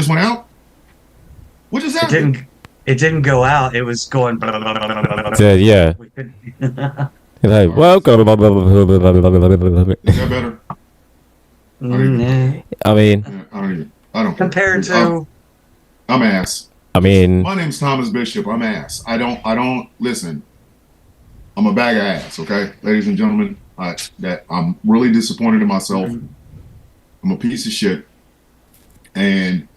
just went out? What just It happened? didn't. It didn't go out. It was going. Yeah. We couldn't- Like, All right. welcome. Is that better? Yeah. I mean, Yeah, I don't care. Compared to I'm ass. I mean, My name's Thomas Bishop. I'm ass. I don't listen. I'm a bag of ass, okay? Ladies and gentlemen, I'm really disappointed in myself. I'm a piece of shit. And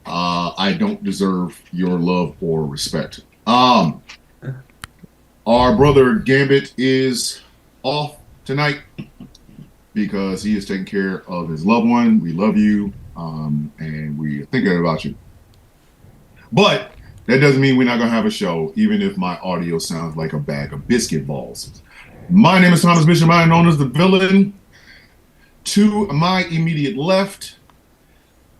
I don't deserve your love or respect. Our brother Gambit is off tonight because he is taking care of his loved one. We love you, and we're thinking about you. But that doesn't mean we're not going to have a show, even if my audio sounds like a bag of biscuit balls. My name is Thomas Bishop. I am known as the villain. To my immediate left,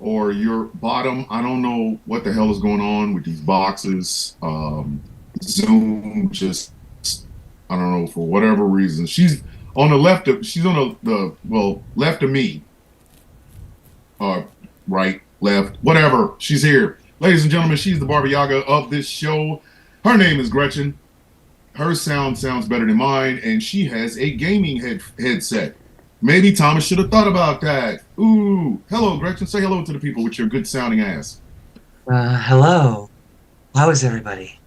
or your bottom, I don't know what the hell is going on with these boxes. Zoom just, I don't know, for whatever reason. She's on the left of, she's on the left of me. Right, left, whatever. She's here. Ladies and gentlemen, she's the Barbie Yaga of this show. Her name is Gretchen. Her sound sounds better than mine, and she has a gaming headset. Maybe Thomas should have thought about that. Ooh, hello, Gretchen. Say hello to the people with your good sounding ass. hello. How is everybody?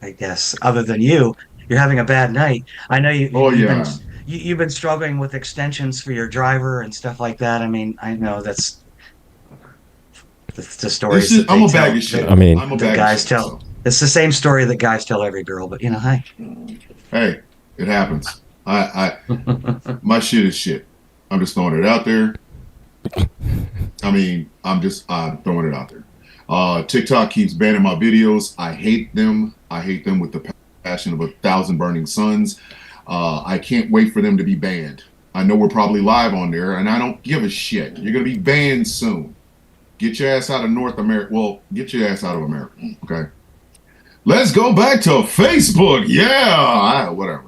I guess other than you, you're having a bad night. I know you. Oh, you've yeah. been you've been struggling with extensions for your driver and stuff like that. I mean, I know that's the stories. That I'm they a bag tell- of shit. I mean, I'm a the bag guys of shit, tell. It's the same story that guys tell every girl, but you know, hey. Hey, it happens. My shit is shit. I'm just throwing it out there. I mean, I'm throwing it out there. TikTok keeps banning my videos. I hate them. I hate them with the passion of 1,000 burning suns. I can't wait for them to be banned. I know we're probably live on there, and I don't give a shit. You're going to be banned soon. Get your ass out of North America. Well, get your ass out of America, okay? Let's go back to Facebook. Yeah, whatever.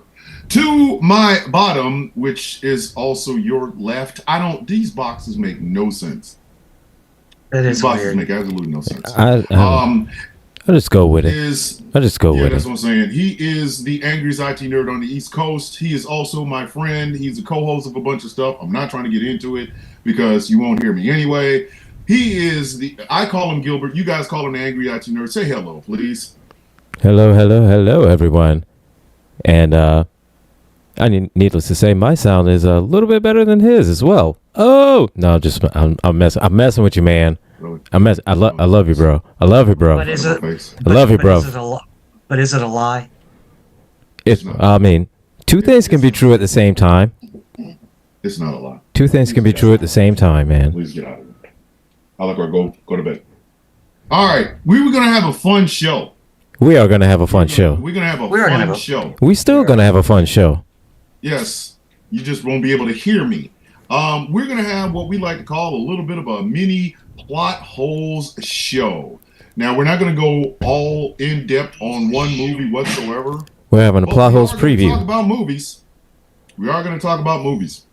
To my bottom, which is also your left. These boxes make no sense. That These is boxes weird. make absolutely no sense. I just go with it. I just go with That's it. what I'm saying. He is the angriest IT nerd on the East Coast. He is also my friend. He's a co-host of a bunch of stuff. I'm not trying to get into it because you won't hear me anyway. He is I call him Gilbert. You guys call him the angry IT nerd. Say hello, please. Hello, everyone. And I mean, needless to say, my sound is a little bit better than his as well. Oh no, I'm messing with you, man. Really? I love you, bro. I love you, bro. But is it? Face. I love you, bro. But is it a lie? I mean, two things can be true at the same time. It's not a lie. Two things can be true at the same time, man. Please get out of here. I'll let her go to bed. All right, we were gonna have a fun show. We are gonna have a fun show. We're gonna have a We are gonna fun have a- show. We still gonna have a fun show. Yes, you just won't be able to hear me. We're gonna have what we like to call a little bit of a mini plot holes show. Now we're not gonna go all in depth on one movie whatsoever. We're having a but plot we holes are gonna Talk preview. about movies. We are gonna talk about movies.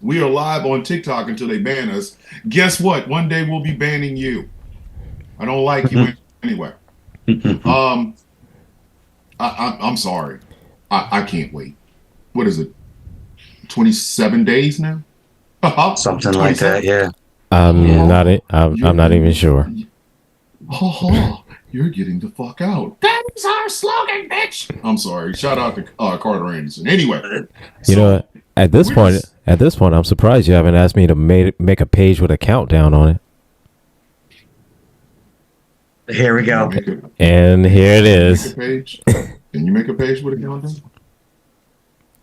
We are live on TikTok until they ban us. Guess what? One day we'll be banning you. I don't like you anyway. I'm sorry. I can't wait. What is it? 27 days now? Something like that, yeah. I'm Yeah. I'm not even sure. You're getting the fuck out. That is our slogan, bitch. I'm sorry. Shout out to Carter Anderson. Anyway, You know what? At this we're point, just- I'm surprised you haven't asked me to make a page with a countdown on it. Here we go. And here it is. Make a page. Can you make a page with a countdown?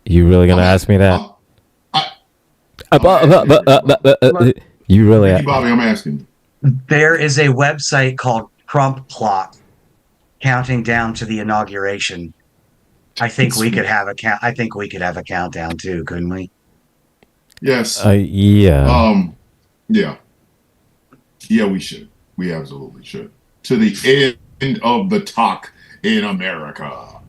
You really gonna ask me that? You really? Ricky Bobby, I'm asking. There is a website called Crump Plot, counting down to the inauguration. I think we could have a count. I think we could have a countdown too, couldn't we? Yes. Yeah. Yeah. Yeah, we should. We absolutely should. To the end of the talk in America.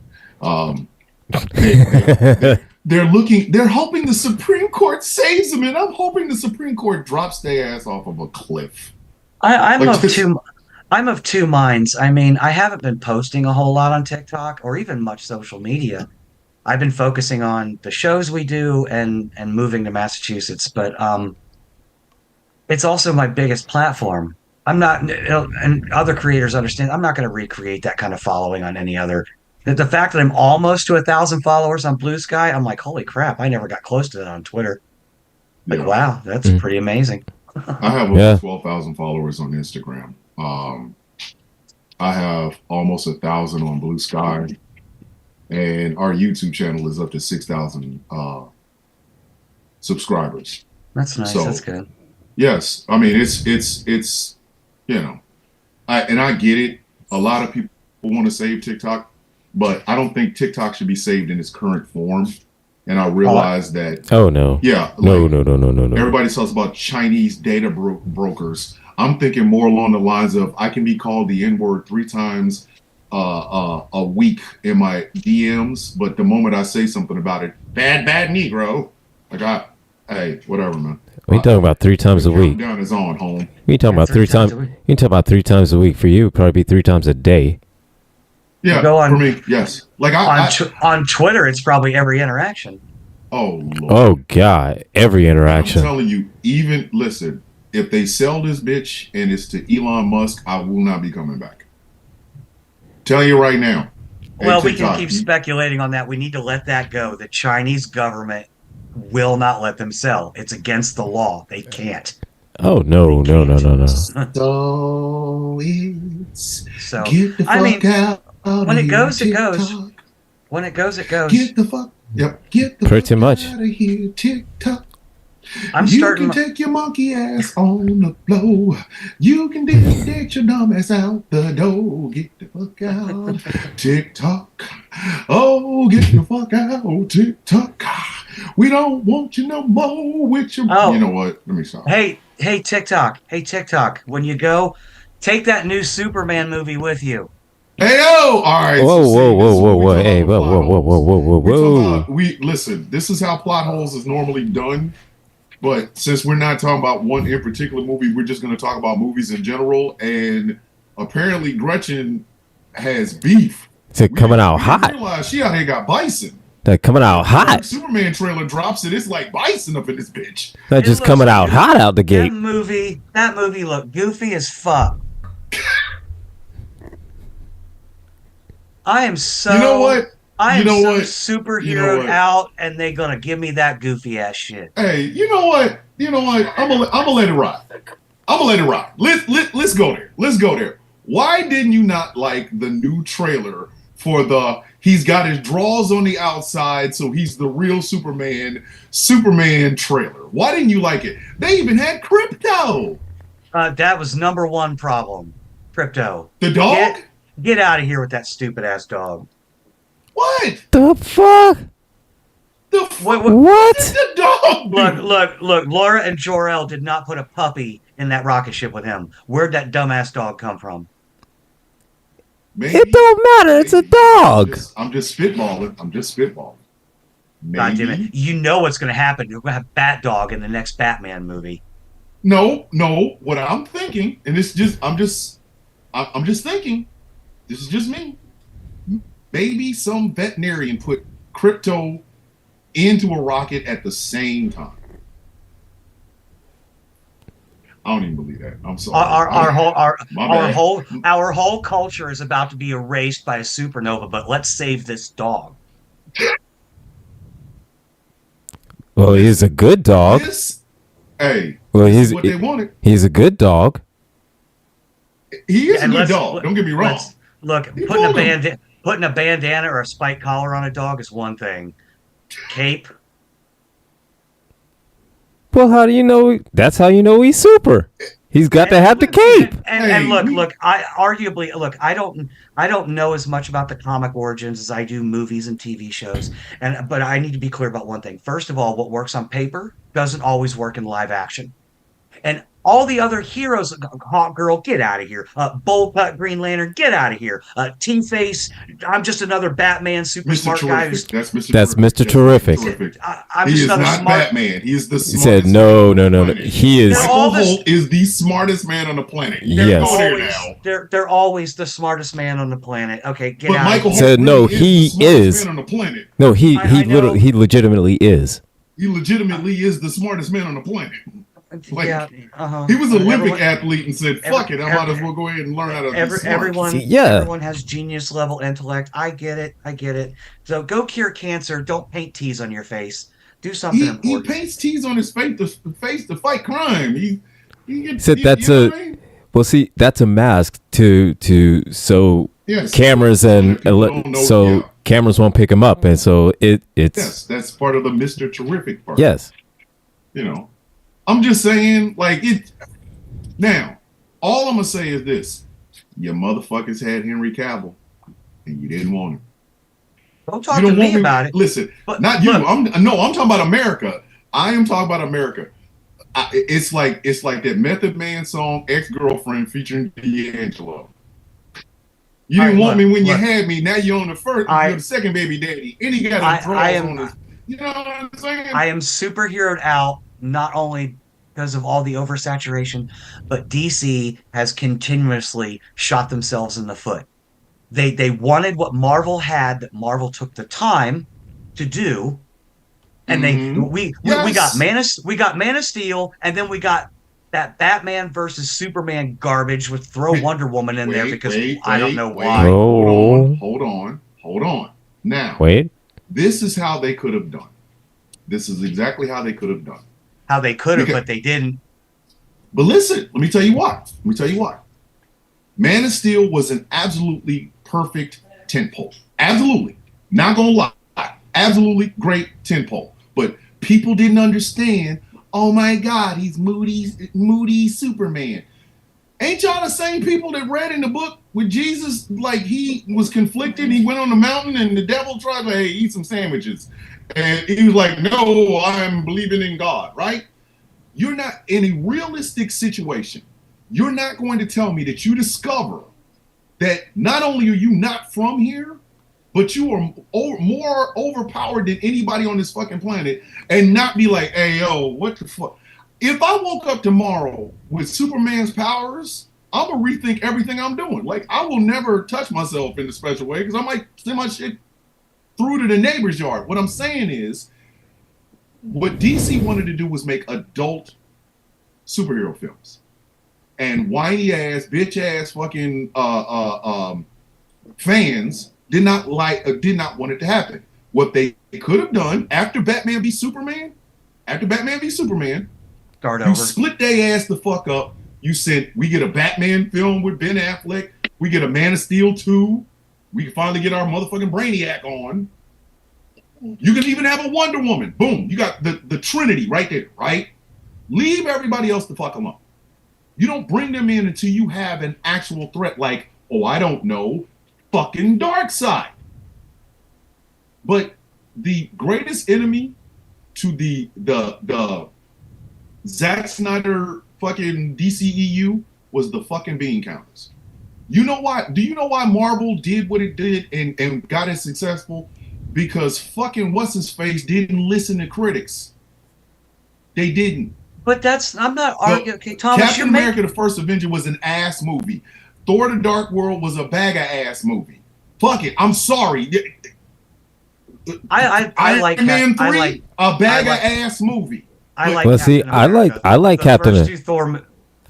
They're hoping the Supreme Court saves them, and I'm hoping the Supreme Court drops their ass off of a cliff. I'm Like of this, two. I'm of two minds. I mean, I haven't been posting a whole lot on TikTok or even much social media. I've been focusing on the shows we do and moving to Massachusetts, but it's also my biggest platform. I'm not, and other creators understand. I'm not going to recreate that kind of following on any other. The fact that I'm almost to 1,000 followers on Blue Sky, I'm like, holy crap! I never got close to that on Twitter. Like, yeah. wow, that's Mm. pretty amazing. I have over Yeah. 12,000 followers on Instagram. I have almost 1,000 on Blue Sky, and our YouTube channel is up to 6,000 subscribers. That's nice. So That's good. yes, I mean it's you know, I get it. A lot of people want to save TikTok, but I don't think TikTok should be saved in its current form. And I realize that Oh no. yeah, No, like no, no, no, no, no. everybody talks about Chinese data brokers. I'm thinking more along the lines of I can be called the N word 3 times a week in my DMs, but the moment I say something about it, bad Negro, like hey, whatever, man. We talking about 3 times a week. Countdown is on, home. We talking Yeah, about 3 times. a week. You talking about 3 times a week for you? Probably be 3 times a day. Yeah, Go on. for me, yes. Like On Twitter, it's probably every interaction. oh Lord. Oh God! Every I'm interaction. telling you, even listen, if they sell this bitch and it's to Elon Musk, I will not be coming back. Tell you right now. Hey, Well, we can TikTok, keep speculating on that. We need to let that go. The Chinese government will not let them sell. It's against the law. They can't. Oh no, no, no, no, no. So it's So, get the fuck I mean, out. when it of goes, here, it goes. TikTok. When it goes, it goes. Get the fuck. Yep. Get the Pretty fuck much. out of here, TikTok. I'm you starting. can take your monkey ass on the floor. You can ditch your dumb ass out the door. Get the fuck out, TikTok. Oh, get the fuck out, TikTok. We don't want you no more with your. Oh. You know what? Let me stop. Hey, TikTok. When you go, take that new Superman movie with you. Hey yo! All right. Whoa, so see, whoa, this whoa, is whoa, what we whoa! talk Hey, about whoa, with whoa, plot whoa, whoa, whoa, We talk whoa! about, listen. This is how plot holes is normally done. But since we're not talking about one in particular movie, we're just going to talk about movies in general. And apparently, Gretchen has beef. Is it coming out We didn't hot? realize she out here got bison. That coming out hot? Superman trailer drops it. It's like bison up in this bitch. That It just looks coming out goofy. hot out the gate. That movie looked goofy as fuck. I am so. You know what? I am You know so what? superheroed You know what? out, and they gonna give me that goofy ass shit. Hey, you know what? I'm gonna let it ride. I'm gonna let it ride. Let's go there. Let's go there. Why didn't you not like the new trailer for the? He's got his drawers on the outside, so he's the real Superman trailer. Why didn't you like it? They even had Crypto, That was number one problem. Crypto. the dog. Get out of here with that stupid ass dog. What? The fuck? The What? the dog? Look. Laura and Jor-El did not put a puppy in that rocket ship with him. Where'd that dumbass dog come from? Maybe, It don't matter. It's a dog. I'm just spitballing. God damn Maybe. it. You know what's going to happen. You're going to have Bat Dog in the next Batman movie. No. What I'm thinking, and I'm just thinking. This is just me. Maybe some veterinarian put Crypto into a rocket at the same time. I don't even believe that. I'm sorry. Our whole culture is about to be erased by a supernova, but let's save this dog. Well, he's a good dog. Hey, Well, this he's is what they wanted. he's a good dog. He is And a good let's- dog. Don't get me wrong. Look, You putting fooled him. a bandana or a spike collar on a dog is one thing. Cape. Well, how do you know? That's how you know he's super. He's got to have the cape. And Hey, look. I don't know as much about the comic origins as I do movies and TV shows. But I need to be clear about one thing. First of all, what works on paper doesn't always work in live action. And All the other heroes, Hawk Girl, get out of here. Bowl Cut Green Lantern, get out of here. T-Face, I'm just another Batman, super Mr. smart guy. Terrific. That's Mr. Terrific. I'm He just is another not smart. Batman. He is the He smartest. said, no. man on the planet. He is. They're all Michael this- Holt is the smartest man on the planet. Yes. Go there Always, now. they're always the smartest man on the planet. Okay, get But out. Michael of Holt here. Said, no, really he the smartest is. man on the planet. No, he I know. he legitimately is. He legitimately is the smartest man on the planet. Like, Yeah, uh-huh. He was an Olympic Everyone- athlete and said, "Fuck it, I might every- as well go ahead and learn how to be smart." Everyone, See, yeah. everyone has genius level intellect. I get it. So go cure cancer. Don't paint T's on your face. Do something He important. paints T's on his face to fight crime. He gets, Said that's you know a- what I mean? Well, see, that's a mask to so Yes. cameras and People don't know- so yeah. cameras won't pick him up, and so it's Yes, that's part of the Mr. Terrific part. yes. You know, I'm just saying, like it. Now, all I'm gonna say is this: your motherfuckers had Henry Cavill, and you didn't want him. Don't talk You to don't me want about it. Listen, But- not you. look. I'm talking about America. I am talking about America. It's like that Method Man song "Ex-Girlfriend" featuring D'Angelo. You All didn't right, want me when you look. had me. Now you're on the first. I- You're the second baby daddy, and he got I- his draws I am- on his. You know what I'm saying? I am superheroed out not only because of all the oversaturation, but DC has continuously shot themselves in the foot. They wanted what Marvel had that Marvel took the time to do, and Mhm. we Yes. got Man of Steel, and then we got that Batman versus Superman garbage with throw Wait, Wonder Woman in there Wait, because wait, I don't wait, know wait. why. Oh. Hold on. Now, Wait, this is how they could have done. This is exactly how they could have done. How they could have, Because- but they didn't. But listen, let me tell you why. Man of Steel was an absolutely perfect tentpole. Absolutely. Not gonna lie. Absolutely great tentpole. But people didn't understand, oh my God, he's moody Superman. Ain't y'all the same people that read in the book with Jesus, like he was conflicted, he went on the mountain and the devil tried to, hey, eat some sandwiches. And he was like, no, I'm believing in God, right? You're not in a realistic situation. You're not going to tell me that you discover that not only are you not from here, but you are more overpowered than anybody on this fucking planet, and not be like, hey, yo, what the fuck? If I woke up tomorrow with Superman's powers, I'm gonna rethink everything I'm doing. Like, I will never touch myself in a special way because I might send my shit through to the neighbor's yard. What I'm saying is, what DC wanted to do was make adult superhero films, and whiny ass, bitch ass, fucking fans did not want it to happen. What they could have done after Batman v Superman, Start you over. split their ass the fuck up. You said we get a Batman film with Ben Affleck, we get a Man of Steel 2, we can finally get our motherfucking Brainiac on. You can even have a Wonder Woman. Boom, you got the Trinity right there, right? Leave everybody else the fuck alone. You don't bring them in until you have an actual threat, like, oh, I don't know, fucking Darkseid. But the greatest enemy to the Zack Snyder fucking DCEU was the fucking bean counters. You know why? Do you know why Marvel did what it did and got it successful? Because fucking what's his face didn't listen to critics. They didn't. But that's I'm not arguing. Okay, Thomas, Captain America: The First Avenger was an ass movie. Thor: The Dark World was a bag of ass movie. Fuck it. I'm sorry. I like Iron Man I 3, like a bag I like- of ass movie. I like. Well, see, Captain I like- America. I like The Captain- first two Thor.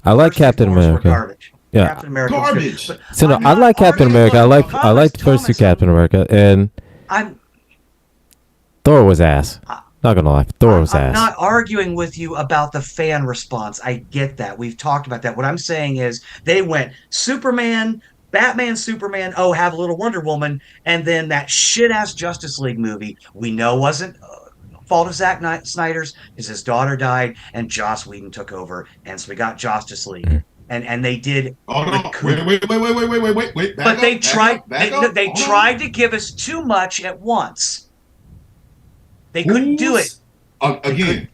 I like first two Captain Thors were America. Garbage. Yeah. Captain America. was good. Garbage. But So no, I'm I not like Captain arguing- America. I like Thomas, the first two Thomas, Captain America, and I'm Thor was ass. Not gonna lie, Thor was I'm ass. not arguing with you about the fan response. I get that. We've talked about that. What I'm saying is they went Superman, Batman, Superman, oh, have a little Wonder Woman, and then that shit-ass Justice League movie we know wasn't fault of Zack Snyder's because his daughter died and Joss Whedon took over, and so we got Justice League. Mm. And they did Oh no! recoup- Wait! Back but up, they back tried up, back they, up. they Hold on. tried to give us too much at once. They couldn't do it. Again,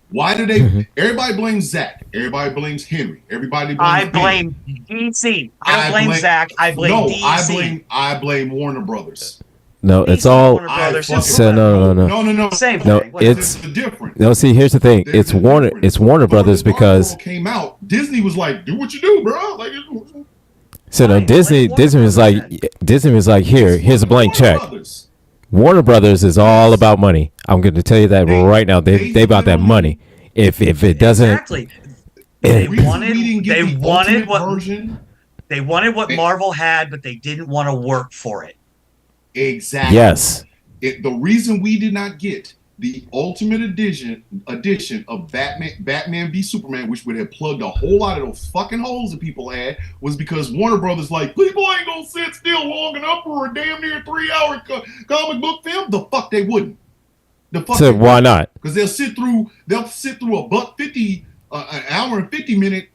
Why do they? Everybody blames Zack. Everybody blames Henry. Everybody blames. I blame DC. I don't blame Zack. I blame DC. I blame Warner Brothers. No, it's all. Warner Brothers. So no. Same No, thing. it's the difference. no. See, here's the thing. There's It's a Warner. difference. It's Warner Brothers When because Marvel came out, Disney was like, "Do what you do, bro." Like, so no. Fine, Disney. blame Disney was Warner like. Disney was like, here's a blank Warner check. Brothers. Warner Brothers is all about money. I'm going to tell you that right now. They about that money. If it doesn't, Exactly. They The reason wanted. we didn't get They the wanted ultimate what. version. They wanted what Marvel had, but they didn't want to work for it. Exactly. yes. The reason we did not get the ultimate edition of Batman v Superman, which would have plugged a whole lot of those fucking holes that people had, was because Warner Brothers like, people ain't gonna sit still long enough for a damn near 3-hour comic book film. The fuck they wouldn't. The fuck. So why not? Because they'll sit through a $1.50, an hour and 50-minute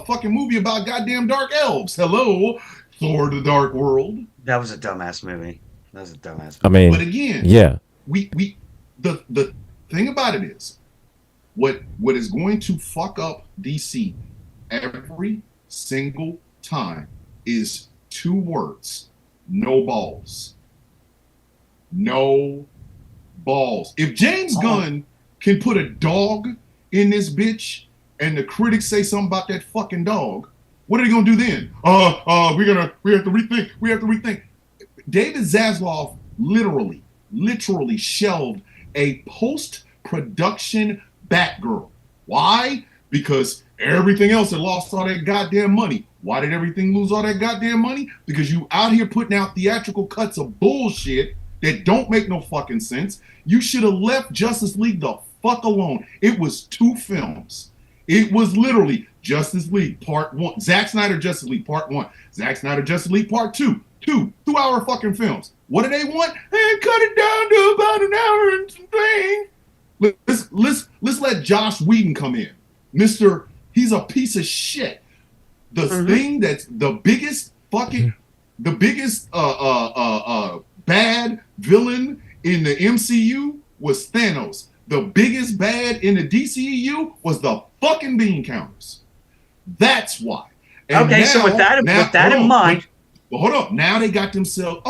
fucking movie about goddamn dark elves. Hello, Thor: The Dark World. That was a dumbass movie. That was a dumbass movie. I mean, But again, yeah. the thing about it is, what is going to fuck up DC every single time is 2 words: no balls. No balls. If James Gunn can put a dog in this bitch and the critics say something about that fucking dog, what are they gonna do then? We have to rethink. David Zaslav literally shelved a post-production Batgirl. Why? Because everything else had lost all that goddamn money. Why did everything lose all that goddamn money? Because you out here putting out theatrical cuts of bullshit that don't make no fucking sense. You should have left Justice League the fuck alone. It was 2 films. It was literally Justice League Part 1. Zack Snyder Justice League Part 1. Zack Snyder Justice League Part 2. 2-hour fucking films. What do they want? Hey, cut it down to about an hour and some thing. Let's let Joss Whedon come in. He's a piece of shit. The thing that's the biggest bad villain in the MCU was Thanos. The biggest bad in the DCEU was the fucking bean counters. That's why. And Okay, so with that in mind, But hold up. Now they got themselves,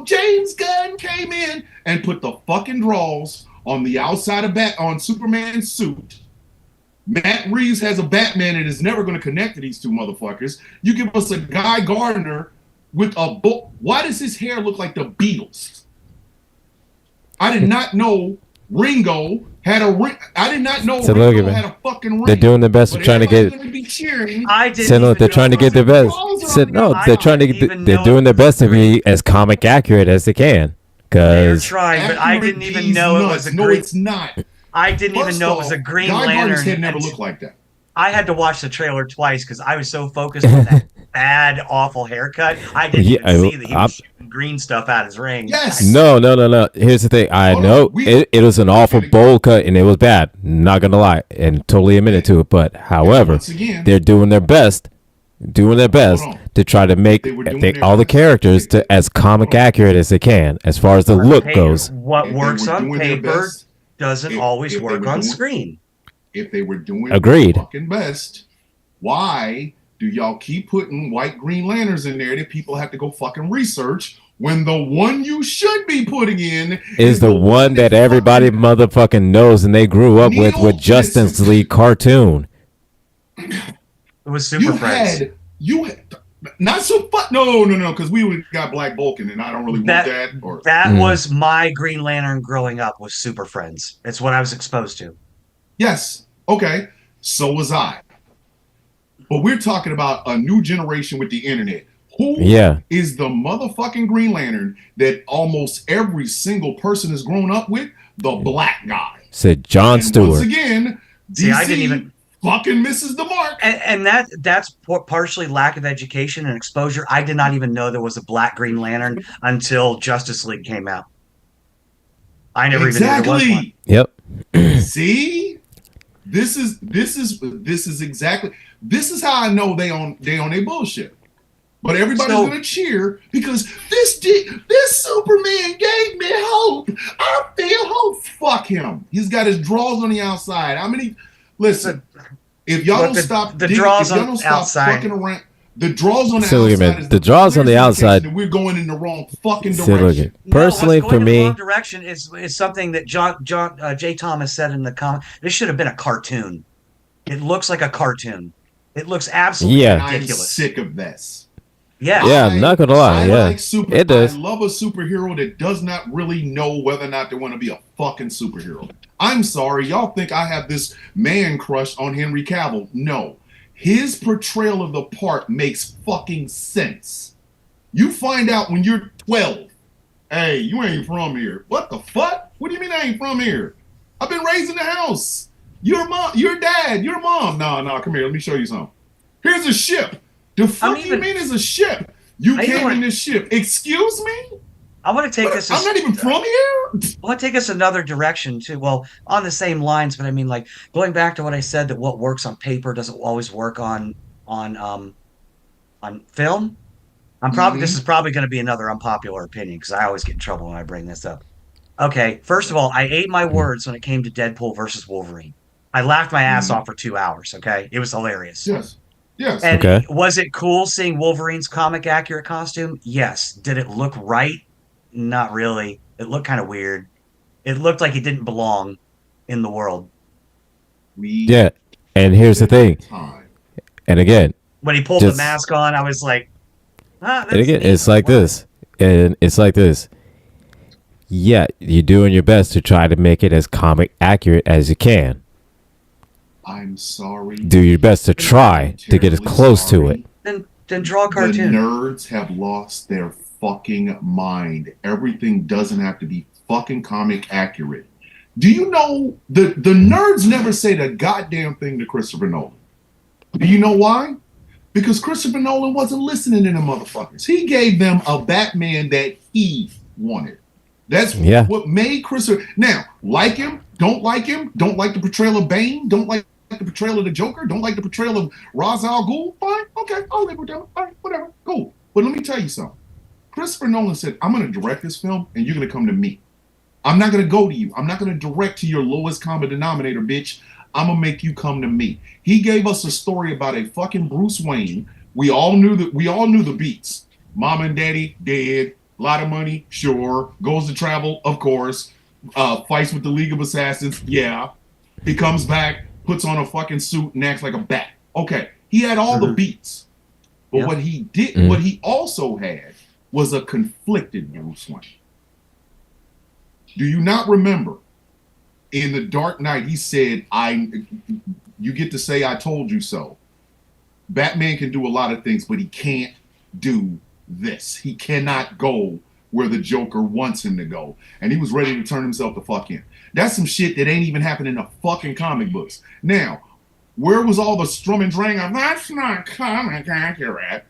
James Gunn came in and put the fucking draws on the outside of on Superman's suit. Matt Reeves has a Batman and is never going to connect to these 2 motherfuckers. You give us a Guy Gardner with a book. Why does his hair look like the Beatles? I did not know Ringo had a ring. I did not know So Ringo had a fucking ring. They're doing their best. But Trying to get. everybody's gonna be cheering. I didn't. So no, even they're know trying to it get was their a- best. So no, I they're trying to didn't get. even They're know doing it their was best to a green- be as comic accurate as they can. They're Because trying, but I didn't even know it was a No, green. it's not. I didn't even First know it off, was a Green Guy Gardner's Lantern. head never and looked like that. I had to watch the trailer twice because I was so focused on that bad, awful haircut. I didn't Yeah, even see that he I'm- was shooting green stuff out his ring. Yes. no. Here's the thing. I Hold know on, it was an awful bold cut and it was bad. Not gonna lie, and totally admitted to it. But however, Once again, they're doing their best on. to try to make They were doing their all the best. characters to as comic accurate as they can, as far as the look goes. What If they works were on doing their paper best, doesn't if- always if they work were on doing- screen. if they were doing Agreed. their fucking best, why do y'all keep putting white Green Lanterns in there that people have to go fucking research when the one you should be putting in Is the one that everybody fucking- motherfucking knows and they grew up with Neil, Justice listen. League cartoon. It was Super you Friends. had not so fun. No, because we would got Black Vulcan and I don't really want that. Or That was my Green Lantern growing up, was Super Friends. It's what I was exposed to. yes, okay, so was I. But we're talking about a new generation with the internet. Who is the motherfucking Green Lantern that almost every single person has grown up with? The black guy. Said John And Stewart. Once again, DC See, I didn't even fucking misses the mark. and that's partially lack of education and exposure. I did not even know there was a black Green Lantern until Justice League came out. I never even knew there was one. Yep. See, this is exactly. This is how I know they on their bullshit. But everybody's So- gonna cheer because this Superman gave me hope. I feel hope. Fuck him. He's got his draws on the outside. How many? Listen, if y'all Look, don't stop, the digging, draws if y'all on don't stop outside. fucking around, the draws on the So, outside. man, Is the draws on the clear outside- indication that we're going in the wrong fucking See, look direction. at- personally, no, what's for going in the me, wrong direction is something that Jay Thomas said in the comment. This should have been a cartoon. It looks like a cartoon. It looks absolutely Yeah. I'm ridiculous. sick of this. Yeah. Yeah, I'm not gonna lie, I yeah. like It does. I love a superhero that does not really know whether or not they want to be a fucking superhero. I'm sorry, y'all think I have this man crush on Henry Cavill. No. His portrayal of the part makes fucking sense. You find out when you're 12, hey, you ain't from here. What the fuck? What do you mean I ain't from here? I've been raised in the house. Your mom, your dad, your mom. No, come here. Let me show you something. Here's a ship. The fuck you mean is a ship? You came in this ship. Excuse me? I want to take this. I'm not even from here. I want to take us another direction too. Well, on the same lines, but I mean, like going back to what I said that what works on paper doesn't always work on film. This is probably going to be another unpopular opinion because I always get in trouble when I bring this up. Okay, first of all, I ate my words when it came to Deadpool versus Wolverine. I laughed my ass off for 2 hours. Okay, it was hilarious. Yes. Yes. And Okay. was it cool seeing Wolverine's comic accurate costume? Yes. Did it look right? Not really. It looked kind of weird. It looked like it didn't belong in the world. Yeah. And here's the thing. Time. And again, When he pulled Just- the mask on, I was like, and again, it's like this. And it's like this. Yeah, you're doing your best to try to make it as comic accurate as you can. I'm sorry. Do your best to try to get as Terribly close to sorry. it. Then draw a The cartoon. nerds have lost their fucking mind. Everything doesn't have to be fucking comic accurate. Do you know the nerds never say the goddamn thing to Christopher Nolan? Do you know why? Because Christopher Nolan wasn't listening to them motherfuckers. He gave them a Batman that he wanted. That's Yeah. what made Christopher. Now, like him, don't like the portrayal of Bane, don't like the portrayal of the Joker, don't like the portrayal of Ra's al Ghul. Fine, okay, I'll live with them. All right, whatever, cool. But let me tell you something. Christopher Nolan said, I'm going to direct this film and you're going to come to me. I'm not going to go to you. I'm not going to direct to your lowest common denominator, bitch. I'm going to make you come to me. He gave us a story about a fucking Bruce Wayne. We all knew the beats. Mom and daddy dead. A lot of money, sure. Goes to travel, of course. Fights with the League of Assassins, yeah. He comes back, puts on a fucking suit and acts like a bat. Okay, he had all the beats. But Yeah. what he did, what he also had was a conflicted Bruce Wayne. Do you not remember in The Dark Knight, he said, you get to say I told you so. Batman can do a lot of things, but he can't do this. He cannot go where the Joker wants him to go. And he was ready to turn himself the fuck in. That's some shit that ain't even happening in the fucking comic books. Now, where was all the strum and drang of, that's not comic accurate?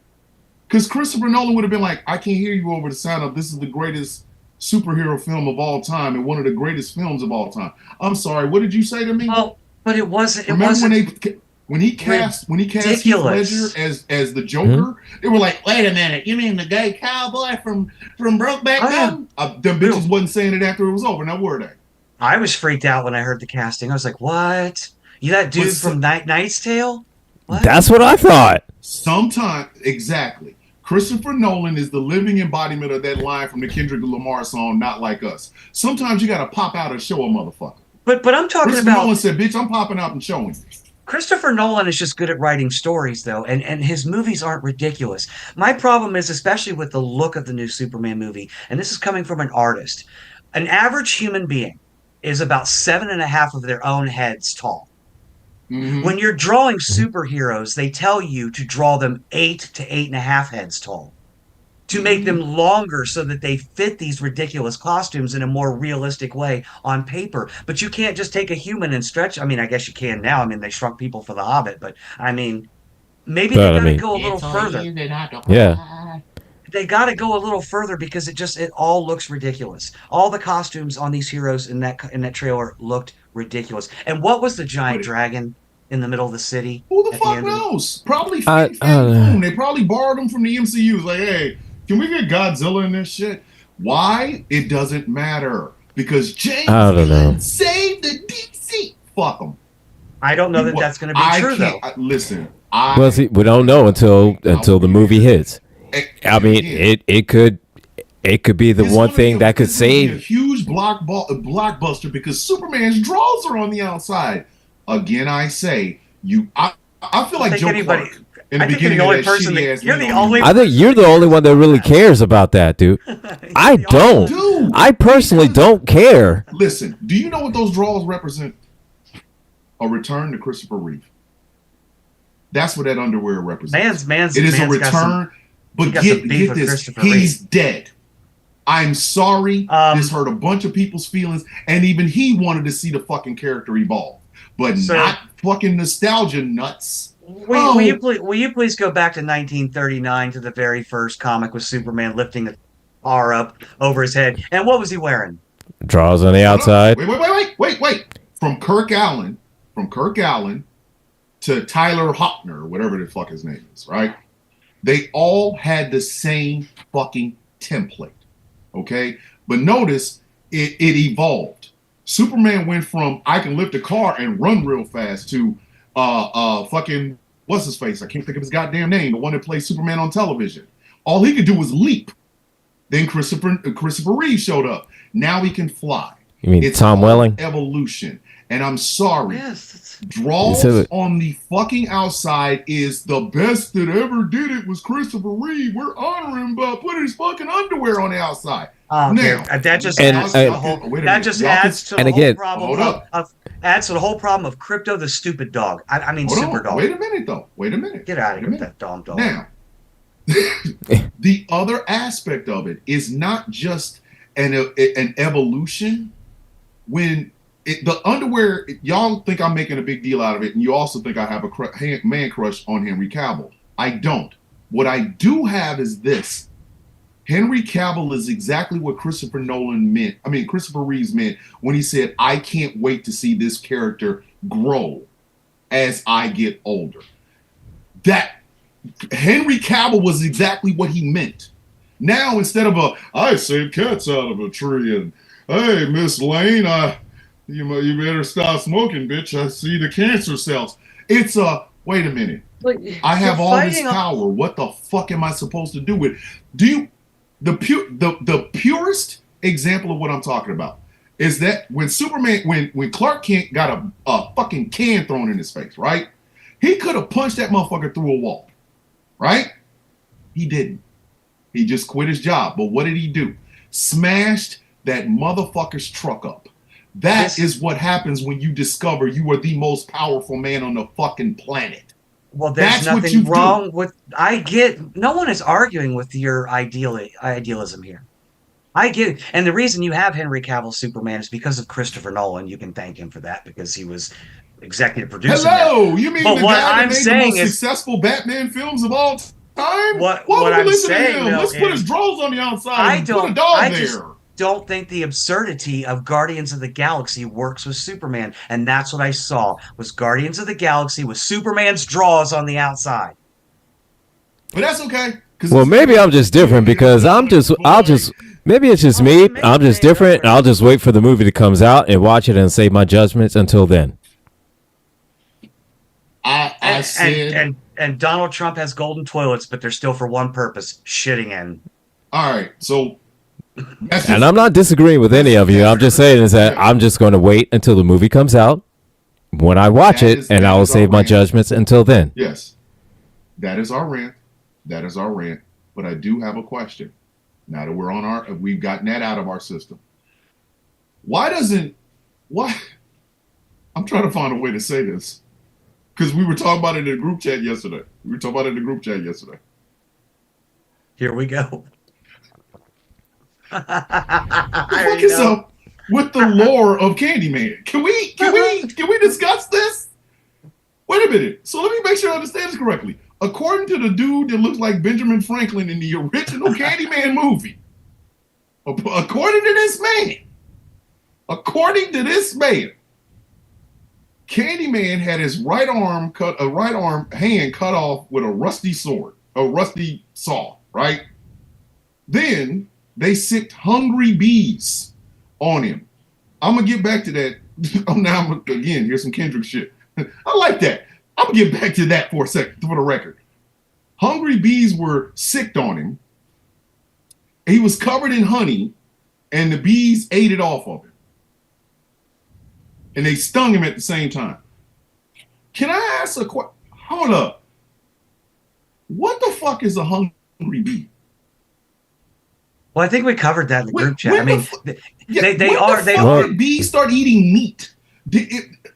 Because Christopher Nolan would have been like, I can't hear you over the sound of this is the greatest superhero film of all time and one of the greatest films of all time. I'm sorry, what did you say to me? Well, but it wasn't. It Remember wasn't. when he cast Heath ridiculous. Ledger as the Joker, they were like, "Wait a minute, you mean the gay cowboy from Brokeback Mountain?" Them bitches wasn't saying it after it was over. Now were they? I was freaked out when I heard the casting. I was like, "What? You that dude from Knight's Tale?" What? That's what I thought. Sometimes, exactly. Christopher Nolan is the living embodiment of that line from the Kendrick Lamar song, Not Like Us. Sometimes you got to pop out and show a motherfucker. But I'm talking Christopher about Nolan said, bitch, I'm popping out and showing you. Christopher Nolan is just good at writing stories, though, and his movies aren't ridiculous. My problem is, especially with the look of the new Superman movie, and this is coming from an artist, an average human being is about 7.5 of their own heads tall. Mhm. When you're drawing superheroes, they tell you to draw them 8 to 8.5 heads tall, to make them longer so that they fit these ridiculous costumes in a more realistic way on paper. But you can't just take a human and stretch. I mean, I guess you can now. I mean, they shrunk people for The Hobbit, but I mean, maybe But, they I got to mean- go a little further. Yeah. They got to go a little further because it all looks ridiculous. All the costumes on these heroes in that trailer looked ridiculous. And what was the giant But it- dragon? in the middle of the city. Who the at the fuck end of the- knows? Probably I- Fat Boom. They probably borrowed them from the MCU. It's like, hey, can we get Godzilla in this shit? Why? It doesn't matter. Because James I don't know. Gunn saved the DC. Fuck them. I don't know that that's going to be true, though. Listen, Well, see, we don't know until the movie hits. I mean, it could be the one thing that could It's gonna be a save. huge blockbuster because Superman's draws are on the outside. Again, I say I feel like think Joe anybody- Clark in the I think beginning you're the only of that person shitty that- ass you're the Man only- on I think you're the only one that really cares about that, dude. I don't. Dude, I personally don't care. listen, do you know what those draws represent? A return to Christopher Reeve. That's what that underwear represents. Man's It is a man's got some- return, but got some beef get with this. Christopher He's dead. I'm sorry. This hurt a bunch of people's feelings, and even he wanted to see the fucking character evolve, but So- not fucking nostalgia nuts. Will you please go back to 1939 to the very first comic with Superman lifting the car up over his head? And what was he wearing? Draws on the outside. Wait. From Kirk Allen to Tyler Hockner, whatever the fuck his name is, right? They all had the same fucking template. Okay? But notice it evolved. Superman went from I can lift a car and run real fast to fucking what's his face? I can't think of his goddamn name, the one that plays Superman on television. All he could do was leap. Then Christopher Reeve showed up. Now he can fly. You mean It's Tom all Welling? evolution. And I'm sorry. Yes. Draws So it- on the fucking outside is the best that ever did it was Christopher Reeve. We're honoring him by putting his fucking underwear on the outside. Now, that just And- adds to and- the whole. Wait a That minute. just Y'all adds to and the again- whole problem. Hold up. Adds to the whole problem of Crypto the stupid dog. I mean, Hold super on. dog. Wait a minute, though. Wait a minute. Get out of Wait a here with minute. that dumb dog. Now, the other aspect of it is not just an evolution. When the underwear, y'all think I'm making a big deal out of it, and you also think I have a man crush on Henry Cavill. I don't. What I do have is this. Henry Cavill is exactly what Christopher Reeves meant when he said, I can't wait to see this character grow as I get older. That Henry Cavill was exactly what he meant. Now, instead of I saved cats out of a tree, and hey, Miss Lane, you better stop smoking, bitch. I see the cancer cells. It's wait a minute. I have all this power. What the fuck am I supposed to do with? The purest example of what I'm talking about is that when Clark Kent got a fucking can thrown in his face, right? He could have punched that motherfucker through a wall, right? He didn't. He just quit his job. But what did he do? Smashed that motherfucker's truck up. That is what happens when you discover you are the most powerful man on the fucking planet. Well, there's That's what nothing you wrong do. with. I get. No one is arguing with your idealism here. I get it. And the reason you have Henry Cavill Superman is because of Christopher Nolan. You can thank him for that because he was executive producing that. Hello, you mean But the what guy I'm that made the saying most is- successful Batman films of all time? What Why would we I'm listen to saying, him? though, Let's put is- his drawers on the outside I and put don't- a dog I there. just- Don't think the absurdity of Guardians of the Galaxy works with Superman, and that's what I saw was Guardians of the Galaxy with Superman's draws on the outside. But that's okay. Well, maybe I'm just different because maybe it's just me. I'm just different. I'll just wait for the movie to comes out and watch it and save my judgments until then. I said, And Donald Trump has golden toilets, but they're still for one purpose: shitting in. all right, so that's just, And I'm not disagreeing with any of you. I'm just saying is that I'm just going to wait until the movie comes out when I watch That it, is- and that I will is save my outrageous. judgments until then. yes, that is our rant. That is our rant. But I do have a question. Now that we've gotten that out of our system. Why? I'm trying to find a way to say this. Because we were talking about it in the group chat yesterday. Here we go. What is up with the lore of Candyman? Can we discuss this? Wait a minute. So let me make sure I understand this correctly. According to the dude that looks like Benjamin Franklin in the original Candyman movie, according to this man, Candyman had his right arm hand cut off with a rusty sword, a rusty saw, right? Then they sicked hungry bees on him. I'm gonna get back to that. Again, here's some Kendrick shit. I like that. I'm gonna get back to that for a second, for the record. Hungry bees were sicked on him. He was covered in honey, and the bees ate it off of him. And they stung him at the same time. Can I ask a question? Hold up. What the fuck is a hungry bee? Well, I think we covered that in the group chat. I mean, bees start eating meat.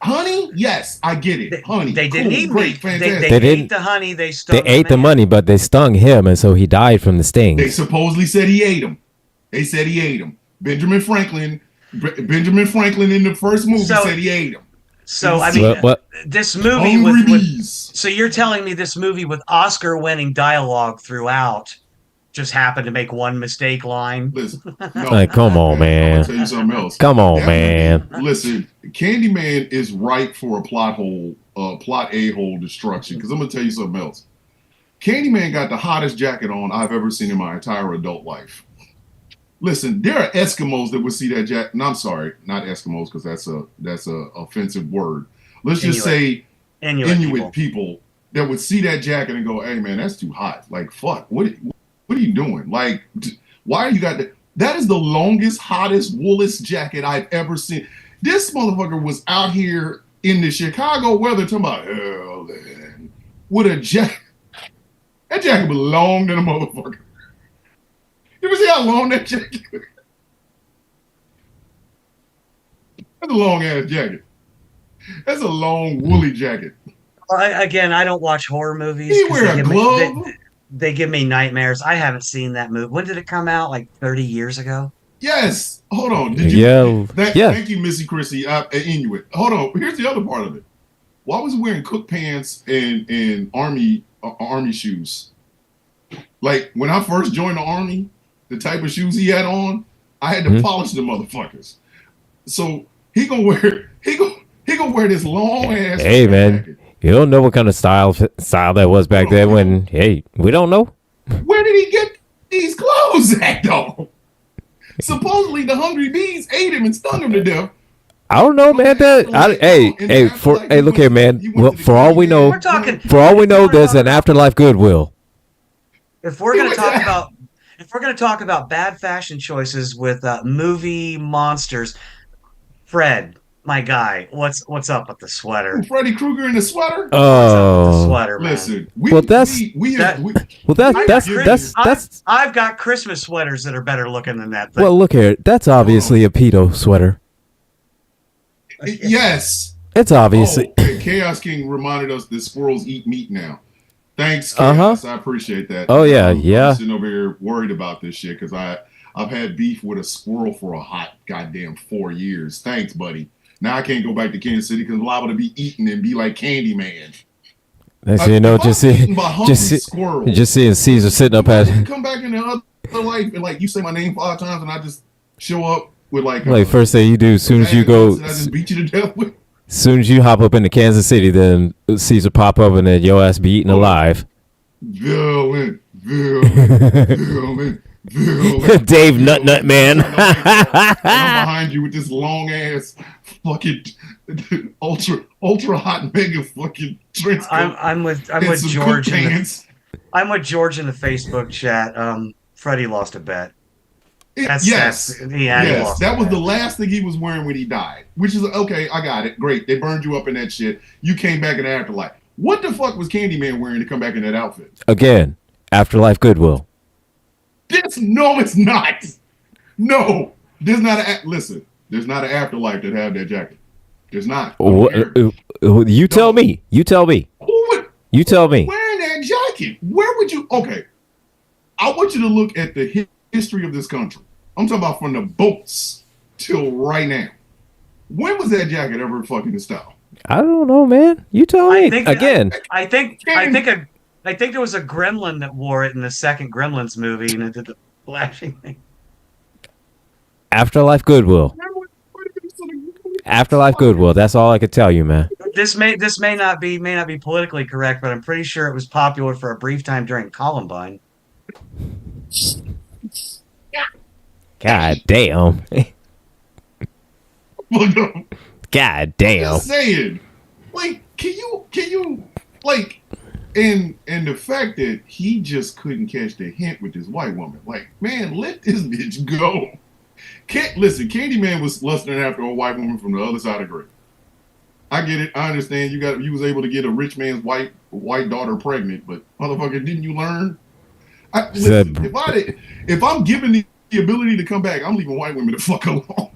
Honey? Yes, I get it. Honey. They didn't eat meat. Fantastic. They ate the honey. They stung They ate the money, but they stung him, and so he died from the sting. They supposedly said he ate him. They said he ate him. Benjamin Franklin in the first movie said he ate him. So I mean, this movie so you're telling me this movie with Oscar-winning dialogue throughout just happened to make one mistake line? Listen, like, come on, man. I'll tell you something else. Come on, man. Listen, Candyman is ripe for a plot a-hole destruction. Because I'm gonna tell you something else. Candyman got the hottest jacket on I've ever seen in my entire adult life. Listen, there are Eskimos that would see that jacket. And I'm sorry, not Eskimos, because that's a offensive word. Let's just say Inuit people that would see that jacket and go, "Hey, man, that's too hot. Like, fuck, what are you doing? Like, why are you got that? That is the longest, hottest, woolest jacket I've ever seen. This motherfucker was out here in the Chicago weather talking about, hell, man, with a jacket. That jacket was long than a motherfucker. You ever see how long that jacket is? That's a long ass jacket. That's a long woolly jacket. I don't watch horror movies. You wear a glove? They give me nightmares. I haven't seen that movie. When did it come out? Like 30 years ago? Yes. Hold on. Did you? Yeah. Thank you, Missy Chrissy. Inuit. Hold on. Here's the other part of it. Why was he wearing cook pants and army shoes? Like when I first joined the army, the type of shoes he had on, I had to polish the motherfuckers. So he gonna wear this long ass. Hey man, jacket. You don't know what kind of style that was back then. When we don't know. Where did he get these clothes at though? Supposedly the hungry bees ate him and stung him to death. I don't know, man. Look here, man. Well, for all we know, there's an afterlife Goodwill. If we're gonna talk about bad fashion choices with movie monsters, Fred, my guy, what's up with the sweater? Freddy Krueger in the sweater? Oh, the sweater, man. Listen, I've got Christmas sweaters that are better looking than that thing. Well, look here. That's obviously a pedo sweater. Yes. It's obviously. Chaos King reminded us that squirrels eat meat now. Thanks, Chaos. I appreciate that. Oh, yeah. I'm sitting over here worried about this shit because I've had beef with a squirrel for a hot goddamn 4 years. Thanks, buddy. Now I can't go back to Kansas City because I'm liable to be eaten and be like Candyman. Just seeing Caesar sitting up at. Come back in the other life and like you say my name 5 times and I just show up with like first thing you do as soon as you go. I just beat you to death with. As soon as you hop up into Kansas City, then Caesar pop up and then your ass be eaten alive. Villain. Dave Nut Man. I'm behind you with this long ass fucking ultra hot mega fucking trench coat. I'm with George. I'm with George in the Facebook chat. Freddie lost a bet. Yes. That was the last thing he was wearing when he died. Which is okay. I got it. Great. They burned you up in that shit. You came back in the afterlife. What the fuck was Candyman wearing to come back in that outfit? Again, Afterlife Goodwill. No, it's not. No, there's not listen. There's not an afterlife that have that jacket. There's not. You tell me. You tell me. You tell me. Wearing that jacket. Where would you? Okay, I want you to look at the history of this country. I'm talking about from the boats till right now. When was that jacket ever fucking in style? I don't know, man. You tell me. I think there was a gremlin that wore it in the second Gremlins movie and it did the flashing thing. Afterlife Goodwill. Afterlife Goodwill. That's all I could tell you, man. this may not be politically correct, but I'm pretty sure it was popular for a brief time during Columbine. God damn. God I'm damn. just saying, like, can you like, and the fact that he just couldn't catch the hint with this white woman, like, man, let this bitch go. Listen, Candyman was lusting after a white woman from the other side of Great. I get it. I understand. You was able to get a rich man's white daughter pregnant, but motherfucker, didn't you learn? Listen, if I'm given the ability to come back, I'm leaving white women the fuck alone.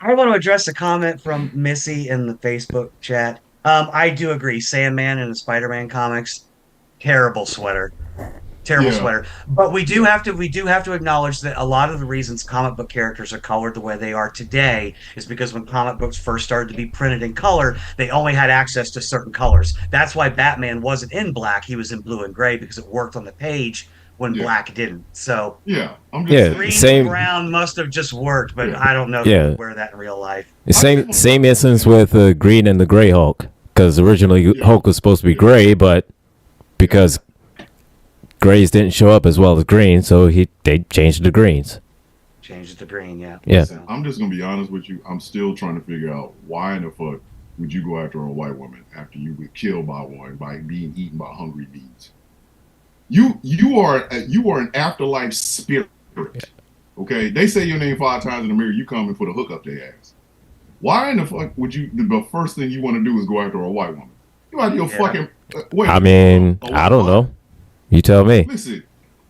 I want to address a comment from Missy in the Facebook chat. I do agree. Sandman in the Spider-Man comics, terrible sweater. Terrible Yeah. sweater. But we do have to acknowledge that a lot of the reasons comic book characters are colored the way they are today is because when comic books first started to be printed in color, they only had access to certain colors. That's why Batman wasn't in black, he was in blue and gray because it worked on the page when Yeah. black didn't. So Yeah, I'm just Yeah. saying. green Same- and brown must have just worked, but Yeah. I don't know if Yeah. you wear that in real life. Same instance with Green and the Gray Hulk, because originally Yeah. Hulk was supposed to be gray, but because grays didn't show up as well as green, so they changed it to greens. Change it to green, yeah. Yeah. So, I'm just gonna be honest with you. I'm still trying to figure out why in the fuck would you go after a white woman after you get killed by one by being eaten by hungry bees? You are an afterlife spirit. Okay, they say your name 5 times in the mirror. You come and put a hook up their ass. Why in the fuck would you? The first thing you want to do is go after a white woman. You out your Yeah. fucking. Wait. I mean, a I don't what? know. You tell me. Listen,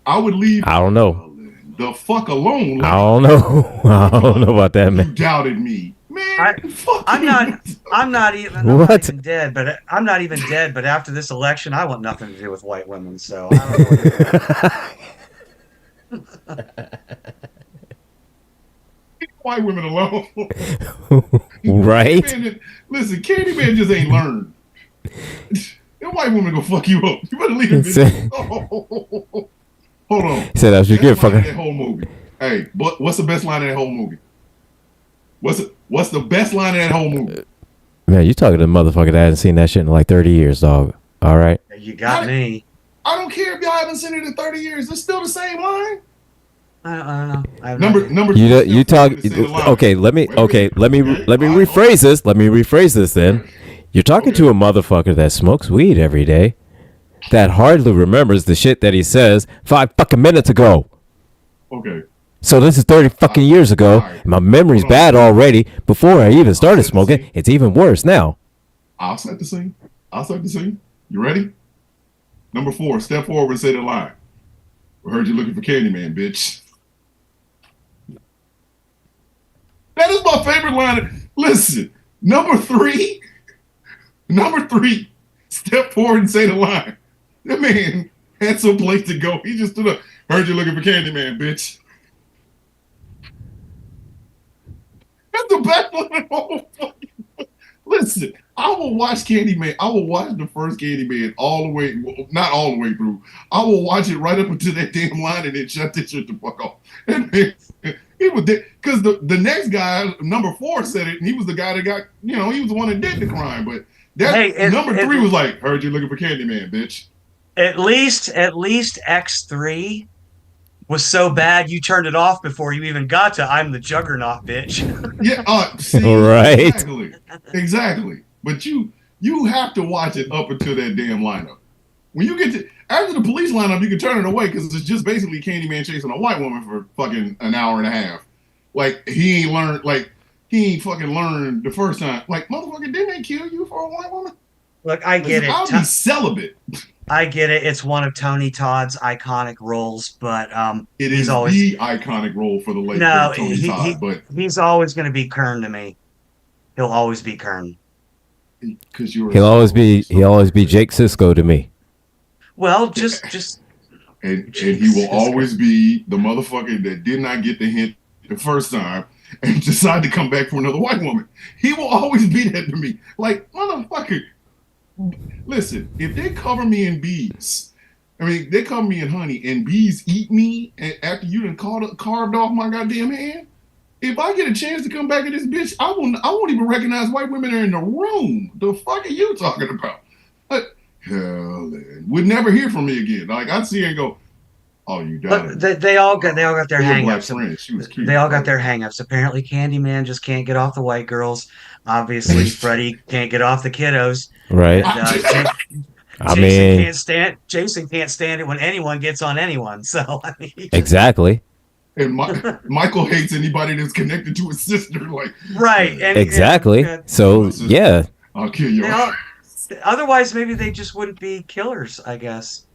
I would leave I don't know. the fuck alone. I don't know. I don't know about that, You man. doubted me, man. Fuck I'm you. not even What? dead, but I'm not even dead. But after this election, I want nothing to do with white women. So I don't know what to do. Leave white women alone. Right? Candyman, listen, Candyman just ain't learned. That white woman gonna fuck you up. You better leave him. Hold on. He said that's your Best good line in fucker. that whole movie. Hey, but what's the best line in that whole movie? What's the best line in that whole movie? Man, you talking to a motherfucker that hasn't seen that shit in like 30 years, dog. All right. You got me. I don't care if y'all haven't seen it in 30 years. It's still the same line. I don't know. I have no Number idea. number You two, you still talk. the same line. Okay, let me. Wait a Okay, minute. let me rephrase this. Let me rephrase this. Then you're talking to a motherfucker that smokes weed every day, that hardly remembers the shit that he says 5 fucking minutes ago. Okay. So this is 30 fucking years ago. Alright. And my memory's Hold on. bad already. Before I even started set the smoking, scene. it's even worse now. I'll set the scene. You ready? Number 4, step forward and say the line. We heard you looking for Candyman, bitch. That is my favorite line. Listen, number 3, step forward and say the line. That man had some place to go. He just stood up. Heard you looking for Candyman, bitch. That's the best one in the whole fucking. Listen, I will watch Candyman. I will watch the first Candyman all the way, well, not all the way through. I will watch it right up until that damn line and then shut that shit the fuck off. And man, he was because the next guy, number 4, said it, and he was the guy that got, he was the one that did the crime. But that Hey, number 3 was like, heard you looking for Candyman, bitch. At least X3 was so bad you turned it off before you even got to I'm the Juggernaut, bitch. Yeah, see, Right. exactly. But you have to watch it up until that damn lineup. When you get to after the police lineup, you can turn it away because it's just basically Candyman chasing a white woman for fucking an hour and a half. Like he ain't fucking learned the first time. Like motherfucker, didn't they kill you for a white woman? Look, I get it. I'll be celibate. I get it. It's one of Tony Todd's iconic roles, but It he's is always the iconic role for the late No, Tony he- Todd, he- but he's always going to be Kern to me. He'll always be Kern. because you're He'll always be Jake Sisko to me. Well, just and he will always be the motherfucker that did not get the hint the first time and decided to come back for another white woman. He will always be that to me. Like, motherfucker, listen, if they cover me in bees, they cover me in honey and bees eat me and after you done carved off my goddamn hand, If I get a chance to come back in this bitch, I won't even recognize white women are in the room. The fuck are you talking about? Hell, would never hear from me again. Like I'd see her and go, "Oh, you died." But they all got their Poor black hangups. friend. She was cute. They all got their hangups. Apparently, Candyman just can't get off the white girls. Obviously, Freddy can't get off the kiddos. Right. And, I mean, Jason can't stand it when anyone gets on anyone. So I mean, exactly. And Michael hates anybody that's connected to his sister. Like, right. Exactly. So yeah. I'll kill you. Otherwise, maybe they just wouldn't be killers, I guess.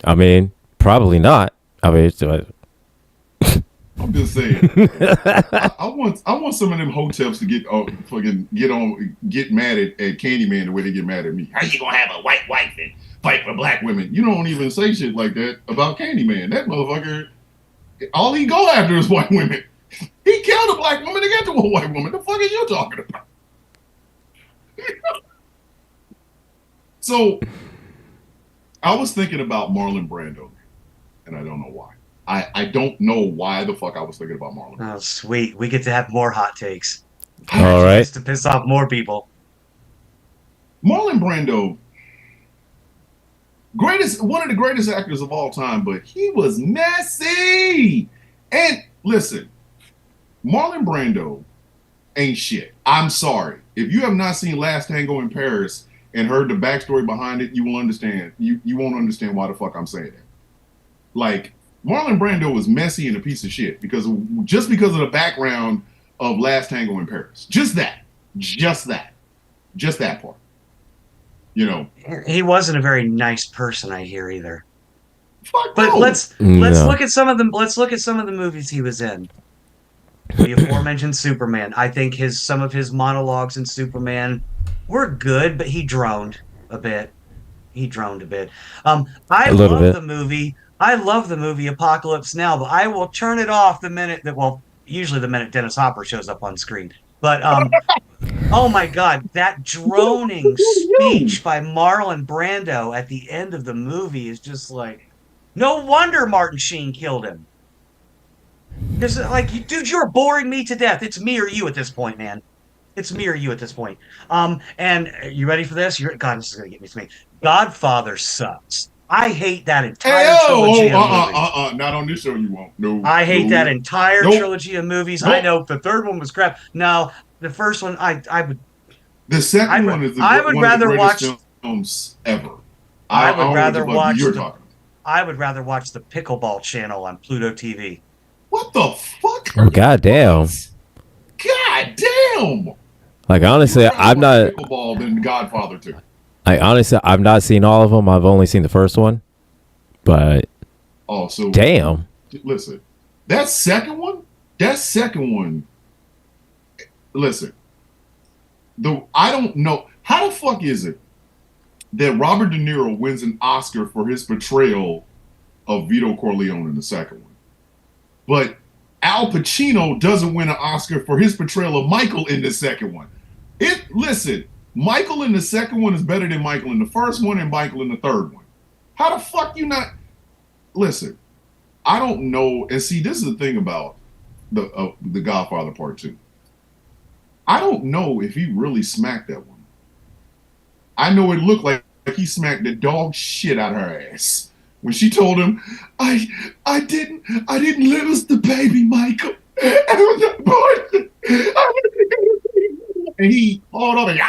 I mean, probably not. I mean, I'm just saying. I want some of them hotels to get mad at Candyman the way they get mad at me. How you gonna have a white wife and fight for black women? You don't even say shit like that about Candyman. That motherfucker, all he go after is white women. He killed a black woman to get to a white woman. The fuck are you talking about? So I was thinking about Marlon Brando, and I don't know why. I don't know why the fuck I was thinking about Marlon Brando. Oh, sweet. We get to have more hot takes. All right. To piss off more people. Marlon Brando, one of the greatest actors of all time, but he was messy. And listen, Marlon Brando ain't shit. I'm sorry. If you have not seen Last Tango in Paris and heard the backstory behind it, you will understand. You won't understand why the fuck I'm saying that. Like, Marlon Brando was messy and a piece of shit because of the background of Last Tango in Paris. Just that part. You know, he wasn't a very nice person, I hear either. Fuck but no. let's look at some of them. Let's look at some of the movies he was in. The aforementioned Superman. I think some of his monologues in Superman were good, but he droned a bit. I love the movie Apocalypse Now, but I will turn it off usually the minute Dennis Hopper shows up on screen. But oh my God, that droning speech by Marlon Brando at the end of the movie is just like, no wonder Martin Sheen killed him. Because like, dude, you're boring me to death. It's me or you at this point, man. It's me or you at this point. And you ready for this? God, this is gonna get me to me. Godfather sucks. I hate that entire trilogy of movies. Not on this show, you won't. No. I hate that entire trilogy of movies. I know the third one was crap. No, the first one, I would. The second one is one of the greatest films ever. I would rather watch the Pickleball channel on Pluto TV. What the fuck? Oh, goddamn. Goddamn. Like, honestly, I'm not. Pickleball than Godfather 2. I've not seen all of them. I've only seen the first one. But. Oh, so. Damn. Listen, that second one. Listen. I don't know. How the fuck is it that Robert De Niro wins an Oscar for his portrayal of Vito Corleone in the second one, but Al Pacino doesn't win an Oscar for his portrayal of Michael in the second one? Listen, Michael in the second one is better than Michael in the first one and Michael in the third one. How the fuck you not? Listen, I don't know. And see, this is the thing about the Godfather Part 2. I don't know if he really smacked that one. I know it looked like he smacked the dog shit out of her ass when she told him, I didn't lose the baby, Michael. And he hauled up and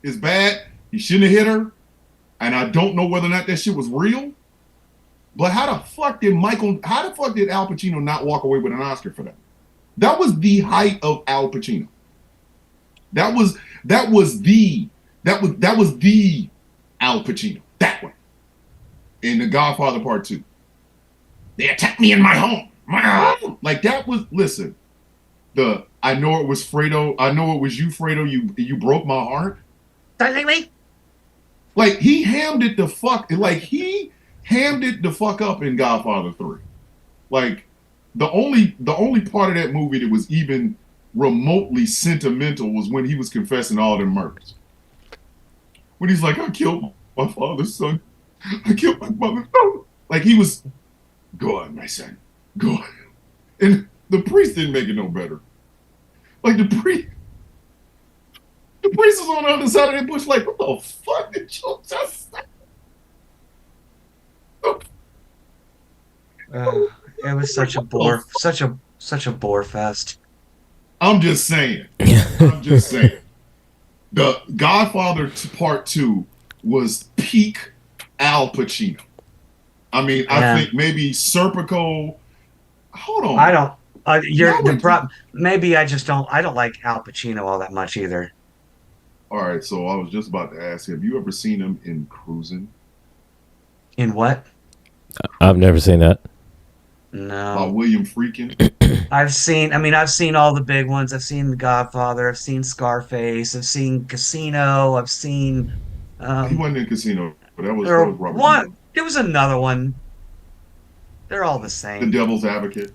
it's bad. He shouldn't have hit her. And I don't know whether or not that shit was real. But how the fuck did Al Pacino not walk away with an Oscar for that? That was the height of Al Pacino. That was the Al Pacino. That one. In The Godfather Part 2. They attacked me in my home. Like that was, listen, I know it was Fredo. I know it was you, Fredo. You broke my heart. Like he hammed it the fuck up in Godfather 3. Like the only part of that movie that was even remotely sentimental was when he was confessing all them murders. When he's like, I killed my father's son. I killed my mother's son. Like he was, go on, my son. Go on. And The priest didn't make it no better. Like the priest was on the other side of that bush. Like, what the fuck did you just say? It was such a bore, such a bore fest. I'm just saying. I'm just saying. The Godfather Part 2 was peak Al Pacino. I mean, Yeah. I think maybe Serpico. Hold on. I don't. You're No, the wait. pro. Maybe I just don't. I don't like Al Pacino all that much either. All right, so I was just about to ask, have you ever seen him in Cruising In what? I've never seen that. by No. William Freakin? I've seen. I mean, I've seen all the big ones. I've seen The Godfather. I've seen Scarface. I've seen Casino. I've seen. He wasn't in Casino, but that was There Robert De Niro. one. There was another one. They're all the The same. Devil's Advocate.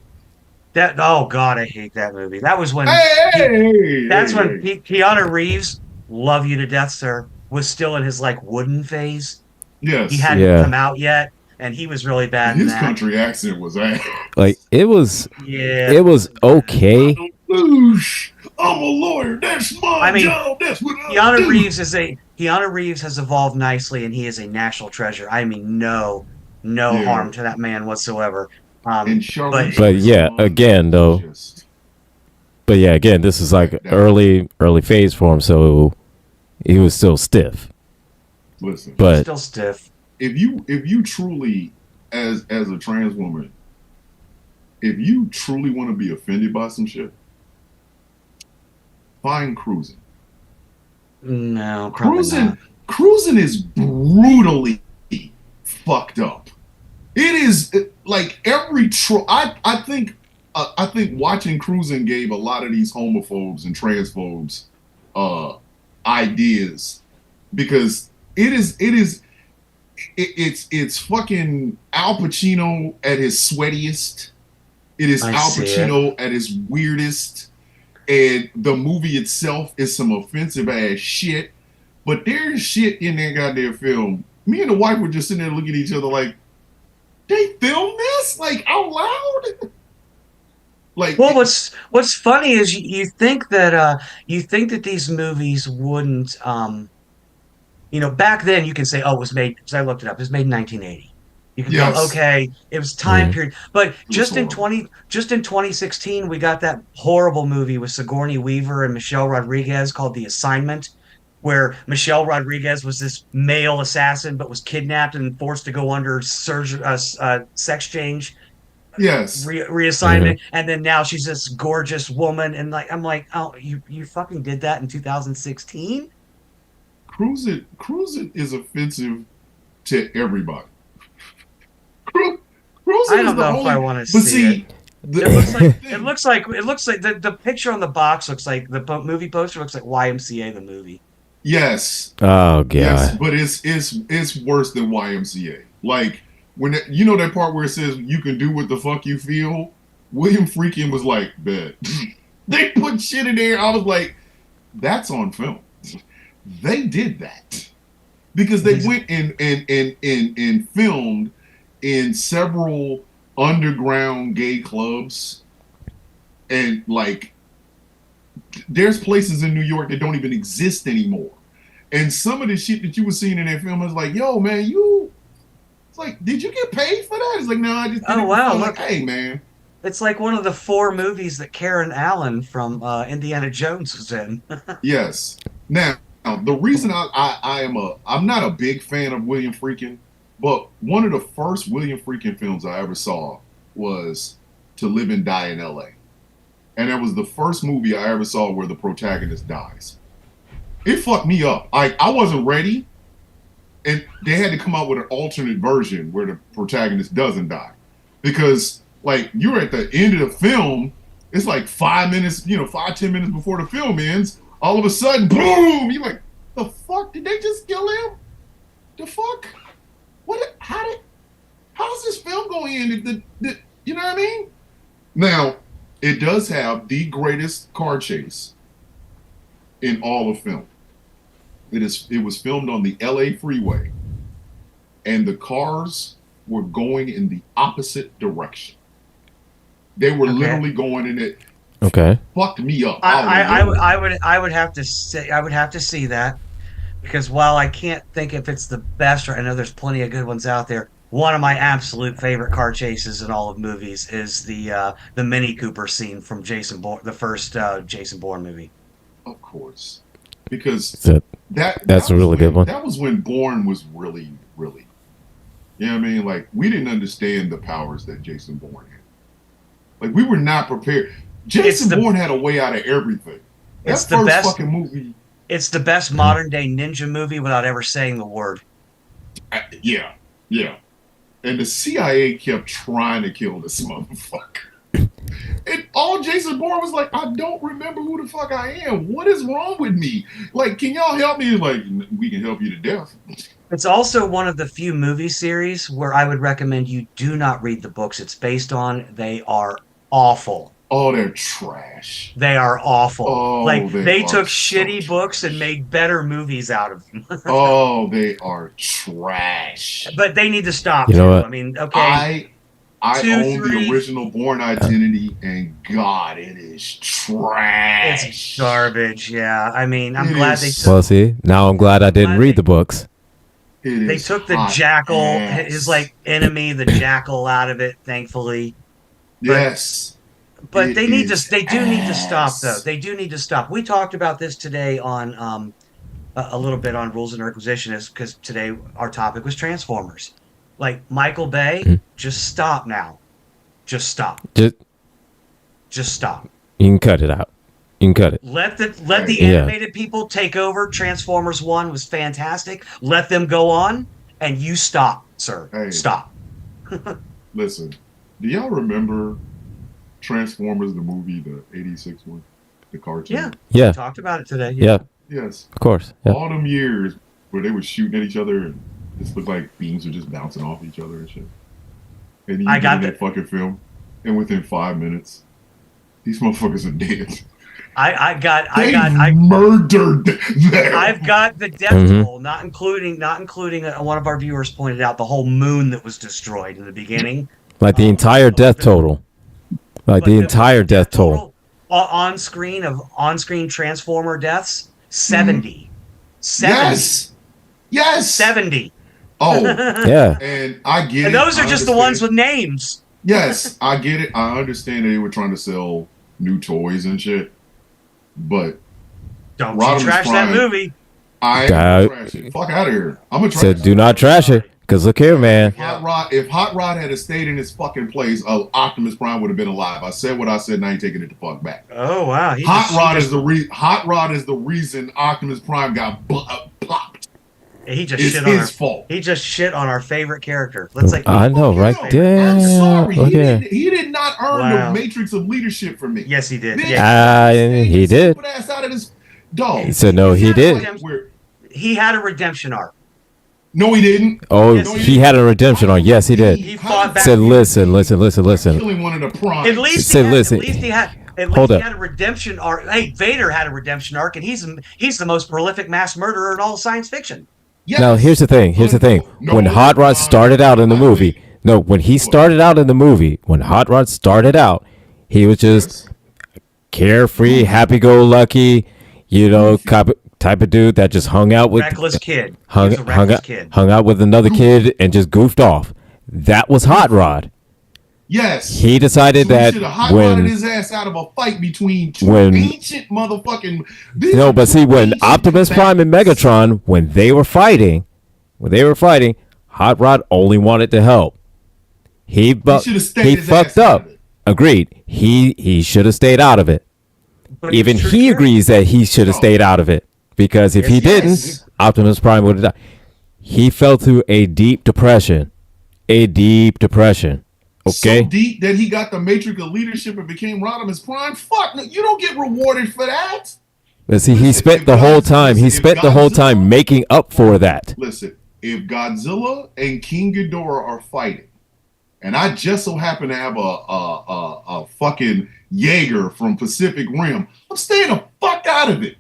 That. Oh God, I hate that movie. That was when. Hey, That's when hey. Keanu Reeves, love you to death, sir, was still in his like wooden phase. Yes. He hadn't Yeah. come out yet, and he was really bad in His that. country accent was ass. Like it was Yeah. okay. Boosh. I'm a lawyer. That's my I mean, job. That's what I Keanu do. Keanu Reeves has evolved nicely, and he is a national treasure. I mean, no Yeah. harm to that man whatsoever. And Charlize But yeah, Theron again, though. just- But yeah, again, this is like early phase for him, so he was still stiff. listen. But Still stiff. If you truly, as a trans woman, if you truly want to be offended by some shit, find Cruising. No, probably not. Cruising is brutally fucked up. It is like every I think watching Cruising gave a lot of these homophobes and transphobes ideas, because it's fucking Al Pacino at his sweatiest. It is I Al see Pacino at his weirdest. And the movie itself is some offensive ass shit. But there's shit in that goddamn film. Me and the wife were just sitting there looking at each other like, they filmed this? Like, out loud? Like, Well, what's funny is you think that these movies wouldn't back then you can say, oh, it was made, because I looked it up, it was made in 1980. You can Yes. go, okay, it was time Mhm. period. But just in horrible. 2016, we got that horrible movie with Sigourney Weaver and Michelle Rodriguez called The Assignment, where Michelle Rodriguez was this male assassin but was kidnapped and forced to go under sex change yes. reassignment, and then now she's this gorgeous woman, and like I'm like, oh, you fucking did that in 2016? Cruising is offensive to everybody. Cruising I is don't the know if I only. want to But see see, it. the, It looks like the picture on the box looks like movie poster looks like YMCA the movie. yes, oh god, yes, but it's worse than YMCA. Like when you know that part where it says you can do what the fuck you feel. William Freakin was like, bet. They put shit in there. I was like, that's on film. They did that because they went and filmed in several underground gay clubs, and like there's places in New York that don't even exist anymore. And some of the shit that you were seeing in that film, I was like, yo, man, it's like, did you get paid for that? It's like, no, I just did Oh, it. wow, I'm look. like, hey, man. It's like one of the 4 movies that Karen Allen from Indiana Jones was in. Yes. Now, the reason I'm not a big fan of William Freakin, but one of the first William Freakin films I ever saw was To Live and Die in L.A. And that was the first movie I ever saw where the protagonist dies. It fucked me up. I wasn't ready, and they had to come out with an alternate version where the protagonist doesn't die, because like you're at the end of the film, it's like 5 minutes, 5-10 minutes before the film ends. All of a sudden, boom! You're like, the fuck? Did they just kill him? The fuck? How's this film going in? You know what I mean? Now, it does have the greatest car chase in all of film. It was filmed on the LA freeway, and the cars were going in the opposite direction. They were Okay. literally going in it. Okay. Fucked me up. I would have to say I would have to see that, because while I can't think if it's the best, or I know there's plenty of good ones out there. One of my absolute favorite car chases in all of movies is the Mini Cooper scene from Jason Bourne, the first Jason Bourne movie. Of course, because So that's a really good one. That was when Bourne was really, really. You know what I mean? Like, we didn't understand the powers that Jason Bourne had. Like, we were not prepared. Jason Bourne had a way out of everything. That It's the first best- fucking movie. It's the best modern day ninja movie without ever saying the word. Yeah. And the CIA kept trying to kill this motherfucker. And all Jason Bourne was like, I don't remember who the fuck I am. What is wrong with me? Like, can y'all help me? Like, we can help you to death. It's also one of the few movie series where I would recommend you do not read the books it's based on. They are awful. Oh, they're trash. They are awful. Oh, like they are took so shitty books and made better movies out of them. Oh, they are trash. But they need to stop. You know too. what? I mean, okay. I 2, own 3. the original Bourne Identity, and God, it is trash. It's garbage. Yeah. I mean, I'm It glad is they so- Well, see, now I'm glad I didn't read the books. they is took the hot jackal, ass. his like enemy, the jackal, out of it. Thankfully. Yes. But It they need is to. They do need to stop, ass. though. They do need to stop. We talked about this today on a little bit on Rules and Requisition, is because today our topic was Transformers. Like Michael Bay, just stop now. Just stop. Just stop. You can cut it out. You can cut it. Let the Yeah. animated people take over. Transformers 1 was fantastic. Let them go on, and you stop, sir. Hey. Stop. Listen, do y'all remember Transformers, the movie, the 86 one? The cartoon? Yeah. Yeah. We talked about it today. Yeah. Yes. Of course. Yeah. All them years where they were shooting at each other and just looked like beams were just bouncing off each other and shit. And you I get got in that fucking film, and within 5 minutes, these motherfuckers are dead. I murdered them. I've got the death Mhm. toll, not including one of our viewers pointed out the whole moon that was destroyed in the beginning. Like the entire death total. Like But the entire death toll. on screen Transformer deaths 70. 70. Yes. 70. Oh, Yeah. and I get it. And those are I just the understand. ones with names. Yes, I get it. I understand they were trying to sell new toys and shit, but Don't Rodimus you trash that Prime. movie. I ain't God. gonna trash it. Fuck out of here. I'm gonna trash Said, it. do not trash it. Because look here, man. If Hot Rod had stayed in his fucking place, Optimus Prime would have been alive. I said what I said, and I ain't taking it the fuck back. Oh wow. Hot Rod is the reason Optimus Prime got popped. He just It's shit on his our fault. He just shit on our favorite character. Let's like I know, right? I'm Damn. sorry. Okay. He did not earn Wow. the Matrix of leadership from me. Yes, he did. Bitch, Yeah. He did. Stupid ass out of this dog. He said, no, he did. He had a redemption arc. No, he didn't. Oh, Yes, he had a redemption on. Yes, he did. He fought back. Said, listen. Killing one of the primes. At least Say, he had, listen. At least he had. At least Hold he up. had a redemption arc. Hey, Vader had a redemption arc, and he's the most prolific mass murderer in all science fiction. Yes. Now, here's the thing. No, When Hot Rod started out in the movie, when he started out, he was just carefree, happy-go-lucky, type of dude that just hung out with Reckless kid. He hung, was a hung, reckless out, kid. hung out with another kid and just goofed off. That was Hot Rod. Yes. He decided So he that should have hot rodded his ass out of a fight between two when- ancient motherfucking. No, but see, when ancient Optimus Prime and facts. Megatron, when they were fighting, Hot Rod only wanted to help. He should've stayed he his fucked ass out up. of it. Agreed. He should have stayed out of it. But Even true he character. agrees that he should have No. stayed out of it, because if Yes, he yes. didn't, Optimus Prime would have died. He fell through a deep depression. Okay. So deep that he got the Matrix of leadership and became Rodimus Prime. Fuck, no, you don't get rewarded for that. But see, he Listen, spent if the whole Godzilla- time. He if spent the whole Godzilla- time making up for that. Listen, if Godzilla and King Ghidorah are fighting, and I just so happen to have a fucking Jaeger from Pacific Rim, I'm staying the fuck out of it.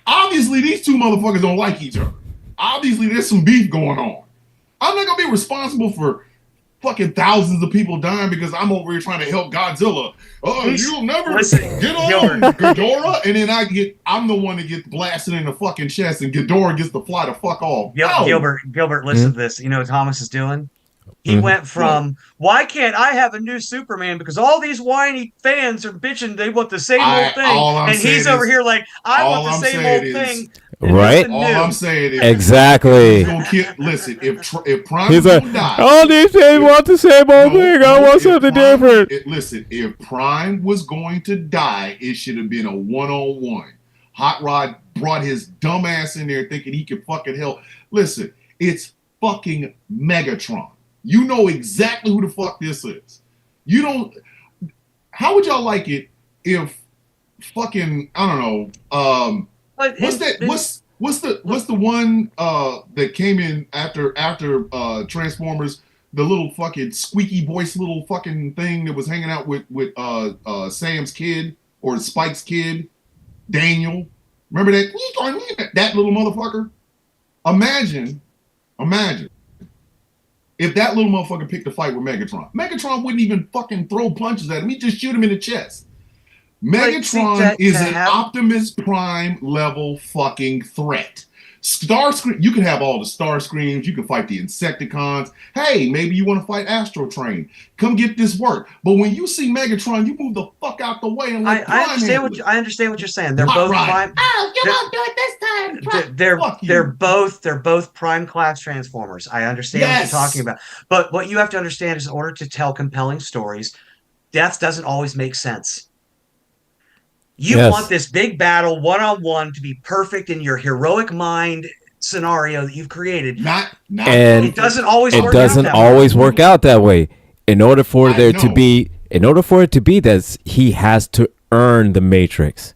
Obviously, these two motherfuckers don't like each other. Obviously, there's some beef going on. I'm not gonna be responsible for fucking thousands of people dying because I'm over here trying to help Godzilla. Oh, you'll never get on Ghidorah, and then I'm the one that gets blasted in the fucking chest, and Ghidorah gets to fly the fuck off. No. Gilbert, listen to this. You know what Thomas is doing? He went from, why can't I have a new Superman? Because all these whiny fans are bitching. They want the same old thing. And he's over here like, I want the same old thing. Right? All I'm saying is exactly. Listen, if Prime is gonna die, all these things want the same old thing. I want something different. Listen, if Prime was going to die, it should have been a one-on-one. Hot Rod brought his dumb ass in there thinking he could fucking help. Listen, it's fucking Megatron. You know exactly who the fuck this is. You don't. How would y'all like it if fucking I don't know. What's the one that came in after Transformers? The little fucking squeaky voice little fucking thing that was hanging out with Sam's kid or Spike's kid, Daniel. Remember that? That little motherfucker. Imagine if that little motherfucker picked a fight with Megatron. Megatron wouldn't even fucking throw punches at him. He'd just shoot him in the chest. Megatron is an Optimus Prime level fucking threat. Starscream, you can have all the Starscreams. You can fight the Insecticons. Hey, maybe you want to fight Astro Train. Come get this work. But when you see Megatron, you move the fuck out the way and let Prime I understand what you're saying. They're both Prime. Oh, you won't do it this time. They're both Prime class Transformers. I understand what you're talking about. But what you have to understand is, in order to tell compelling stories, death doesn't always make sense. You want this big battle one-on-one to be perfect in your heroic mind scenario that you've created. And it doesn't always work out that way. In order for it to be that, he has to earn the Matrix.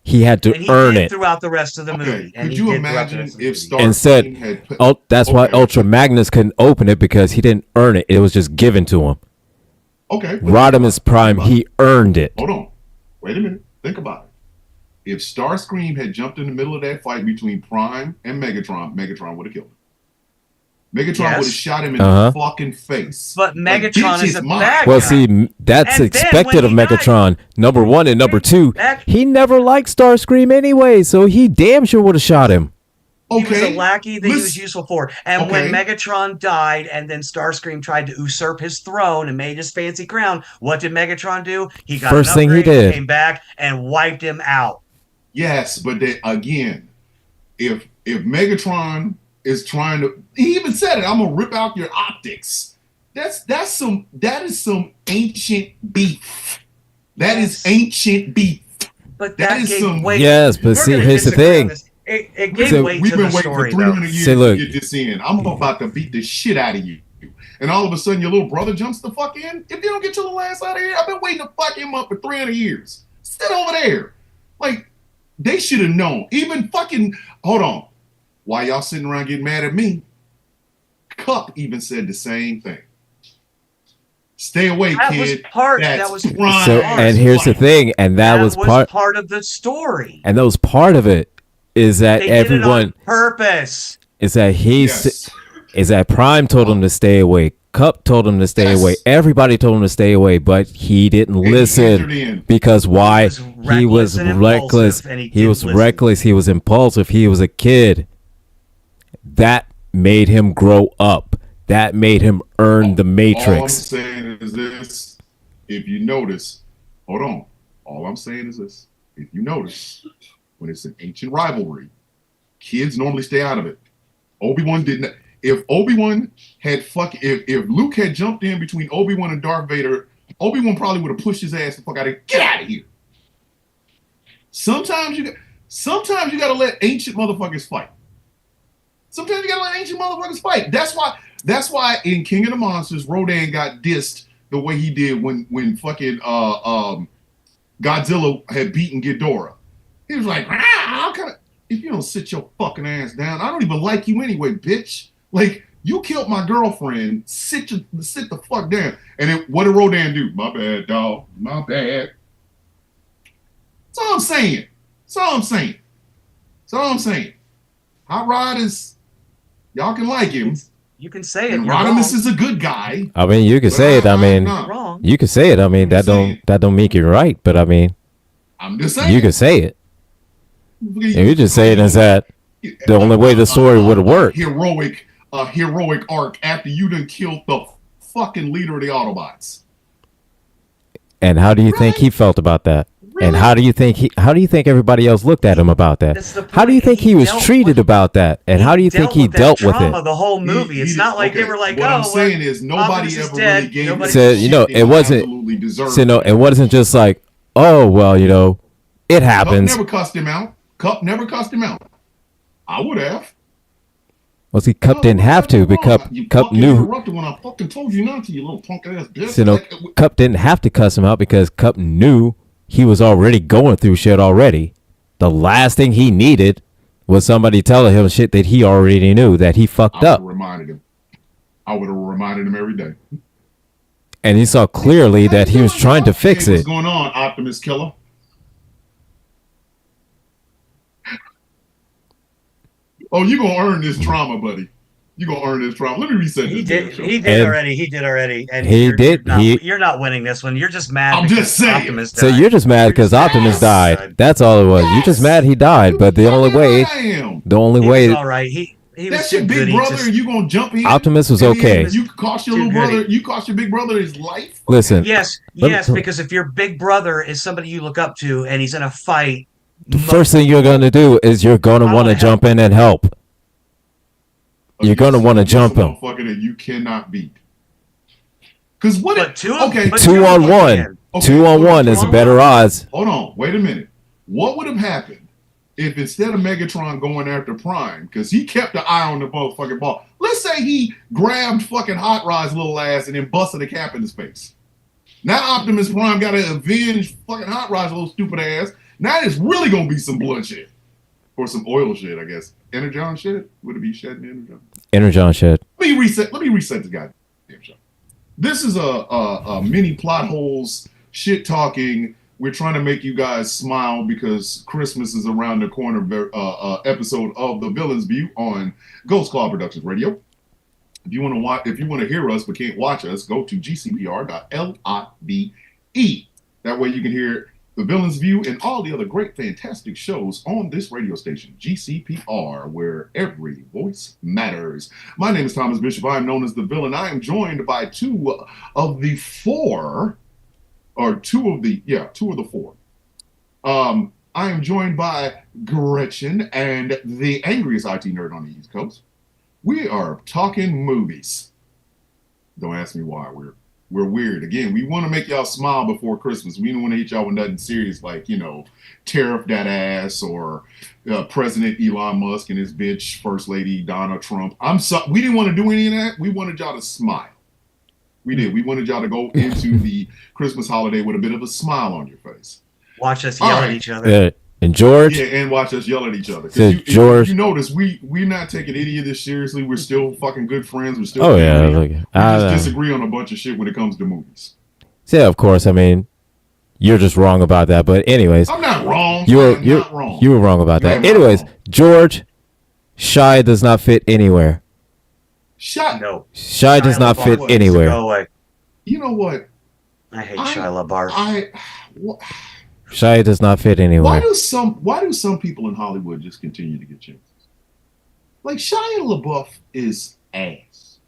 He had to earn it throughout the rest of the movie. Could you imagine if Starscream had that's why Ultra Magnus couldn't open it, because he didn't earn it. It was just given to him. Okay. Rodimus Prime, he earned it. Hold on. Wait a minute. Think about it. If Starscream had jumped in the middle of that fight between Prime and Megatron would have killed him. Megatron would have shot him in the fucking face. But Megatron is a bad guy. Well, see, that's expected of Megatron. Number one, and number two, he never liked Starscream anyway, so he damn sure would have shot him. He was a lackey that he was useful for. And when Megatron died and then Starscream tried to usurp his throne and made his fancy crown, what did Megatron do? He got first thing he did, came back and wiped him out. Yes, but then again, if Megatron is trying to, he even said it, I'm gonna rip out your optics. That is some ancient beef. That is ancient beef. But that is some weight. Yes, but see, here's the thing. It gave weight to the story, for 300 years to get this in. I'm about to beat the shit out of you. And all of a sudden, your little brother jumps the fuck in. If you don't get your little ass out of here, I've been waiting to fuck him up for 300 years. Sit over there. Like, they should have known. Even fucking, hold on. While y'all sitting around getting mad at me, Cup even said the same thing. Stay away, kid. That was part. So, and here's the thing, and that was part of the story. And that was part of it. Is that everyone did it on purpose? Is that is that Prime told him to stay away? Cup told him to stay away. Everybody told him to stay away, but he didn't listen. Because why? He was reckless. He was reckless. He was impulsive. He was a kid. That made him grow up. That made him earn the Matrix. All I'm saying is this. If you notice, hold on. All I'm saying is this. If you notice, when it's an ancient rivalry, kids normally stay out of it. Obi-Wan didn't. If Obi-Wan had if Luke had jumped in between Obi-Wan and Darth Vader, Obi-Wan probably would have pushed his ass the fuck out of here. Get out of here. Sometimes you gotta let ancient motherfuckers fight. Sometimes you gotta let ancient motherfuckers fight. That's why in King of the Monsters, Rodan got dissed the way he did when fucking Godzilla had beaten Ghidorah. He was like, how can I? If you don't sit your fucking ass down, I don't even like you anyway, bitch. Like, you killed my girlfriend. Sit the fuck down. And then what did Rodan do? My bad, dog. My bad. That's all I'm saying. Hot Rod is, y'all can like him. You can say it. And You're Rodimus wrong. is a good guy. I mean, you can say it. I mean, You're wrong. you can say it. I mean, that don't make it right. But I mean, I'm just saying. you can say it. And you just say it as that the only way the story would have worked. Heroic arc after you done killed the fucking leader of the Autobots. And how do you think he felt about that? And how do you think everybody else looked at him about that? How do you think he was treated about that? And how do you think he dealt with it? The whole movie. It's not like they were like, what "Oh, I'm saying is nobody ever really gave him So, you know, it wasn't. absolutely deserved. So, no, it wasn't just like, oh well, you know, it Cup happens. never cussed him out. Cup never cussed him out. I would have. Well, see, Cup didn't have to, because Cup knew. When I fucking told you not to, you little punk ass bitch. So, no, Cup didn't have to cuss him out because Cup knew he was already going through shit already. The last thing he needed was somebody telling him shit that he already knew that he fucked up. I would have reminded him every day. And he saw clearly that he was trying to fix What's it. going on, Optimus Killer? Oh, you gonna earn this trauma, buddy. You gonna earn this trauma. Let me reset this. He did And already. He did already. And he you're, did. You're not winning this one. You're just mad. I'm because just saying. Optimus So died. you're just mad because Optimus died. That's all it was. You're just mad he died. But the only way, Damn. the only He way, was all right. He was That's too your good. big brother, and you gonna jump in? Optimus was And okay. You cost your Too little brother. goody. You cost your big brother his life. Listen, Yes, Let me- yes. Because if your big brother is somebody you look up to, and he's in a fight, the first thing you're going to do is you're going to I want to wanna jump in and help. You're going to want to jump him. Motherfucker that you cannot beat. Because what? But two okay, but 2 on 1. Okay, 2 on 1 is 2-on-1. better odds. Hold on, wait a minute. What would have happened if instead of Megatron going after Prime, because he kept the eye on the motherfucking ball, let's say he grabbed fucking Hot Rod's little ass and then busted a cap in his face. Now Optimus Prime got to avenge fucking Hot Rod's little stupid ass. Now there's really gonna be some bloodshed. Or some oil shit, I guess. Energon shit? Would it be shedding Energon? Energon shit. Let me reset the goddamn show. This is a mini plot holes, shit talking. We're trying to make you guys smile because Christmas is around the corner. Episode of The Villain's View on Ghost Claw Productions Radio. If you want to watch, if you want to hear us but can't watch us, go to gcpr.live. That way you can hear The Villain's View and all the other great, fantastic shows on this radio station, GCPR, where every voice matters. My name is Thomas Bishop. I am known as The Villain. I am joined by two of the four. I am joined by Gretchen and the angriest IT nerd on the East Coast. We are talking movies. Don't ask me why. We're weird. Again, we want to make y'all smile before Christmas. We don't want to hit y'all with nothing serious like, tariff that ass or President Elon Musk and his bitch First Lady Donna Trump. We didn't want to do any of that. We wanted y'all to smile. We did. We wanted y'all to go into the Christmas holiday with a bit of a smile on your face. watch us yell at each other. And George. Yeah, and watch us yell at each other. George. You notice we're not taking any of this seriously. We're still fucking good friends. We're still. Oh yeah. we Look, just disagree on a bunch of shit when it comes to movies. yeah, of course. I mean, you're just wrong about that. But anyways, I'm not wrong. you're not wrong. you were wrong about that. You're Anyways, wrong. George, Shy does not fit anywhere. Shut. No, Shy does not LaBeouf fit needs to anywhere. Go away. You know what? I hate Shia LaBeouf. Shy does not fit Why anywhere. do some people in Hollywood just continue to get chances? Like Shia LaBeouf is ass.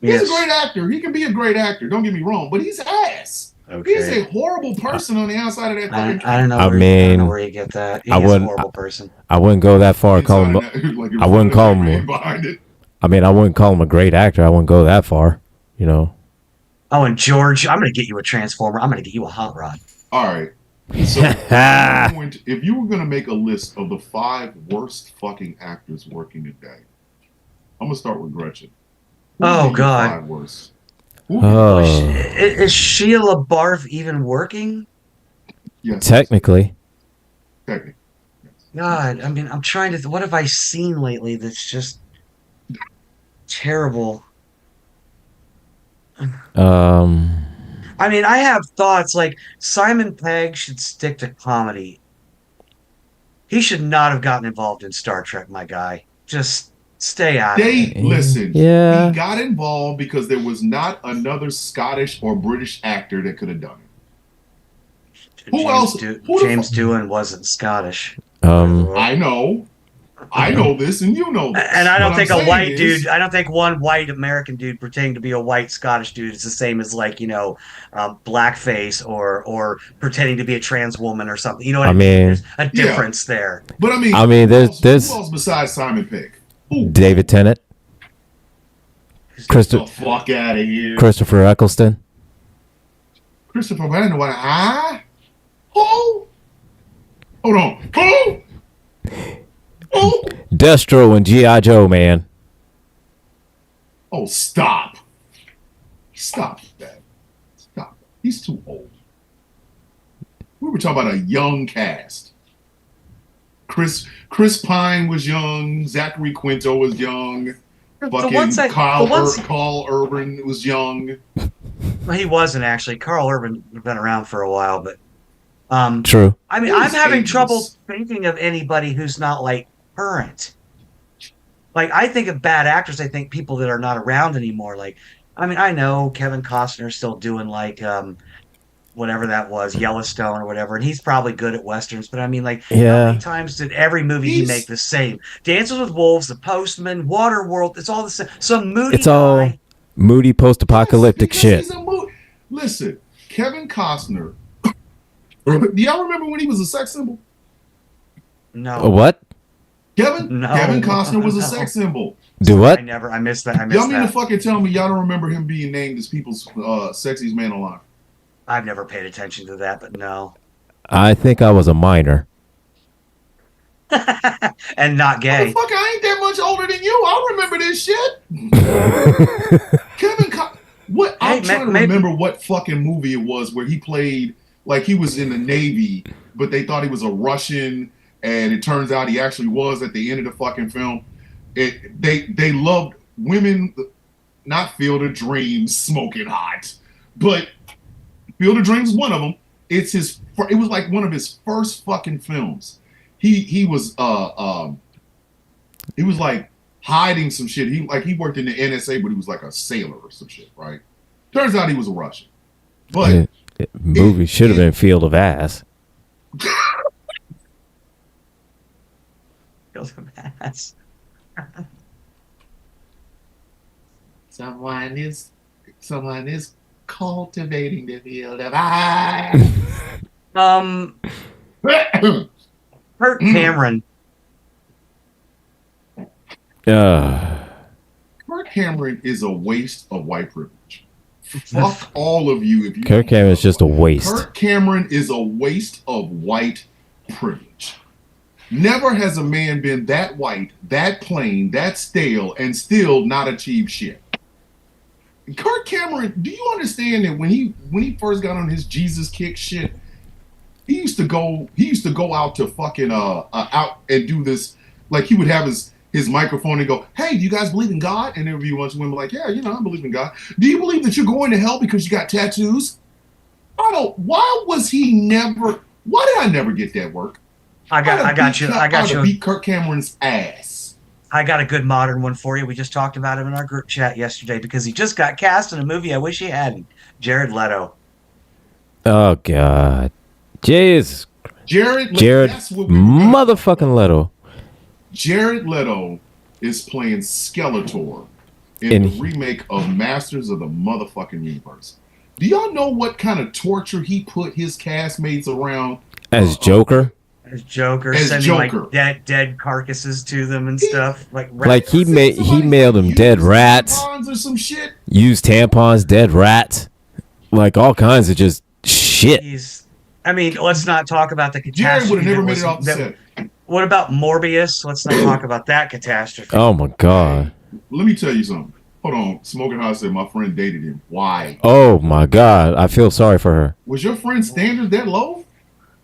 He's Yes. a great actor. He can be a great actor. Don't get me wrong, but he's ass. Okay. He's a horrible person on the outside of that fucking. I don't know. I I mean, don't know where you get that. He's I a wouldn't- horrible person. I wouldn't go that far. Call him. Like I wouldn't call him- rain behind it. I mean, I wouldn't call him a great actor. I wouldn't go that far. You know. Oh, and George, I'm gonna get you a transformer. I'm gonna get you a hot rod. All right. So, if you were going to make a list of the 5 worst fucking actors working today, I'm going to start with Gretchen. Who Oh, are your God. 5 worst? Who- Oh, Is Shia LaBeouf even working? yes, technically. technically. God, I mean, I'm trying to. What have I seen lately that's just terrible? I mean, I have thoughts like Simon Pegg should stick to comedy. He should not have gotten involved in Star Trek, my guy. Just Stay out of it. Listen. Yeah. He got involved because there was not another Scottish or British actor that could have done it. Who else? James Doohan wasn't Scottish. I know this, and you know this. And I don't What think I'm a white saying dude, is- I don't think one white American dude pretending to be a white Scottish dude is the same as like, blackface or pretending to be a trans woman or something. You know what I mean? There's a difference there. But there's who else besides Simon Pegg? Who? David Tennant, Get the fuck out of here. Christopher Eccleston. Christopher Van Who? Hold on. Who? Destro and G.I. Joe, man. Oh, stop. Stop that. Stop. He's too old. We were talking about a young cast. Chris Pine was young. Zachary Quinto was young. Carl Urban was young. Well, he wasn't actually. Carl Urban had been around for a while, but True. I mean, I'm having trouble thinking of anybody who's not like current. Like I think of bad actors, I think people that are not around anymore. Like, I mean, I know Kevin Costner's still doing like whatever that was, Yellowstone or whatever, and he's probably good at westerns. But I mean, like, how many times did every movie he make the same? Dances with Wolves, The Postman, Waterworld. It's all the same. Some moody. It's all moody post-apocalyptic shit. Listen, Kevin Costner. Do y'all remember when he was a sex symbol? No. What? Kevin Costner was a sex symbol. Do what? I missed that. Y'all mean to fucking tell me y'all don't remember him being named as people's sexiest man alive? I've never paid attention to that, but no. I think I was a minor. And not gay. Motherfucker, I ain't that much older than you. I remember this shit. Kevin Costner. What? I'm trying to remember what fucking movie it was where he played like he was in the Navy, but they thought he was a Russian, and it turns out he actually was at the end of the fucking film. They loved women, not Field of Dreams, Smoking Hot, but Field of Dreams is one of them. It was like one of his first fucking films. He was like hiding some shit. He worked in the NSA, but he was like a sailor or some shit, right? Turns out he was a Russian. But movie should have been Field of Ass. Field of Ass. Someone is cultivating the field of ass. Kirk Cameron. Kirk Cameron is a waste of white privilege. Fuck all of you if you. Kirk Cameron is just a waste. Kirk Cameron is a waste of white privilege. Never has a man been that white, that plain, that stale, and still not achieved shit. Kirk Cameron, do you understand that when he first got on his Jesus kick shit, he used to go out to fucking out and do this, like he would have his microphone and go, "Hey, do you guys believe in God?" And every bunch of women were like, "Yeah, I believe in God." "Do you believe that you're going to hell because you got tattoos?" Why did I never get that work? I got you. Beat Kirk Cameron's ass. I got a good modern one for you. We just talked about him in our group chat yesterday because he just got cast in a movie I wish he hadn't. Jared Leto. Oh God, Jared motherfucking Leto. Jared Leto is playing Skeletor in the remake of Masters of the motherfucking Universe. Do y'all know what kind of torture he put his castmates around? As Joker? As sending like dead carcasses to them and stuff. Like he mailed them dead rats. Or some shit. Used tampons, dead rats. Like all kinds of just shit. Let's not talk about the catastrophe. Jared would have never made it off the set. What about Morbius? Let's not talk about that catastrophe. Oh my God. Let me tell you something. Hold on. Smoking Hot said my friend dated him. Why? Oh my God. I feel sorry for her. Was your friend's standards that low?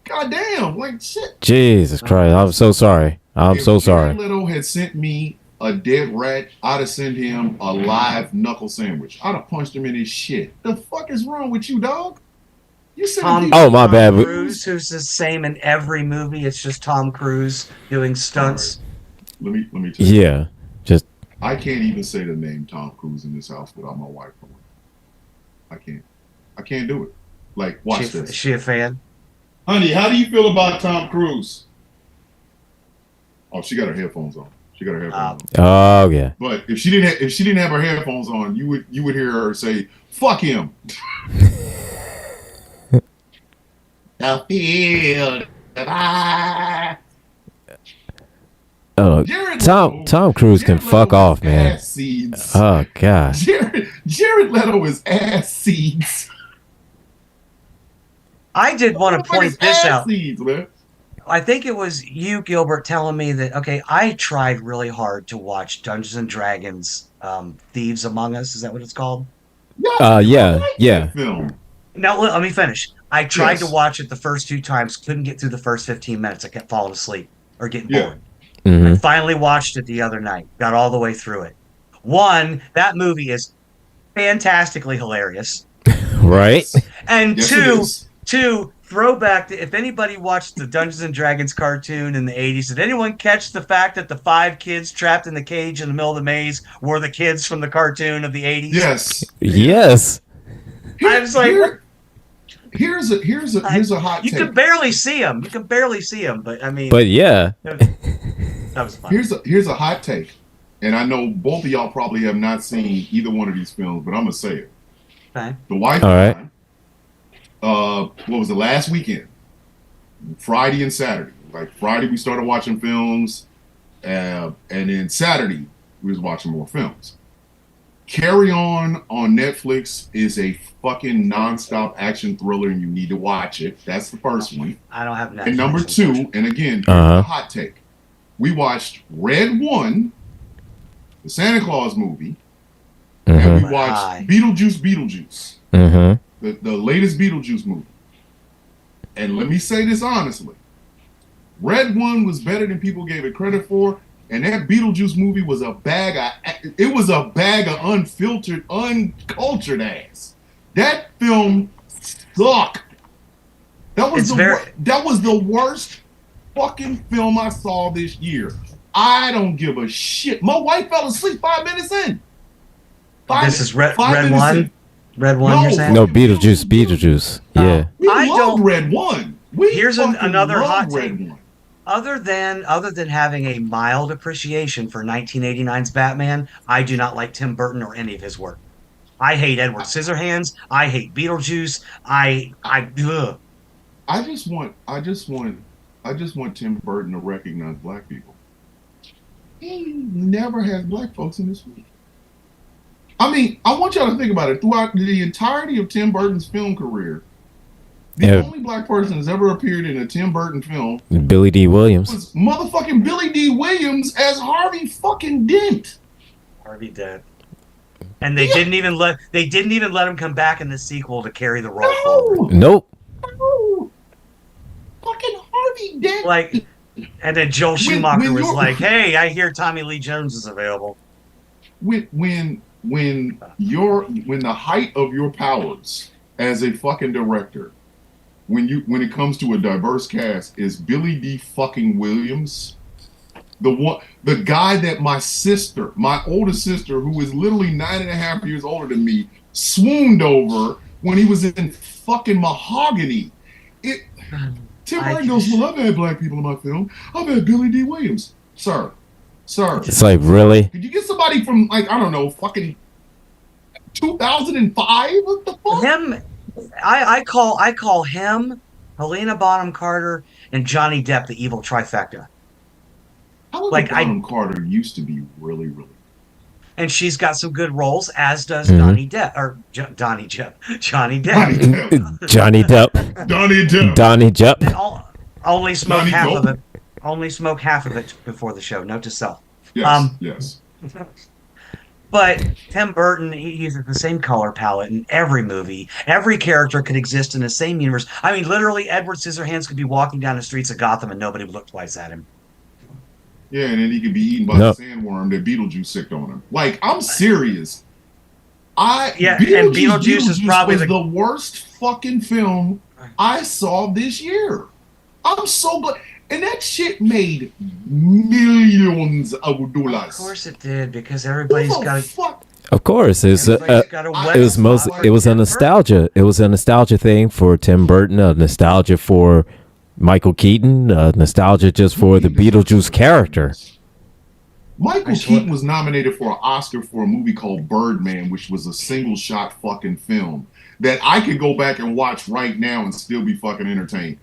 God damn. Like shit. Jesus Christ. I'm so sorry. I'm so sorry. If Jared Leto had sent me a dead rat, I'd have sent him a live knuckle sandwich. I'd have punched him in his shit. The fuck is wrong with you, dog? You said my bad. Tom Cruise, who's the same in every movie. It's just Tom Cruise doing stunts. Let me tell you. Yeah. Just I can't even say the name Tom Cruise in this house without my wife going. I can't. I can't do it. Like, watch Is this. she a fan? Honey, how do you feel about Tom Cruise? Oh, she got her headphones on. She got her headphones on. Oh yeah. But if she didn't have her headphones on, you would hear her say, "Fuck him." The field that I. Oh, Jared Tom Cruise can Jared fuck Leto off, is man. ass seeds. Oh god. Jared Leto is ass seeds. I did want to point this Ass out. seeds, man. I think it was you, Gilbert, telling me that, okay, I tried really hard to watch Dungeons and Dragons Thieves Among Us. Is that what it's called? Yeah. Film. Now, let me finish. I tried Yes. to watch it the first 2 times, couldn't get through the first 15 minutes. I kept falling asleep or getting Yeah. bored. Hmm. I finally watched it the other night, got all the way through it. One, that movie is fantastically hilarious. Right. And Yes, it is. two, throwback to if anybody watched the Dungeons and Dragons cartoon in the 80s, did anyone catch the fact that the 5 kids trapped in the cage in the middle of the maze were the kids from the cartoon of the 80s? Yes. Yes. I was like, what? Here's a hot You take. can barely see them. You can barely see them, but I mean, But yeah. that was fun. Here's a hot take, and I know both of y'all probably have not seen either one of these films, but I'm gonna say it. Okay. The wife. All right. What was the last weekend? Friday and Saturday. Like Friday, we started watching films, and then Saturday we was watching more films. Carry On Netflix is a fucking nonstop action thriller, and you need to watch it. That's the first one. I don't have Netflix. And number 2, and again, here's Uh-huh. a hot take. We watched Red 1, the Santa Claus movie, and Mm-hmm. we watched Hi. Beetlejuice, Mm-hmm. the latest Beetlejuice movie. And let me say this honestly. Red 1 was better than people gave it credit for, and that Beetlejuice movie was a bag of unfiltered, uncultured ass. That film sucked. That was that was the worst fucking film I saw this year. I don't give a shit. My wife fell asleep 5 minutes in. This is Red 5 minutes 1? in. Red 1, No. you're saying? No, Beetlejuice. Yeah. We I loved don't- Red 1. We Here's fucking another hot loved Red 1. Other than having a mild appreciation for 1989's Batman, I do not like Tim Burton or any of his work. I hate Edward Scissorhands. I hate Beetlejuice. Ugh. I just want Tim Burton to recognize black people. He never has black folks in this movie. I mean, I want y'all to think about it. Throughout the entirety of Tim Burton's film career, the only black person that's ever appeared in a Tim Burton film Billy D. Williams. was motherfucking Billy D. Williams as Harvey fucking Dent. Harvey Dent. And they didn't even let him come back in the sequel to carry the role forward. Nope. No. Fucking Harvey Dent. Like, and then Joel Schumacher when was you're- like, "Hey, I hear Tommy Lee Jones is available." when the height of your powers as a fucking director, when it comes to a diverse cast, is Billy D. fucking Williams, the guy that my older sister, who is literally 9.5 years older than me, swooned over when he was in fucking Mahogany. Tim Burton goes, "Well, I've had black people in my film. I've had Billy D. Williams, sir." It's like, really? Could you get somebody from, like, I don't know, fucking 2005? What the fuck? Him, I call him, Helena Bonham Carter, and Johnny Depp the evil trifecta. Helena Bonham Carter used to be really, really. And she's got some good roles, as does Mhm. Johnny Depp. Johnny Depp. Depp. Johnny Depp. Donnie Depp. Donnie Depp. And only smoke Johnny half Depp. of it. Only smoke half of it before the show. Note to self. Yes, yes. But Tim Burton, he uses the same color palette in every movie. Every character could exist in the same universe. I mean, literally, Edward Scissorhands could be walking down the streets of Gotham and nobody would look twice at him. Yeah, and then he could be eaten by the sandworm that Beetlejuice sicked on him. Like, I'm serious. And Beetlejuice is probably was the worst fucking film I saw this year. I'm so glad. And that shit made millions of dollars. Of course it did, because Who everybody's the got fuck? Of course, everybody's got a wet it was most. spot It was a for Tim Burton. nostalgia. It was a nostalgia thing for Tim Burton. A nostalgia for Michael Keaton. A nostalgia just for the Beetlejuice character. Michael Keaton was nominated for an Oscar for a movie called Birdman, which was a single shot fucking film that I could go back and watch right now and still be fucking entertained.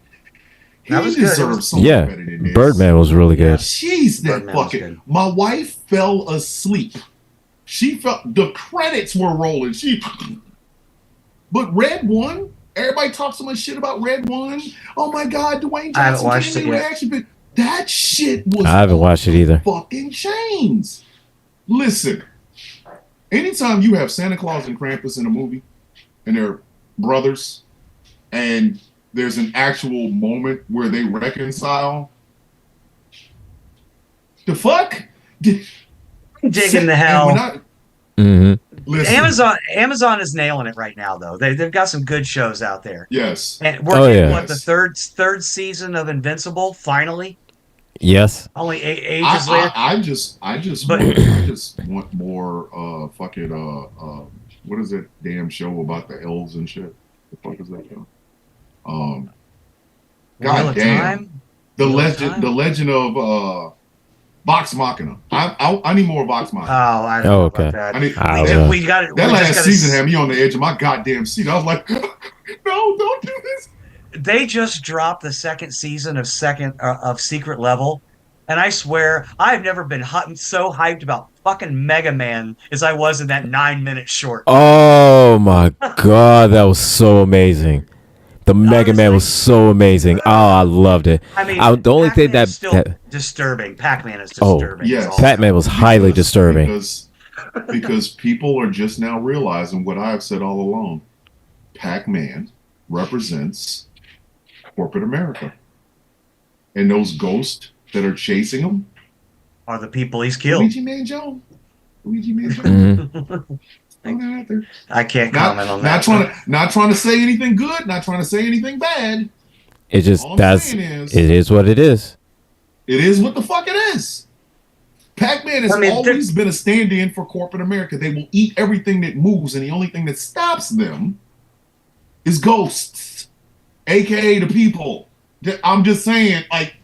He That was good. deserves something Yeah, better than this. Birdman was really good. Jeez, that Birdman was fucking. good. My wife fell asleep. She felt the credits were rolling. But Red One, everybody talks so much shit about Red One. Oh my God, Dwayne Johnson I haven't watched it yet. reaction, but that shit was. I haven't watched it either. Fucking chains. Listen, anytime you have Santa Claus and Krampus in a movie, and they're brothers, and there's an actual moment where they reconcile. The fuck? Digging the hell. Listen, Amazon is nailing it right now, though. They've got some good shows out there. yes. And we're getting yeah. the third season of Invincible finally. Yes. Only ages later. I just But- want more fucking what is that damn show about the elves and shit? The fuck is that show? Wheel God of damn. Time? The Wheel of legend Time? the legend of Vox Machina. I need more Vox Machina. Oh, I don't know okay. about that. I need, I We- don't know. we got it. that we just last gotta season had me on the edge of my goddamn seat. I was like, no, don't do this. They just dropped the second season of Secret Level, and I swear I've never been so hyped about fucking Mega Man as I was in that 9-minute short. Oh my God, that was so amazing. The Mega Man was so amazing. Oh, I loved it. I mean, the only thing Pac-Man is still that disturbing. Pac-Man is Oh, disturbing. yes. is all. Pac-Man was highly disturbing. Because people are just now realizing what I've said all along. Pac-Man represents corporate America. And those ghosts that are chasing him, Are the people he's killed. Luigi Mangione. Mhm. Throw that out there. I can't comment on that. Not trying to say anything good, not trying to say anything bad. It just All I'm that's saying is, it is what it is. it is what the fuck it is. Pac-Man has always been a stand-in for corporate America. They will eat everything that moves, and the only thing that stops them is ghosts, aka the people. I'm just saying, like,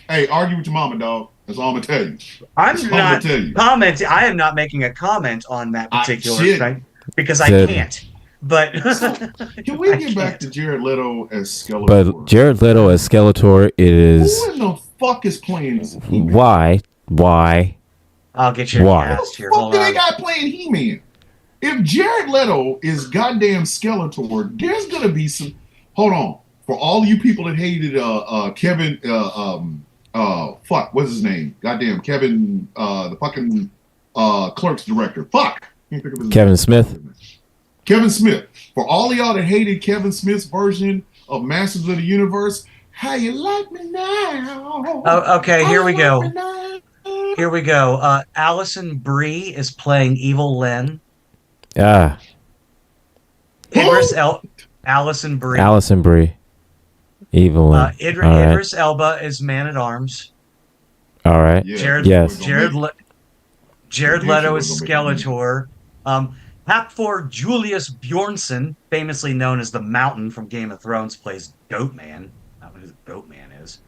hey, argue with your mama, dog. That's all I'm gonna tell you. I'm That's all I'm not gonna tell you. commenting. I am not making a comment on that particular shit. thing because I Said- can't. But Can we I get back can't. to Jared Leto as Skeletor? But Jared Leto as Skeletor is who in the fuck is playing this He-Man? why? I'll get your Why? cast Who here. the fuck Hold do they on. got playing He-Man? If Jared Leto is goddamn Skeletor, there's gonna be some. Hold on, for all you people that hated Kevin, fuck, what's his name? Goddamn Kevin, the fucking Clerks director. Fuck, can't think of his Kevin name. Smith? Kevin Smith. For all of y'all that hated Kevin Smith's version of Masters of the Universe, how you like me now? Oh, okay, How here you we like go. me now? Here we go. Allison Brie is playing Evil Lynn. Ah, Allison Brie. Allison Brie, Evelyn. All right. Idris Elba is Man at Arms. All right. Yeah, Jared, Yes. Jared Leto is We're gonna make it. Skeletor. Hafthor Julius Bjornsson, famously known as the Mountain from Game of Thrones, plays Goatman. I don't know who the Goatman is.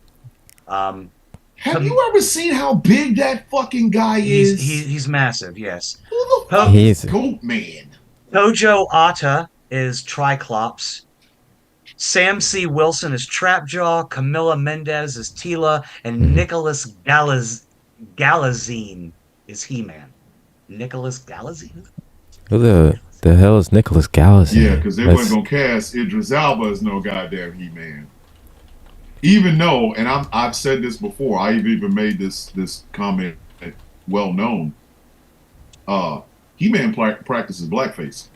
Have you ever seen how big that fucking guy is? He's massive, yes. Who the fuck He's- is Goatman? Tojo Ata is Triclops. Sam C. Wilson is Trapjaw. Camilla Mendez is Tila. And Nicholas Galazine is He-Man. Nicholas Galazine? Who the hell is Nicholas Gallagher? Yeah, because they wasn't gonna cast Idris Elba as no goddamn He-Man. Even though, and I've said this before, I've even made this comment well known. He-Man practices blackface.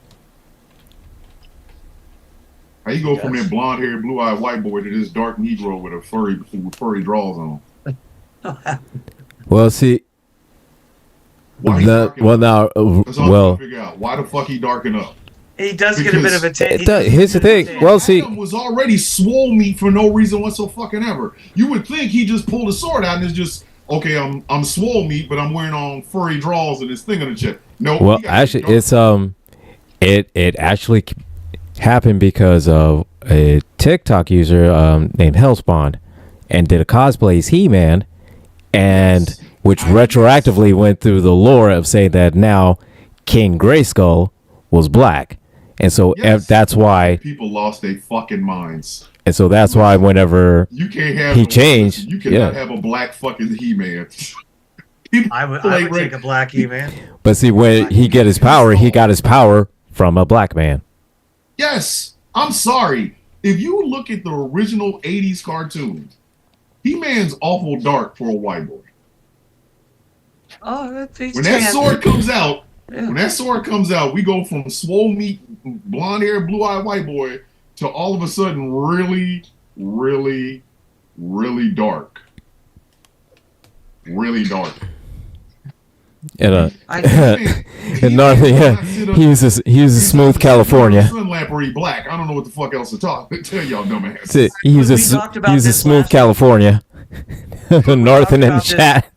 How you go from Yes. that blonde-haired, blue-eyed white boy to this dark Negro with furry draws on? Well, see, Why he darken up? now, That's all I'm well, trying to figure out. Why the fuck he darken up? He does get a bit of attention. Here's the thing. Well, see, Adam was already swole meat for no reason whatsoever fucking ever. You would think he just pulled a sword out and it's just, okay, I'm swole meat, but I'm wearing on furry drawers and this thing on the chest. No. well, actually, it's it actually happened because of a TikTok user named Hellspawn, and did a cosplay as He-Man, and which retroactively went through the lore of saying that now King Grayskull was black, and so Yes. that's why, People lost their fucking minds. and so that's why whenever You can't have He changed, You cannot yeah. have a black fucking He-Man. I would take a black He-Man. But see, when he get his power, he got his power from a black man. Yes, I'm sorry. If you look at the original 80s cartoon, He-Man's awful dark for a white boy. Oh, he's When that tan. sword comes out, Yeah. we go from swole meat, blonde hair, blue eyed white boy to all of a sudden really, really, really dark. Really dark. And I, in North, yeah, he uses smooth California. Sun lamp or he black. I don't know what the fuck else to talk. Tell y'all dumbass. That's it. He uses talked about this smooth last California. North and in the about this. chat.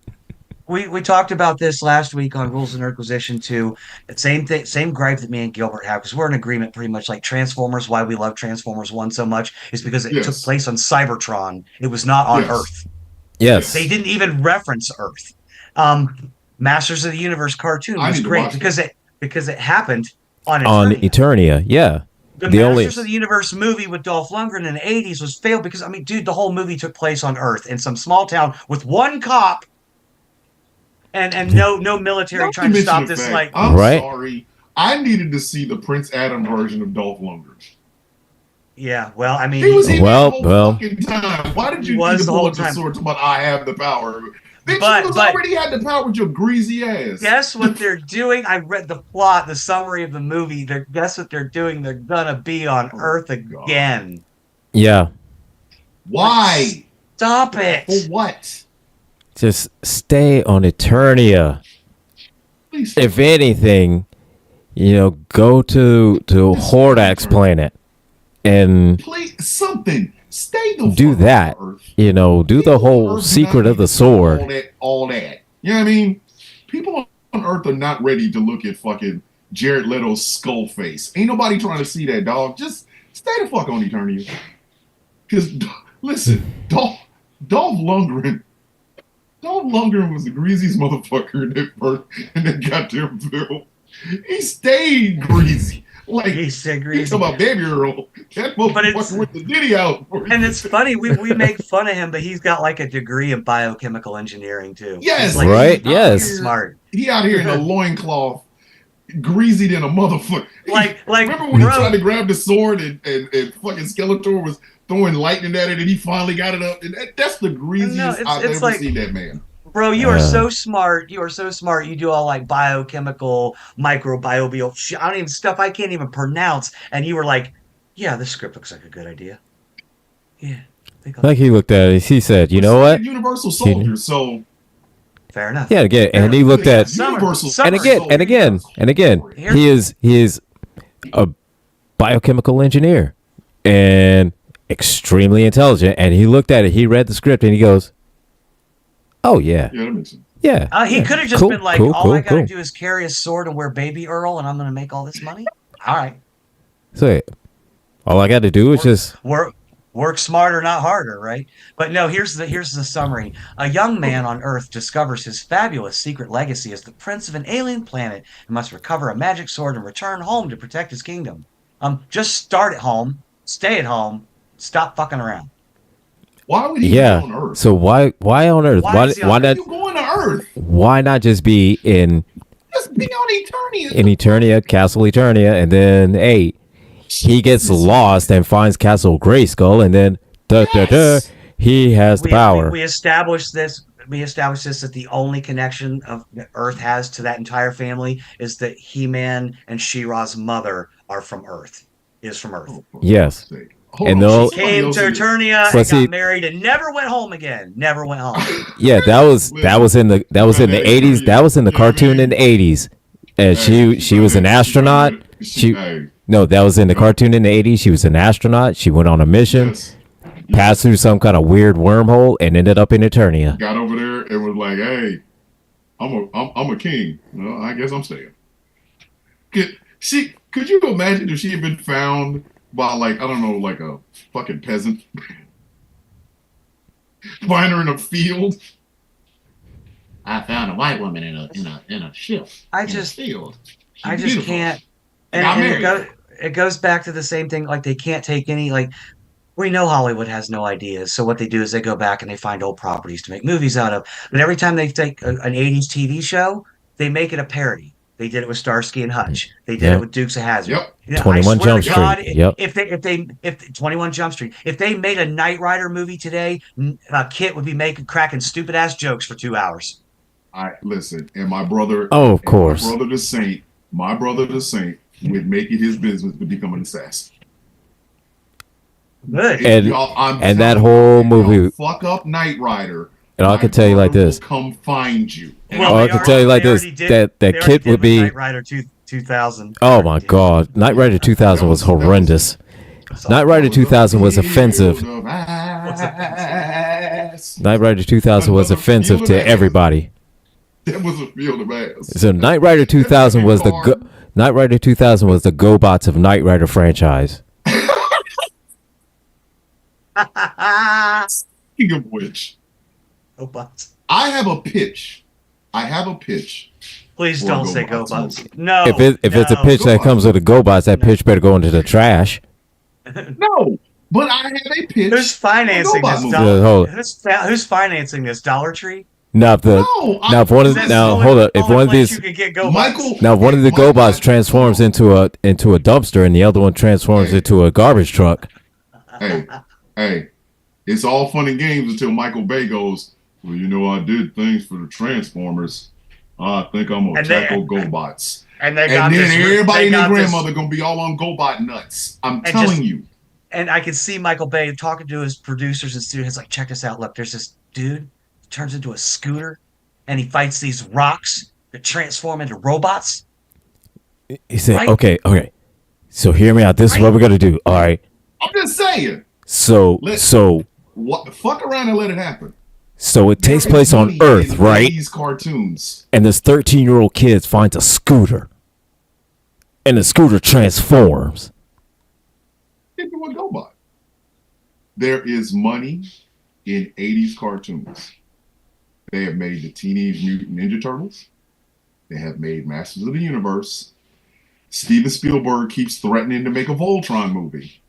we talked about this last week on Rules and Inquisition 2. Same thing, same gripe that me and Gilbert have, because we're in agreement pretty much. Like Transformers, why we love Transformers 1 so much is because it Yes. took place on Cybertron. It was not on Yes. Earth. Yes. They didn't even reference Earth. Masters of the Universe cartoon I was need to great watch because it happened on On Eternia. Eternia, yeah. The the only- Masters of the Universe movie with Dolph Lundgren in the 80s was failed because, I mean, dude, the whole movie took place on Earth in some small town with one cop and no military Not trying to mention stop the this. fact, Like, I'm Right. sorry. I needed to see the Prince Adam version of Dolph Lundgren. yeah, well, I mean, He was in Well, the whole well. fucking time. Why did you Was need to the pull whole up the time. sword about I have the power? Bitch, But- you was but- already had the power with your greasy ass. guess what they're doing? I read the plot, the summary of the movie. Guess what they're doing? They're gonna be on Oh, Earth God. again. Yeah. Why? Stop For it! what? Just stay on Eternia. Please. If anything, go to Hordak's planet and Please, something. Stay the do fuck that. on Earth. do the People whole on Earth secret not of the ready to sword. All that. You know what I mean? People on Earth are not ready to look at fucking Jared Leto's skull face. Ain't nobody trying to see that, dog. Just stay the fuck on Eternia. Because, listen, Dolph Lundgren was the greasiest motherfucker in that goddamn film. He stayed greasy. Like, He's you agreed. talking about Baby Earl. That motherfucker with the ditty out. And it's funny, we make fun of him, but he's got like a degree in biochemical engineering too. Yes. He's like, Right, he's yes. smart. He out here in a loincloth, greasy than a motherfucker. Like, Remember when he bro, tried to grab the sword and fucking Skeletor was throwing lightning at it and he finally got it up? And that's the greasiest No, it's- I've it's ever like- seen that man. bro, you are so smart. You are so smart. You do all like biochemical, microbial shit. I don't even stuff I can't even pronounce. And you were like, yeah, this script looks like a good idea. Yeah. Like he looked at it, he said, "You know He's what? a Universal Soldier, so Fair enough. Yeah, again, and he looked at Universal and again and again and again. He is a biochemical engineer and extremely intelligent. And he looked at it, he read the script, and he goes, "Oh yeah, Yeah, that makes sense. yeah." He could have just Cool, been like, cool, all I gotta cool. do is carry a sword and wear Baby Earl, and I'm gonna make all this money. All right, So all I got to do is just work smarter, not harder, right? But no, here's the summary. A young man on Earth discovers his fabulous secret legacy as the prince of an alien planet and must recover a magic sword and return home to protect his kingdom. Just start at home, stay at home, stop fucking around. Why would he yeah. be on Earth? So why on Earth? Why Why is he on why Earth? not you going to Earth? why not just be in Just be on Eternia. Eternia, Castle Eternia, and then he gets lost and finds Castle Grayskull, and then he has the power. We established this. We established this that the only connection of that Earth has to that entire family is that He-Man and She-Ra's mother are from Earth. Is from Earth. Yes. Hold And on, they'll- somebody Came else to is- Eternia But and see- got married and never went home again. Never went home. Yeah, that was in the 80s. That was in the cartoon in the 80s. And she was an astronaut. She No, that was in the cartoon in the 80s. She was an astronaut. She went on a mission, Yes. passed through some kind of weird wormhole, and ended up in Eternia. Got over there and was like, "Hey, I'm a king. Well, I guess I'm staying." Could you imagine if she had been found by like I don't know, like a fucking peasant, find her in a field? I found a white woman in a ship. I in a just field. She's I just beautiful. can't. And I'm And married. it goes back to the same thing. Like they can't take any like we know Hollywood has no ideas. So what they do is they go back and they find old properties to make movies out of. But every time they take an 80s TV show, they make it a parody. They did it with Starsky and Hutch. They did Yep. it with Dukes of Hazzard. Yep. You know, 21 I swear Jump to God, Street. Yep. if 21 Jump Street, if they made a Knight Rider movie today, Kit would be cracking stupid ass jokes for 2 hours. I listen, and my brother. Oh, of and course. My brother the Saint, would make it his business to become an assassin. Good. And- I'm that telling whole you, movie- fuck up Knight Rider. And I my can tell you like brother this. will come find you. Well, I they can already- tell you like they this. already did- That they already Kit did would with be. Knight Rider 2000. Oh my God, Knight Rider 2000 was horrendous. Knight Rider 2000 was offensive. Knight Rider 2000 was offensive to everybody. That was a field of ass. So Knight Rider 2000 was the Knight Rider 2000 was the GoBots of Knight Rider franchise. Speaking of which, GoBots. I have a pitch. Please Or don't say GoBots GoBots. movie. No. If it's a no. pitch that GoBots. comes with a GoBots, that pitch better go into the trash. No, but I have a pitch. Who's financing GoBots this? movie. Hold it. Who's financing this? Dollar Tree? Now if the No, now if one of That's now the only- hold up if only one of place these you could get GoBots. Michael. now if one of the My GoBots God. transforms into a dumpster and the other one transforms Hey. into a garbage truck. Hey, it's all fun and games until Michael Bay goes, well, you know, I did things for the Transformers. I think I'm gonna And they- tackle GoBots. And they got And then this. everybody they and their got this- grandmother gonna be all on GoBot nuts. I'm And telling just- you. And I can see Michael Bay talking to his producers and students like, check this out. Look, there's this dude turns into a scooter and he fights these rocks that transform into robots. He said, Right. okay. So hear me out. This is what we're gonna do. All right. I'm just saying. So What? Fuck around and let it happen. it takes There place is on money Earth, in right? These cartoons. And this 13-year-old kid finds a scooter, and the scooter transforms. Into a GoBot. There is money in 80s cartoons. They have made the Teenage Mutant Ninja Turtles. They have made Masters of the Universe. Steven Spielberg keeps threatening to make a Voltron movie.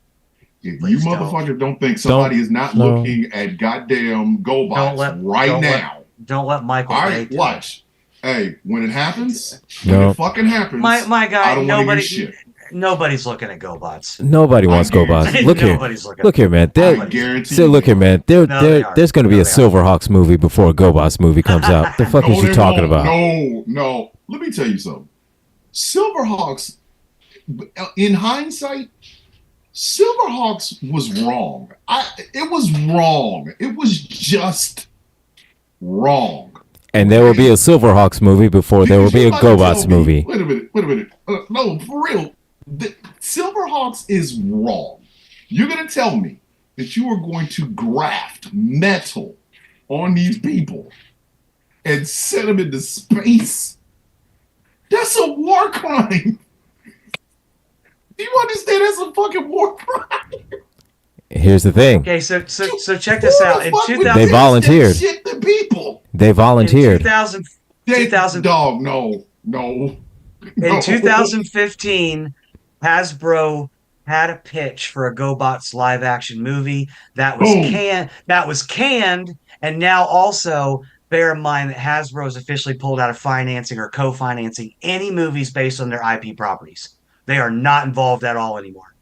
If Please you don't. motherfuckers don't think somebody is not no. looking at goddamn GoBots right now, Don't let Michael all Bay right, do it. watch. Hey, when it happens, No. when it fucking happens, My I guy, don't want to hear shit. nobody's looking at GoBots. Nobody wants I guarantee- GoBots. Look here, Nobody's looking. look here, man. I guarantee. So look here, man. No, they aren't. There's going to be No, a they aren't. Silverhawks movie before a GoBots movie comes out. The fuck No, is you they talking won't. about? No. Let me tell you something. Silverhawks, in hindsight, Silverhawks was wrong. It was wrong. It was just wrong. And there will be a Silverhawks movie before there will be a Because you about to GoBots tell me- movie. Wait a minute. No, for real. Silverhawks is wrong. You're going to tell me that you are going to graft metal on these people and send them into space? That's a war crime. Do you understand? That's a fucking war crime. Here's the thing. Okay, so check this Who out. the In fuck would 2000, They teach volunteered. that shit to people. They in volunteered. 2000, They, 2000 dog, no. No. in 2015, Hasbro had a pitch for a GoBots live action movie that was Boom. canned, and now also bear in mind that Hasbro has officially pulled out of financing or co-financing any movies based on their IP properties. They are not involved at all anymore.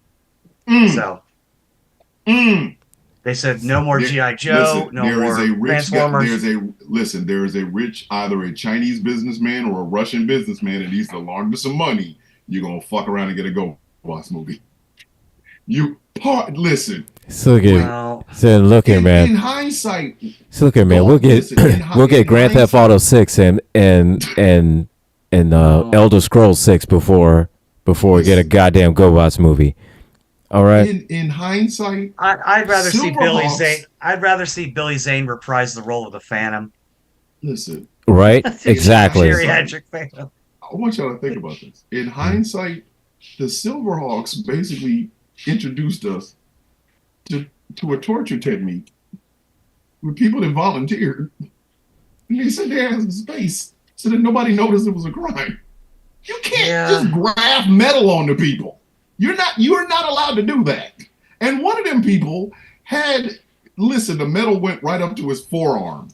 Mm, So mm. they said no more There- GI Joe, listen, no there more is a rich Transformers. there is a rich, either a Chinese businessman or a Russian businessman that needs to launder some money. You're gonna fuck around and get a GoBots movie. Listen. So look here, Well, look here, In man. hindsight, So look here, man. Dog, We'll get listen, in we'll in get Grand Theft hindsight- Auto 6 and Elder Scrolls 6 before before we get a goddamn GoBots movie. All right. In hindsight, I'd rather see Billy Silverhawks- Zane. I'd rather see Billy Zane reprise the role of the Phantom. listen, Right? Exactly. Geriatric Phantom. I want y'all to think about this. In hindsight, the Silverhawks basically introduced us to a torture technique with people that volunteered. And they said their ass in space so that nobody noticed it was a crime. You can't just graft metal onto people. You are not allowed to do that. And one of them people the metal went right up to his forearm.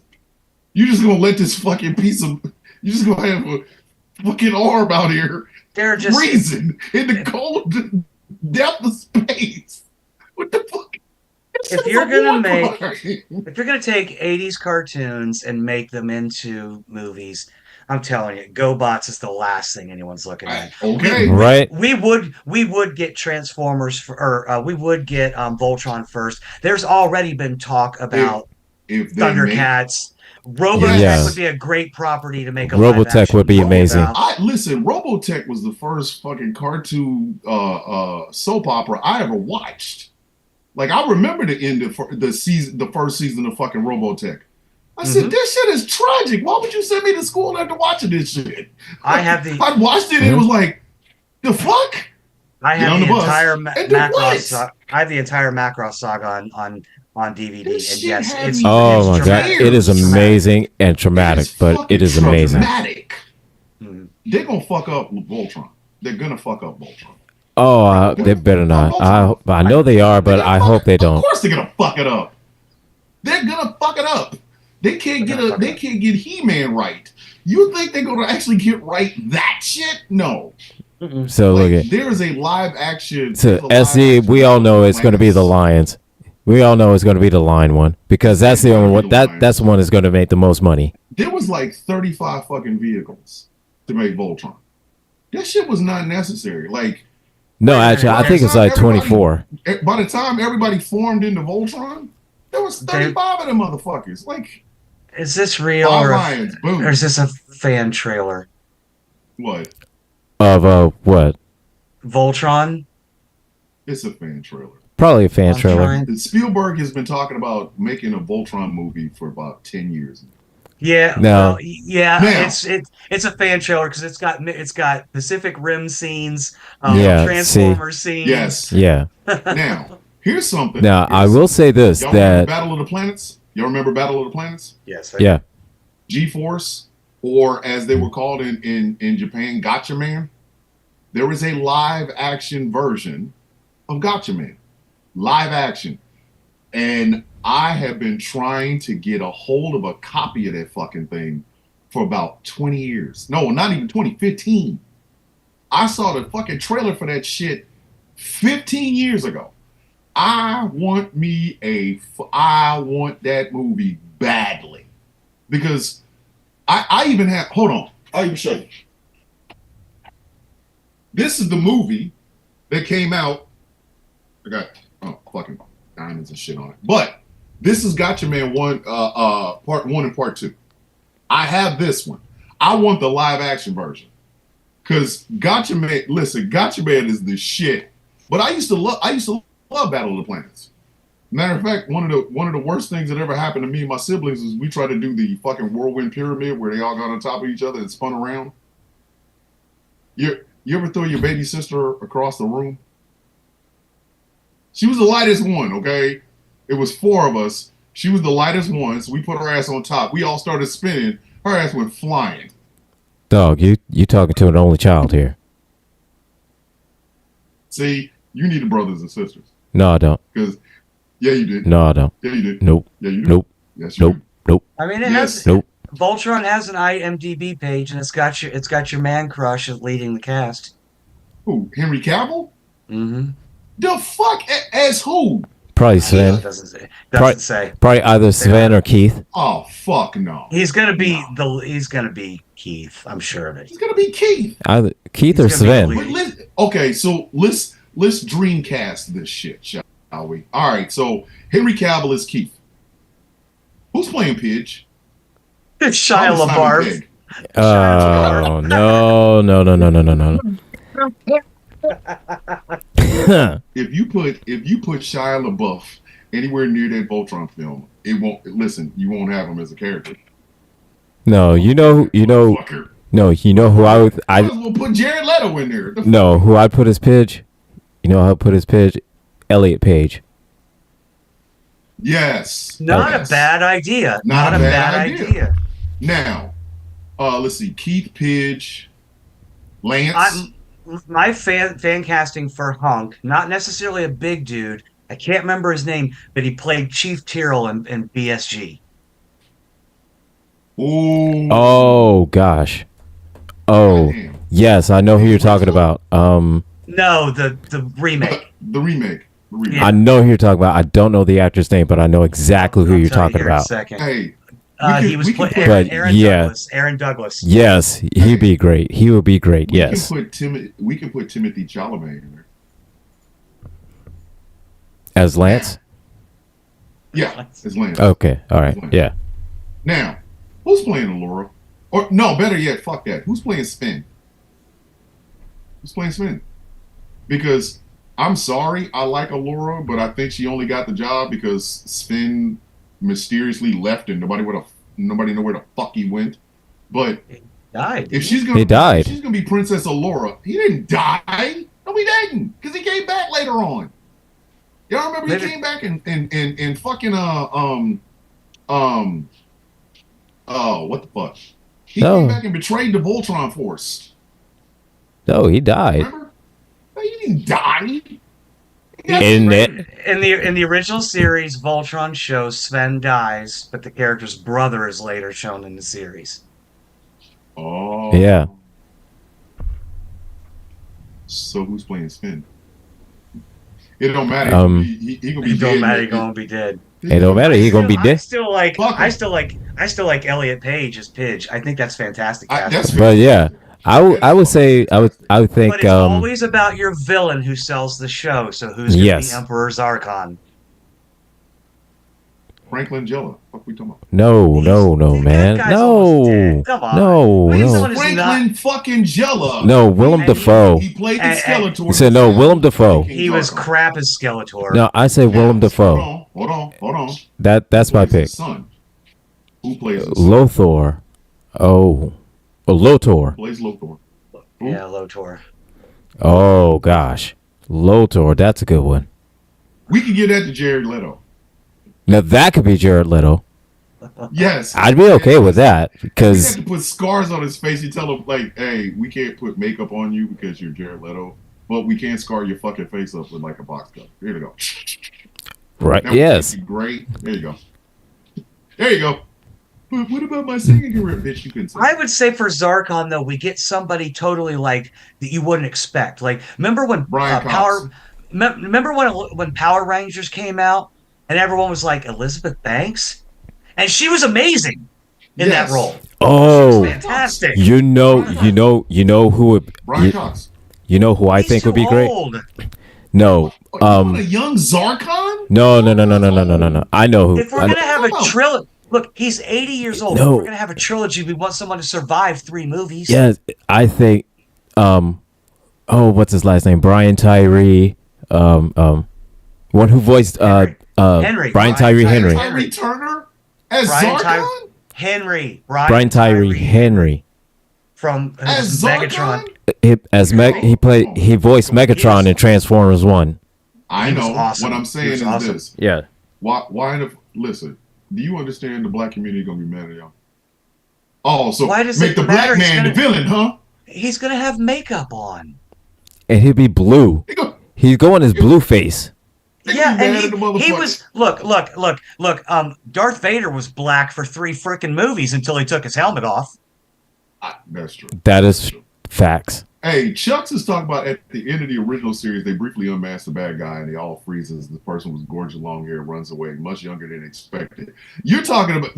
You're just gonna let this fucking you're just gonna have a fucking arm out here They're just freezing in the cold depth of space. What the fuck? if you're gonna take 80s cartoons and make them into movies, I'm telling you, GoBots is the last thing anyone's looking at. Okay. Right? We would get Transformers we would get Voltron first. There's already been talk about If they Thundercats. Robotech Yeah. would be a great property to make a Robotech live action would be movie amazing. about. listen, Robotech was the first fucking cartoon soap opera I ever watched. Like I remember the end of the first season of fucking Robotech. I said, this shit is tragic. Why would you send me to school after watching this shit? I watched it and it was like, the fuck? I Get on have the the bus entire and do what? Macross. I have the entire Macross saga on DVD, This and shit yes, had it's me Oh my god, traumatic. it is amazing and traumatic, It's but fucking it is amazing. traumatic. Mhm. They're gonna fuck up Voltron. They're gonna fuck up Voltron. Oh, they better not. I know they are, but I hope they Of don't. course they're gonna fuck it up. They're gonna fuck it up. They can't get He-Man right. You think they're gonna actually get right that shit? No. So look at there is a live action. so there's a live SC. action We all know it's going to be the Atlantis. Lions. We all know it's going to be the Lion one because that's the It's only gonna one be the Lions. that's the one that's going to make the most money. There was like 35 fucking vehicles to make Voltron. That shit was not necessary. Like No, actually, I think it's like 24. by the time everybody formed into Voltron, there was 35 of them motherfuckers. Like Is this real five or lions, boom. is this a fan trailer? What? Of what? Voltron? It's a fan trailer. Probably a fan I'm trailer. trying- Spielberg has been talking about making a Voltron movie for about 10 years. Yeah, No. well, yeah, Now. it's a fan trailer because it's got Pacific Rim scenes, Yeah, Transformers scenes. Yes. Yeah. Now, here's something. Now, I will say this Y'all remember that Battle of the Planets? Y'all remember Battle of the Planets? Yes. yeah. G-Force, or as they were called in Japan, Gotcha Man. There is a live action version of Gotcha Man. Live action. And I have been trying to get a hold of a copy of that fucking thing for about 20 years. No, not even 20, 15. I saw the fucking trailer for that shit 15 years ago. I want that movie badly. Because I even have, hold on, I'll even show you. This is the movie that came out. I got fucking diamonds and shit on it. But this is Gotcha Man part 1 and part 2. I have this one. I want the live action version. Cause Gotcha Man is the shit. But I used to love Battle of the Planets. Matter of fact, one of the worst things that ever happened to me and my siblings is we tried to do the fucking whirlwind pyramid where they all got on top of each other and spun around. You ever throw your baby sister across the room? She was the lightest one, okay? It was 4 of us. She was the lightest one, so we put her ass on top. We all started spinning. Her ass went flying. Dog, you talking to an only child here. See, you needed brothers and sisters. No, I don't. Because, yeah, you did. No, I don't. Yeah, you did. Nope. Yeah, you did. Nope. Yes, you Nope. did. Nope. I mean, it Yes. has Nope. Voltron has an IMDb page, and it's got your man crush leading the cast. Who? Henry Cavill? Mm-hmm. The fuck? As who? Probably It Sven. doesn't Right. say. Probably either Sven or Keith. Oh, fuck no. He's gonna be Keith. I'm sure of it. He's gonna be Keith. Either Keith He's or gonna be Sven. the But okay, so let's dreamcast this shit, shall we? All right, so Henry Cavill is Keith. Who's playing Pidge? It's Shia Probably Simon LaBeouf. Pegg. Oh no. If you put Shia LaBeouf anywhere near that Voltron film, it won't. Listen, you won't have him as a character. No, Motherfucker. no, you know who I would, Might as well put Jared Leto in there. no, who I'd put as Pidge? You know how I'd put his Pidge? Elliot Page. Yes. Not Yes. a bad idea. Not a bad idea. Now, let's see. Keith Pidge, Lance. My fan casting for Hunk, not necessarily a big dude. I can't remember his name, but he played Chief Tyrrell in BSG. Ooh. Oh gosh. Oh Damn. yes, I know who you're talking about. No, the remake. The remake. Yeah. I know who you're talking about. I don't know the actor's name, but I know exactly who I'll you're tell you talking here in a about. second. Hey, He was playing But, Aaron yeah. Douglas. Aaron Douglas. Yes, he'd be great. He would be great. Yes. we can put Timothy Chalamet in there. As Lance? Yeah, as Lance. Okay. All right. Yeah. Now, who's playing Allura? Or no, better yet, fuck that. Who's playing Sven? Who's playing Sven? Because I'm sorry, I like Allura, but I think she only got the job because Sven mysteriously left and nobody know where the fuck he went. But Died. if she's He gonna died. if she's gonna be Princess Allura, he didn't die. No, he didn't, because he came back later on. Y'all remember he came back and fucking what the fuck? He No. came back and betrayed the Voltron Force. No, he died. Remember? No, he didn't die. In it. In the original series, Voltron shows Sven dies, but the character's brother is later shown in the series. Oh. Yeah. So who's playing Sven? It don't matter. He gonna be It don't dead. matter, you're gonna be dead. It don't matter. He gonna be I dead. still like Fuck him. I still like Elliot Page as Pidge. I think that's fantastic. casting. That's But yeah, I would say I would but think it's always about your villain who sells the show. So who's gonna Yes. be Emperor Zarkon? Franklin Jella. What we talking about? no, That man, guy's almost dead. Come on. no, He's no, on his- Franklin fucking Jella. no. Willem And Dafoe. He played the And- Skeletor. You said no, Willem Dafoe. He was crap as Skeletor. No, I say Willem Dafoe. Hold on. That's my Who plays pick. his son? Who plays his son? Lothor. Oh, Lotor. Plays Lothor. Who? Yeah, Lotor. Oh gosh, Lotor. That's a good one. We could give that to Jared Leto. Now that could be Jared Leto. Yes. I'd be okay with that We because have to put scars on his face. You tell him, like, hey, we can't put makeup on you because you're Jared Leto, but we can scar your fucking face up with like a box cut. Here we go. right. That would Yes. make you great. There you go. There you go. But what about my singing career, bitch? You can sing. I would say for Zarkon though, we get somebody totally like that you wouldn't expect. Like, remember when Brian Cox. Remember when Power Rangers came out and everyone was like Elizabeth Banks, and she was amazing in that Yes. role. Oh, Fantastic. you know who would Brian Cox. you know who I He's think would too be great? old. No, Oh, you want a young Zarkon? no. I know who. If we're I- gonna have a trilogy, look, he's 80 years old. No. If we're gonna have a trilogy, we want someone to survive 3 movies. Yes, I think. Oh, what's his last name? Brian Tyree. One who voiced Henry. Brian Tyree Henry. Tyree Turner as Brian Zarkon? Brian Tyree Henry. from As Megatron. Zarkon? He voiced Megatron in Transformers 1. I He was know. awesome. What I'm He saying was is awesome. this. Yeah. Why listen, do you understand the black community gonna be mad at y'all? Oh, so Why does make it the matter? black man the villain, huh? He's gonna have makeup on. And he'd be blue. They go, He'd go on his blue face. they Yeah, gonna be and mad at the he motherfucker. was look. Darth Vader was black for 3 freaking movies until he took his helmet off. That's true. That is facts. Hey, Chucks is talking about at the end of the original series, they briefly unmasked the bad guy and they all freezes. The person was gorgeous, long hair, runs away, much younger than expected. You're talking about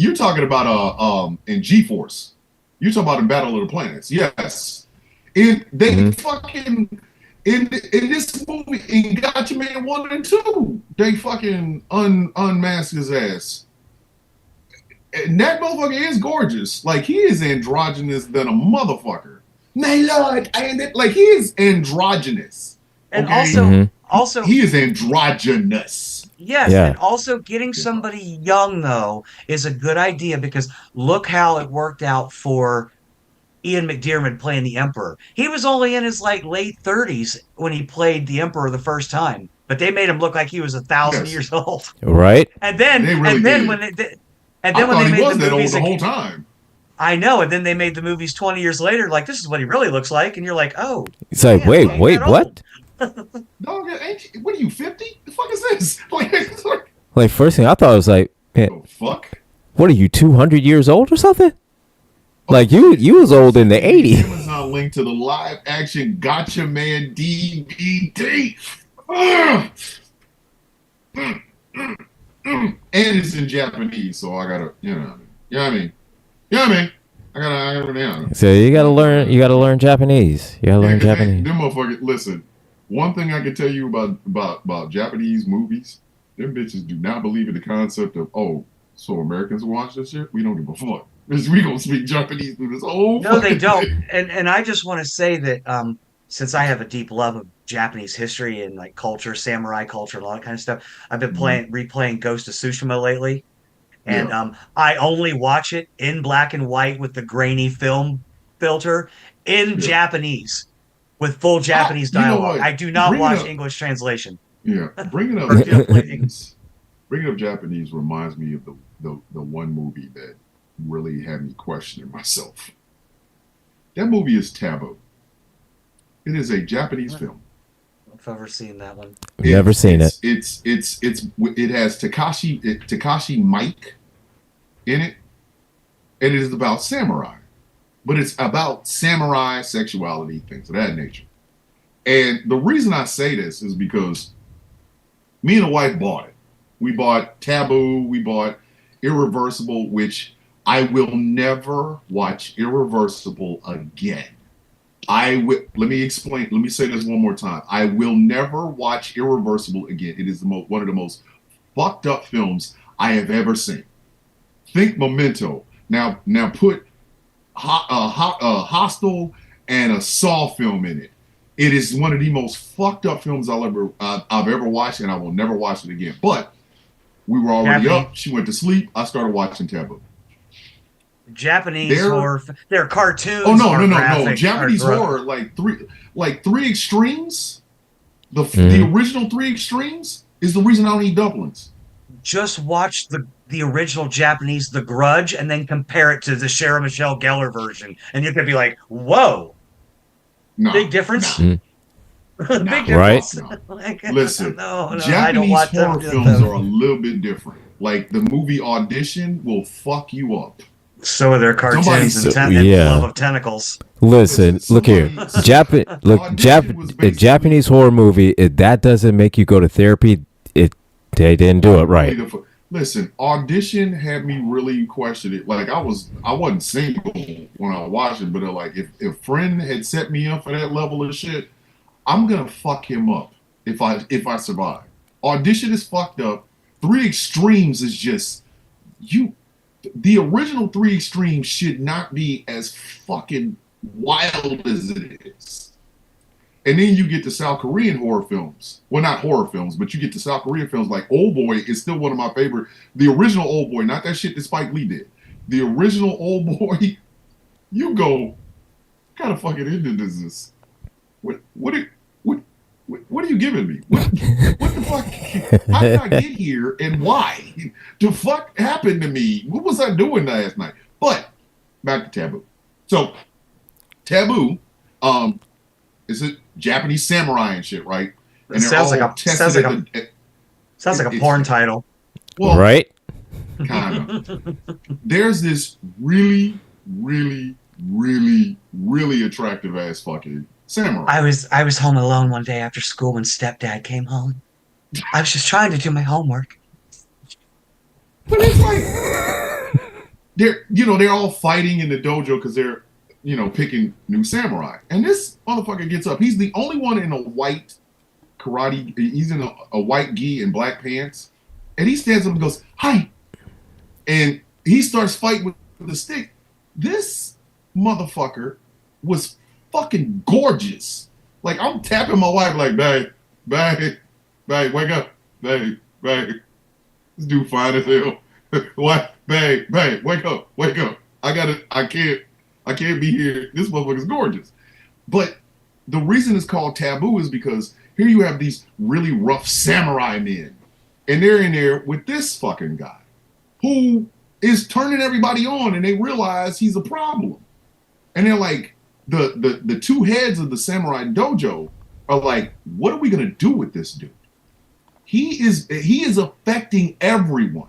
in G-Force. You're talking about in Battle of the Planets. Yes. Fucking in this movie in Gotcha Man 1 and 2, they fucking unmask his ass. And that motherfucker is gorgeous. Like, he is androgynous than a motherfucker. My lord, like, he is androgynous. And Okay. also, Mhm. also, He is androgynous. yes, Yeah. and also getting somebody young though is a good idea because look how it worked out for Ian McDiarmid playing the Emperor. He was only in his like late 30s when he played the Emperor the first time, but they made him look like he was 1,000 Yes. years old. Right? They really did. When and I then when thought they he made was the that old movies the whole again, time. I know, and then they made the movies 20 years later, like this is what he really looks like, and you're like, oh, It's like, man, he ain't wait, that what? old. Dog, what are you, 50? The fuck is this? Like, what Like, first thing I thought was like, man, the fuck? what are you, 200 years old or something? Like, you was old in the 80s. Amazon link to the live action Gotcha Man DVD. Ugh. And it's in Japanese, so I gotta, you know what I mean? I gotta, So you gotta learn Japanese. You gotta learn Yeah, 'cause Japanese. Them motherfuckers, listen, one thing I can tell you about Japanese movies, them bitches do not believe in the concept of, oh, so Americans watch this shit? We don't give a fuck. We gonna speak Japanese through this whole No, they fucking don't. thing. And I just want to say that since I have a deep love of Japanese history and like culture, samurai culture, and all that kind of stuff, I've been replaying Ghost of Tsushima lately. And Yeah. I only watch it in black and white with the grainy film filter in Yeah. Japanese with full Japanese You know dialogue. what? I do not Bring it watch up. English translation. Yeah, bringing up Or Japanese. Bringing up Japanese reminds me of the one movie that really had me questioning myself. That movie is Taboo. It is a Japanese film. If I've ever seen that one. Never seen it. It has Takashi Mike in it, and it is about samurai, but it's about samurai sexuality, things of that nature. And the reason I say this is because me and the wife bought it. We bought Taboo. We bought Irreversible, which I will never watch Irreversible again. Let me explain. Let me say this one more time. I will never watch Irreversible again. It is one of the most fucked up films I have ever seen. Think Memento. Now put Hostel and a Saw film in it. It is one of the most fucked up films I've ever watched, and I will never watch it again. But we were already up. She went to sleep. I started watching Taboo. Japanese horror. They're cartoons. Oh no! Japanese horror, like three extremes. The original Three Extremes is the reason I don't eat dumplings. Just watch the original Japanese The Grudge and then compare it to the Sarah Michelle Gellar version, and you're gonna be like, "Whoa, big difference." Big difference. No. Like, Listen, no, Japanese I don't watch horror films are a little bit different. Like the movie Audition will fuck you up. So are their cartoons and love of tentacles. Listen, look here. Japanese horror movie, that doesn't make you go to therapy. They didn't do it right. Listen, Audition had me really question it. Like I wasn't single when I watched it, but like if friend had set me up for that level of shit, I'm gonna fuck him up if I survive. Audition is fucked up. Three Extremes is just you. The original Three Extremes should not be as fucking wild as it is. And then you get to South Korean horror films. Well, not horror films, but you get to South Korean films like Old Boy is still one of my favorite. The original Old Boy, not that shit that Spike Lee did. The original Old Boy, you go, what kind of fucking ending is this? What are you giving me? What the fuck? How did I get here and why? The fuck happened to me? What was I doing last night? But back to Taboo. So Taboo, is it Japanese samurai and shit, right? And it sounds like a porn title. Well, right? Kind of. There's this really, really, really, really attractive ass fucking samurai. I was home alone one day after school when stepdad came home. I was just trying to do my homework. But it's like they're all fighting in the dojo because they're picking new samurai. And this motherfucker gets up. He's the only one in a white karate. He's in a white gi and black pants. And he stands up and goes, "Hi." And he starts fighting with the stick. This motherfucker was fucking gorgeous. Like I'm tapping my wife, like, babe, wake up, babe. This dude fine as hell. What, babe, wake up. I can't be here. This motherfucker's gorgeous. But the reason it's called taboo is because here you have these really rough samurai men, and they're in there with this fucking guy who is turning everybody on, and they realize he's a problem. And they're like, the two heads of the samurai dojo are like, what are we gonna do with this dude? He is affecting everyone.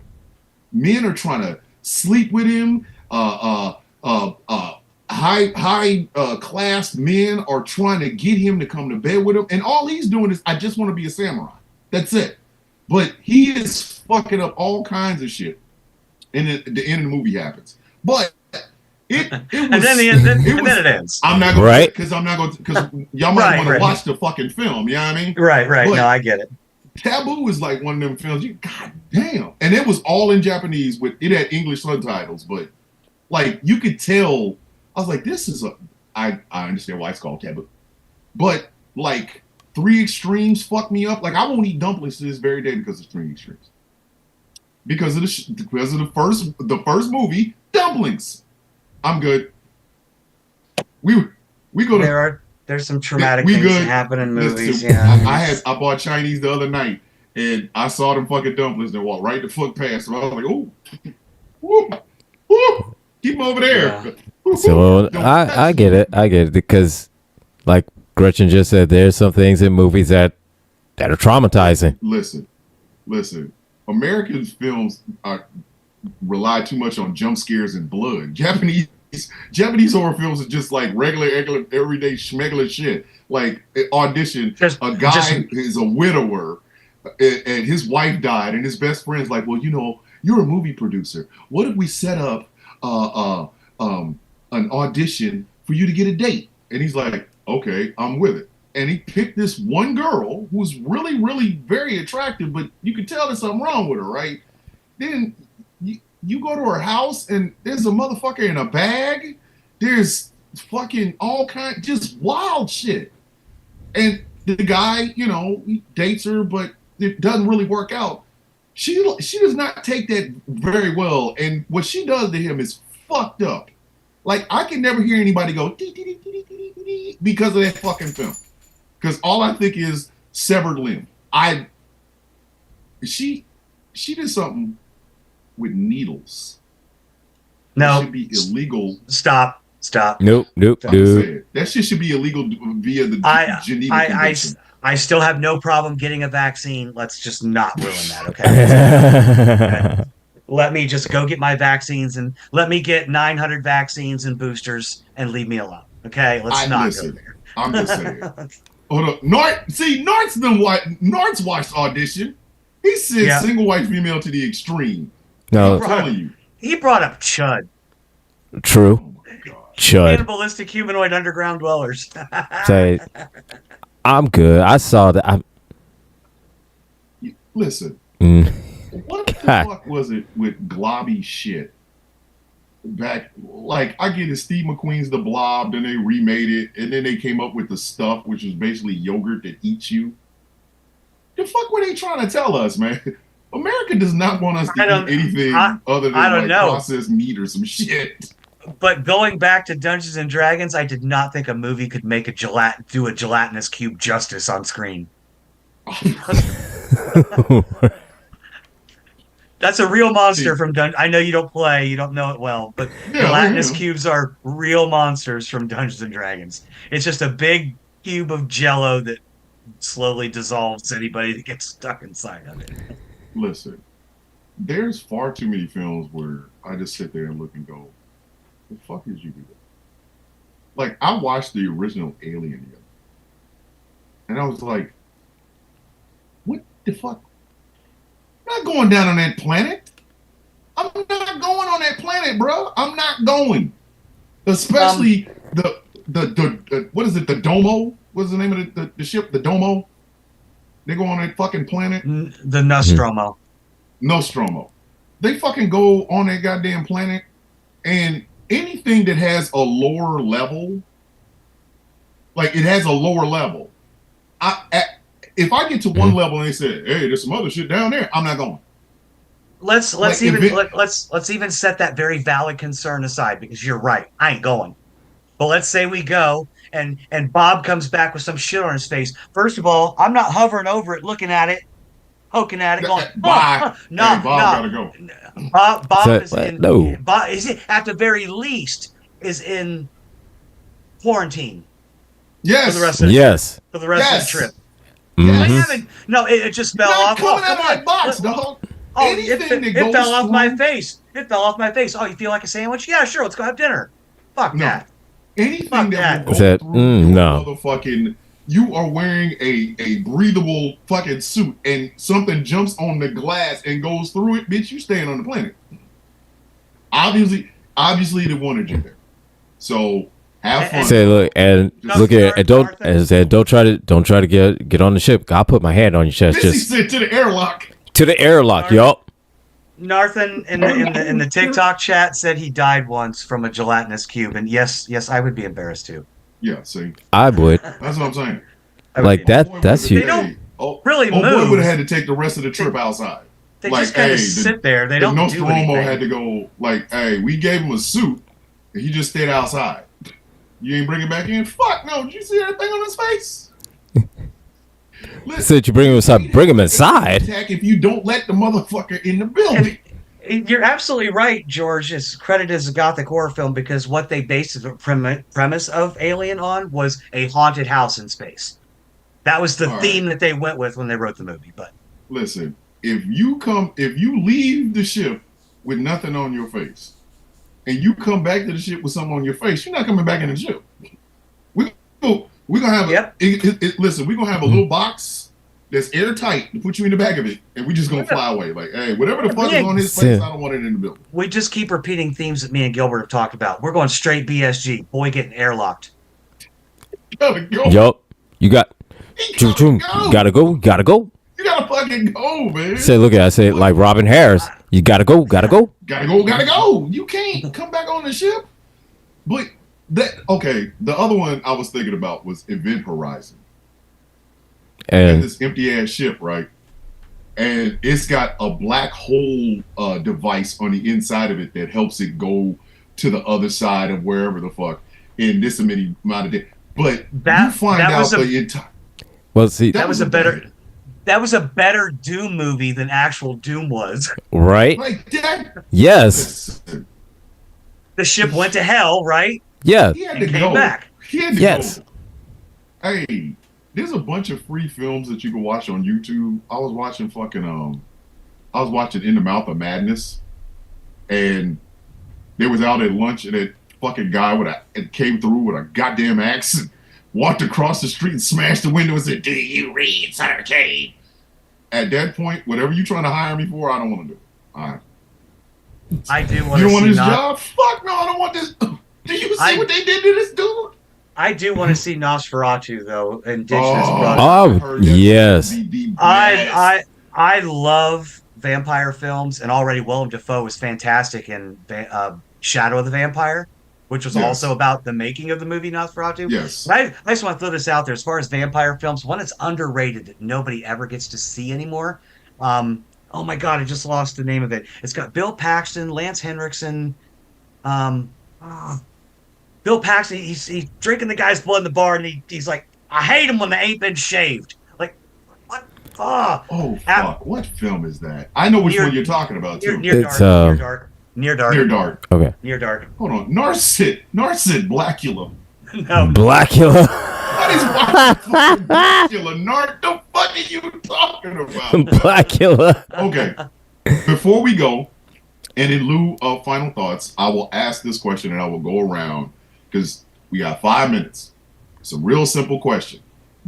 Men are trying to sleep with him. High class men are trying to get him to come to bed with him, and all he's doing is, I just want to be a samurai. That's it. But he is fucking up all kinds of shit. And the end of the movie happens. But it was, and then it ends. I'm not going Right. because y'all might want to Right. watch the fucking film. You know what I mean? Right. But No, I get it. Taboo is like one of them films. God damn. And it was all in Japanese with it had English subtitles, but like you could tell. I was like, this is I understand why it's called taboo. But like 3 Extremes fucked me up. Like I won't eat dumplings to this very day because of 3 Extremes. Because of the first movie, dumplings. I'm good. We go to There's some traumatic we things good. that happen in movies. Listen, Yeah. I bought Chinese the other night and I saw them fucking dumplings and walked right the fuck past them. I was like, ooh, woo, keep them over there. Yeah. So Don't I touch get me. it because, like Gretchen just said, there's some things in movies that are traumatizing. Listen. American films rely too much on jump scares and blood. Japanese horror films are just like regular everyday schmegular shit. Like Audition, a guy is a widower and his wife died, and his best friend's like, well, you know, you're a movie producer. What if we set up an audition for you to get a date? And he's like, okay, I'm with it. And he picked this one girl who's really, really very attractive, but you could tell there's something wrong with her, right? Then you go to her house and there's a motherfucker in a bag. There's fucking all kind, just wild shit. And the guy, you know, he dates her, but it doesn't really work out. She does not take that very well, and what she does to him is fucked up. Like I can never hear anybody go dee, dee, dee, dee, dee, dee, dee, because of that fucking film. Because all I think is severed limb. She did something with needles. No. That should be illegal. Stop. Nope. I'm saying it. That shit should be illegal via the Geneva Convention. I still have no problem getting a vaccine. Let's just not ruin that, okay? Let me just go get my vaccines and let me get 900 vaccines and boosters and leave me alone, okay? Let's not go there. I'm just saying. Hold up. Nort's watched Audition. He said single white female to the extreme. No, I'm telling you. He brought up Chud. true. Oh my God. Chud. Cannibalistic humanoid underground dwellers. Say, I'm good. I saw that. Listen. Mm. What the God. fuck was it with globby shit? Back, like, I get it, Steve McQueen's The Blob, then they remade it, and then they came up with the stuff, which is basically yogurt that eats you. The fuck were they trying to tell us, man? America does not want us to eat anything other than like processed meat or some shit. But going back to Dungeons and Dragons, I did not think a movie could make do a gelatinous cube justice on screen. That's a real monster from I know you don't play, you don't know it well, but gelatinous cubes are real monsters from Dungeons and Dragons. It's just a big cube of Jello that slowly dissolves anybody that gets stuck inside of it. Listen, there's far too many films where I just sit there and look and go, the fuck is you doing? Like, I watched the original Alien the other, and I was like, what the fuck? I'm not going down on that planet. I'm not going on that planet, bro. I'm not going. Especially the what is it? The Domo? What's the name of the ship? The Domo? They go on that fucking planet. The Nostromo. Nostromo. They fucking go on that goddamn planet, and anything that has a lower level, Like it has a lower level. If I get to one level and they say, "Hey, there's some other shit down there," I'm not going. Let's Like, even if it- let's even set that very valid concern aside because you're right. I ain't going. But let's say we go and Bob comes back with some shit on his face. First of all, I'm not hovering over it, looking at it, poking at it, going, Bye. no, Hey, Bob gotta go. Bob So, is in. no. Bob is at the very least is in quarantine Yes. for the rest of the, Yes. for the rest of Yes. the trip. Mhm. I haven't. No, it just fell Not off. coming Oh, out come of on. that box, Look, dog. Oh, Anything that it goes fell off my through- face. It fell off my face. Oh, you feel like a sandwich? Yeah, sure. Let's go have dinner. Fuck No. that. Anything Fuck that that. will go Said, through your no. motherfucking, you are wearing a breathable fucking suit and something jumps on the glass and goes through it, bitch, you staying on the planet. Obviously they wanted you there. So have fun. Say, look, and Just look at, start and don't, Martha. as I said, don't try to get on the ship. I'll put my hand on your chest, Missy just said to the airlock. to the airlock, yup. Narthan in the TikTok chat said he died once from a gelatinous cube, and yes, I would be embarrassed too. Yeah, see. I would That's what I'm saying. I would like be- that. That's They huge. don't Oh, really boy move. would have had to take the rest of the trip outside. They like, just kind hey, of the- sit there. They The don't do Nostromo anything. had to go, like, hey, we gave him a suit, and he just stayed outside. You ain't bring him back in? Fuck no. Did you see everything on his face? Listen, Said you bring him inside. Bring him inside. attack if you don't let the motherfucker in the building. You're absolutely right, George. It's credited as a gothic horror film because what they based the premise of Alien on was a haunted house in space. That was the All right. theme that they went with when they wrote the movie. But Listen, if you leave the ship with nothing on your face, and you come back to the ship with something on your face, you're not coming back in the ship. We're gonna have Yep. listen, we're gonna have a little box that's airtight to put you in the back of it, and we just gonna fly away. Like, hey, whatever the fuck is on his face, I don't want it in the building. we just keep repeating themes that me and Gilbert have talked about. We're going straight BSG. Boy getting airlocked. You gotta go. Yup. You got. You Choom, gotta choom. go. Gotta go. Gotta go. You gotta fucking go, man. Say, look at. I say like Robin Harris. You gotta go. Gotta go. Gotta go, gotta go. You can't come back on the ship. But the other one I was thinking about was Event Horizon. And And this empty ass ship, right? And it's got a black hole device on the inside of it that helps it go to the other side of wherever the fuck in this many amount of days. But you find that out was the entire. well, see, That was a better. That was a better Doom movie than actual Doom was. right? Like that. Yes. Listen, The ship went to hell, right? Yeah. And he had to came go. back. He had to Yes. go. Hey, there's a bunch of free films that you can watch on YouTube. I was watching In the Mouth of Madness, and they was out at lunch, and that fucking guy it came through with a goddamn axe and walked across the street and smashed the window and said, "Do you read Sutter Kane?" At that point, whatever you're trying to hire me for, I don't want to do it. All right. I do want You to don't want see this Nos- job? Fuck no, I don't want this. Do you see I- what they did to this dude? I do want to see Nosferatu though, Indigenous Oh. Brother. Oh, I heard that yes. shit would be the best. I love vampire films, and already Willem Dafoe was fantastic in Shadow of the Vampire, which was Yes. also about the making of the movie Nosferatu. Yes. And I just want to throw this out there as far as vampire films. One that's underrated that nobody ever gets to see anymore. Oh my God, I just lost the name of it. It's got Bill Paxton, Lance Henriksen. Bill Paxton, he's drinking the guy's blood in the bar, and he's like, I hate him when they ain't been shaved. Like, what? Oh fuck! What film is that? I know which Near- one you're talking about too. Near It's, Dark. Near Dark. Near Dark. Okay. Near Dark. Hold on. Narcid Blackula. No. Blackula. What is fucking Blackula? Narc? The fuck are you talking about? Blackula. Okay. Before we go, and in lieu of final thoughts, I will ask this question and I will go around because we got 5 minutes. It's a real simple question.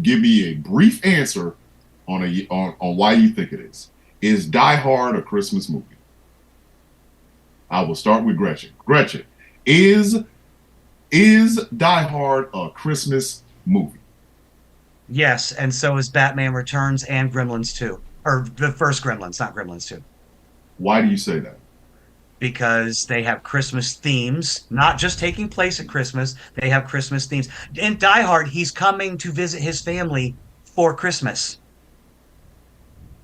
Give me a brief answer on why you think it is. Is Die Hard a Christmas movie? I will start with Gretchen. Gretchen, is Die Hard a Christmas movie? Yes, and so is Batman Returns and Gremlins 2. Or the first Gremlins, not Gremlins 2. Why do you say that? because they have Christmas themes, not just taking place at Christmas. They have Christmas themes. In Die Hard, he's coming to visit his family for Christmas.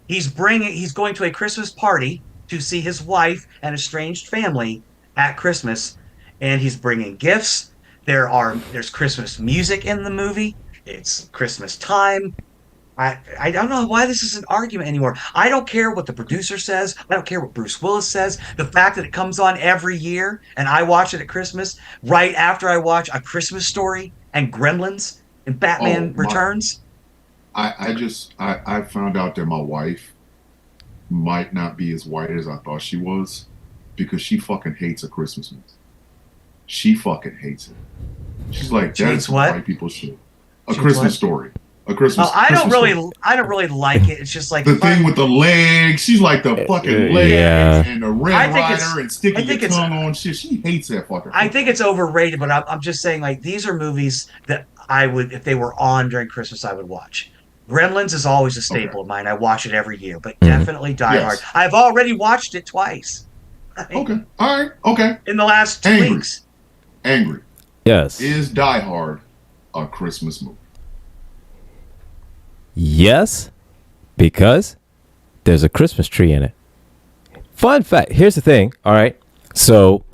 He's going to a Christmas party to see his wife and estranged family at Christmas, and he's bringing gifts. There's Christmas music in the movie. It's Christmas time. I don't know why this is an argument anymore. I don't care what the producer says. I don't care what Bruce Willis says. The fact that it comes on every year and I watch it at Christmas, right after I watch A Christmas Story and Gremlins and Batman Returns. I found out that my wife might not be as white as I thought she was because she fucking hates A Christmas movie. She fucking hates it. She's like, that's what white people should. A Christmas Story. A Christmas. I don't Christmas really like it. It's just like the thing with the legs. She's like the fucking legs and the Red Rider and sticking your tongue on shit. She hates that fucking. I think it's overrated, but I'm just saying, like, these are movies that I would, if they were on during Christmas, I would watch. Gremlins is always a staple of mine. I watch it every year, but definitely Die Hard. I've already watched it twice. Okay. All right. Okay. In the last 2 weeks. Angry. Yes. Is Die Hard a Christmas movie? Yes, because there's a Christmas tree in it. Fun fact. Here's the thing. All right. So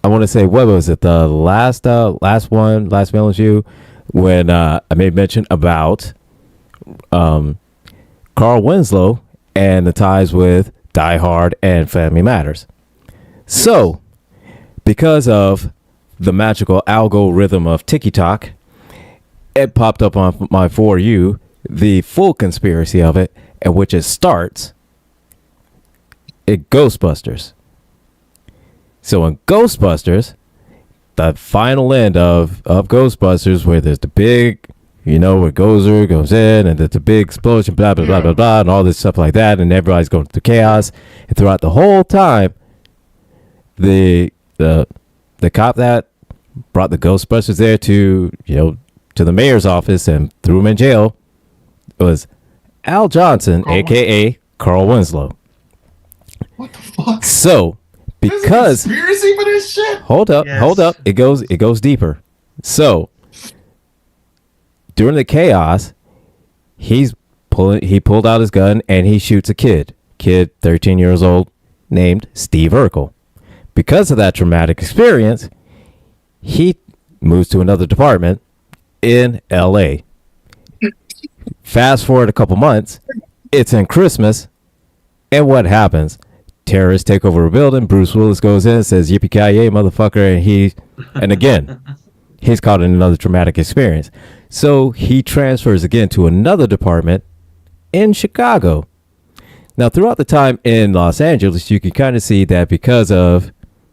I want to say, what was it? The last Melon View, when I made mention about Carl Winslow and the ties with Die Hard and Family Matters. So, because of the magical algorithm of TikTok, it popped up on my For You, the full conspiracy of it, at which it starts at Ghostbusters. So in Ghostbusters, the final end of Ghostbusters, where there's the big, where Gozer goes in, and there's the big explosion, blah, blah, blah, blah, blah, and all this stuff like that, and everybody's going through chaos. And throughout the whole time, the cop that brought the Ghostbusters there to the mayor's office and threw him in jail was Al Johnson, a.k.a. Carl Winslow. What the fuck? So, because conspiracy for this shit? Hold up. It goes deeper. So, during the chaos, he pulled out his gun and he shoots a kid 13 years old, named Steve Urkel. Because of that traumatic experience, he moves to another department in L.A. Fast forward a couple months, it's in Christmas, and what happens? Terrorists take over a building. Bruce Willis goes in and says, "Yippee-ki-yay, motherfucker," and again, he's caught in another traumatic experience. So he transfers again to another department in Chicago. Now, throughout the time in Los Angeles, you can kind of see that because of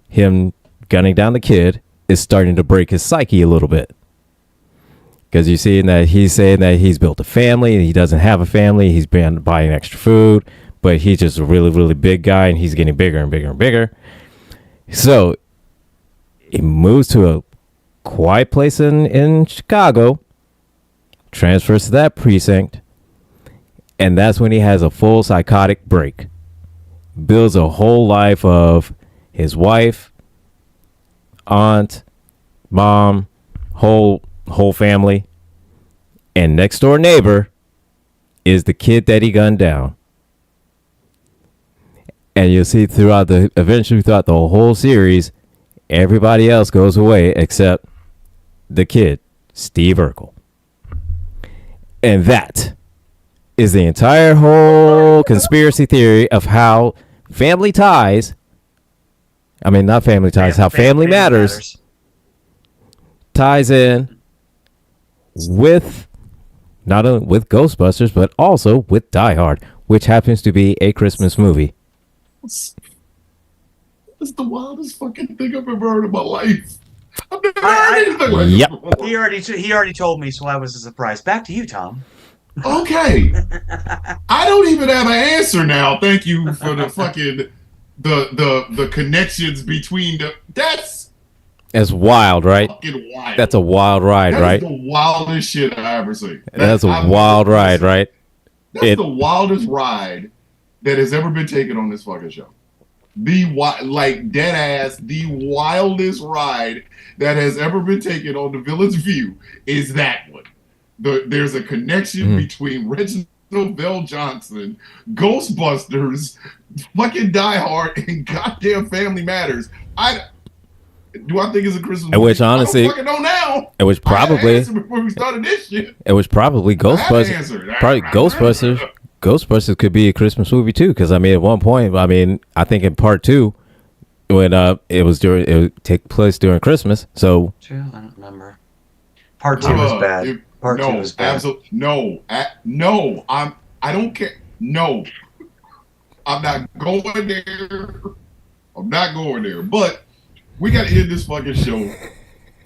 him gunning down the kid, it's starting to break his psyche a little bit. Because you're seeing that he's saying that he's built a family and he doesn't have a family. He's been buying extra food, but he's just a really, really big guy and he's getting bigger and bigger and bigger. So he moves to a quiet place in Chicago, transfers to that precinct, and that's when he has a full psychotic break. Builds a whole life of his wife, aunt, mom, whole family, and next door neighbor is the kid that he gunned down. And you'll see eventually throughout the whole series, everybody else goes away except the kid, Steve Urkel. And that is the entire whole conspiracy theory of how Family Ties, not Family Ties, how Family Matters ties in with not only with Ghostbusters, but also with Die Hard, which happens to be a Christmas movie. That's the wildest fucking thing I've ever heard in my life. I've never heard anything like Yep. this before. He already told me, so I was surprised. Back to you, Tom. Okay. I don't even have an answer now. Thank you for the fucking the connections between that's wild, right? fucking wild. That's a wild ride, That right? is the wildest shit I ever seen. That's a wild ride, right? That's the wildest ride that has ever been taken on this fucking show. Like dead ass, the wildest ride that has ever been taken on the Villain's View is that one. There's a connection between Reginald Bell Johnson, Ghostbusters, fucking Die Hard, and goddamn Family Matters. Do I think it's a Christmas movie? Which honestly, I don't fucking know now. It was probably before we started this shit. It was probably Ghostbusters. Probably Ghostbusters. Ghostbusters could be a Christmas movie too, because I mean, at one point, I think in part 2, when it would take place during Christmas. So I don't remember. Part 2 was bad. Part 2 was bad. Absolutely no. I don't care. No, I'm not going there. I'm not going there. But we got to end this fucking show.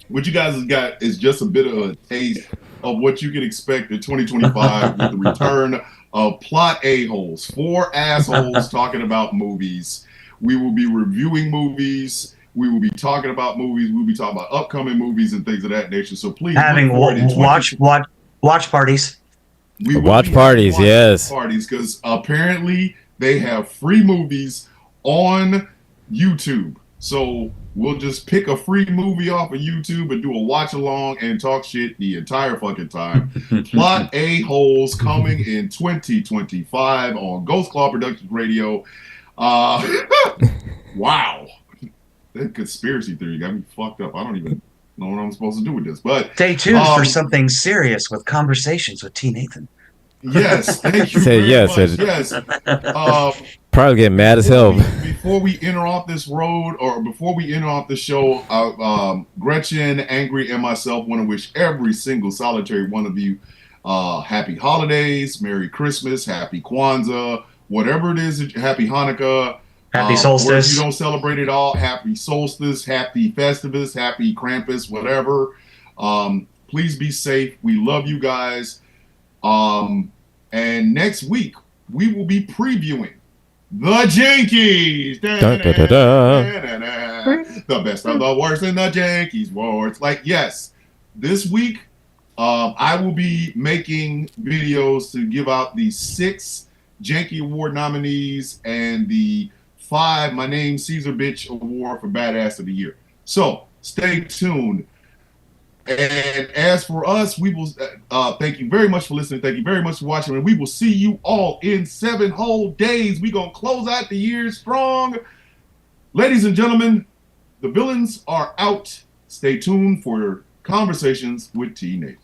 What you guys have got is just a bit of a taste of what you can expect in 2025 with the return of Plot A-Holes. 4 assholes talking about movies. We will be reviewing movies. We will be talking about movies. We'll be talking about upcoming movies and things of that nature. So please having watch parties. Watch parties, yes. Parties, because apparently they have free movies on YouTube. So we'll just pick a free movie off of YouTube and do a watch along and talk shit the entire fucking time. Plot A-Holes coming in 2025 on Ghost Claw Productions Radio. Wow. That conspiracy theory got me fucked up. I don't even know what I'm supposed to do with this. But stay tuned for something serious with Conversations with T. Nathan. Yes, thank you. Say yes. Much. Yes. Probably get mad as hell. Before we enter off this road, or before we enter off the show, Gretchen, Angry, and myself want to wish every single solitary one of you happy holidays, Merry Christmas, Happy Kwanzaa, whatever it is, Happy Hanukkah. Happy Solstice. If you don't celebrate it all, Happy Solstice, Happy Festivus, Happy Krampus, whatever. Please be safe. We love you guys. And next week, we will be previewing The Jankies. The best of the worst in the Jankies Wars. Like, yes, this week, I will be making videos to give out the 6 Janky Award nominees and the 5 My Name Caesar Bitch Award for Badass of the Year. So stay tuned. And as for us, we will thank you very much for listening. Thank you very much for watching. And we will see you all in 7 whole days. We're going to close out the year strong. Ladies and gentlemen, the villains are out. Stay tuned for Conversations with T. Nathan.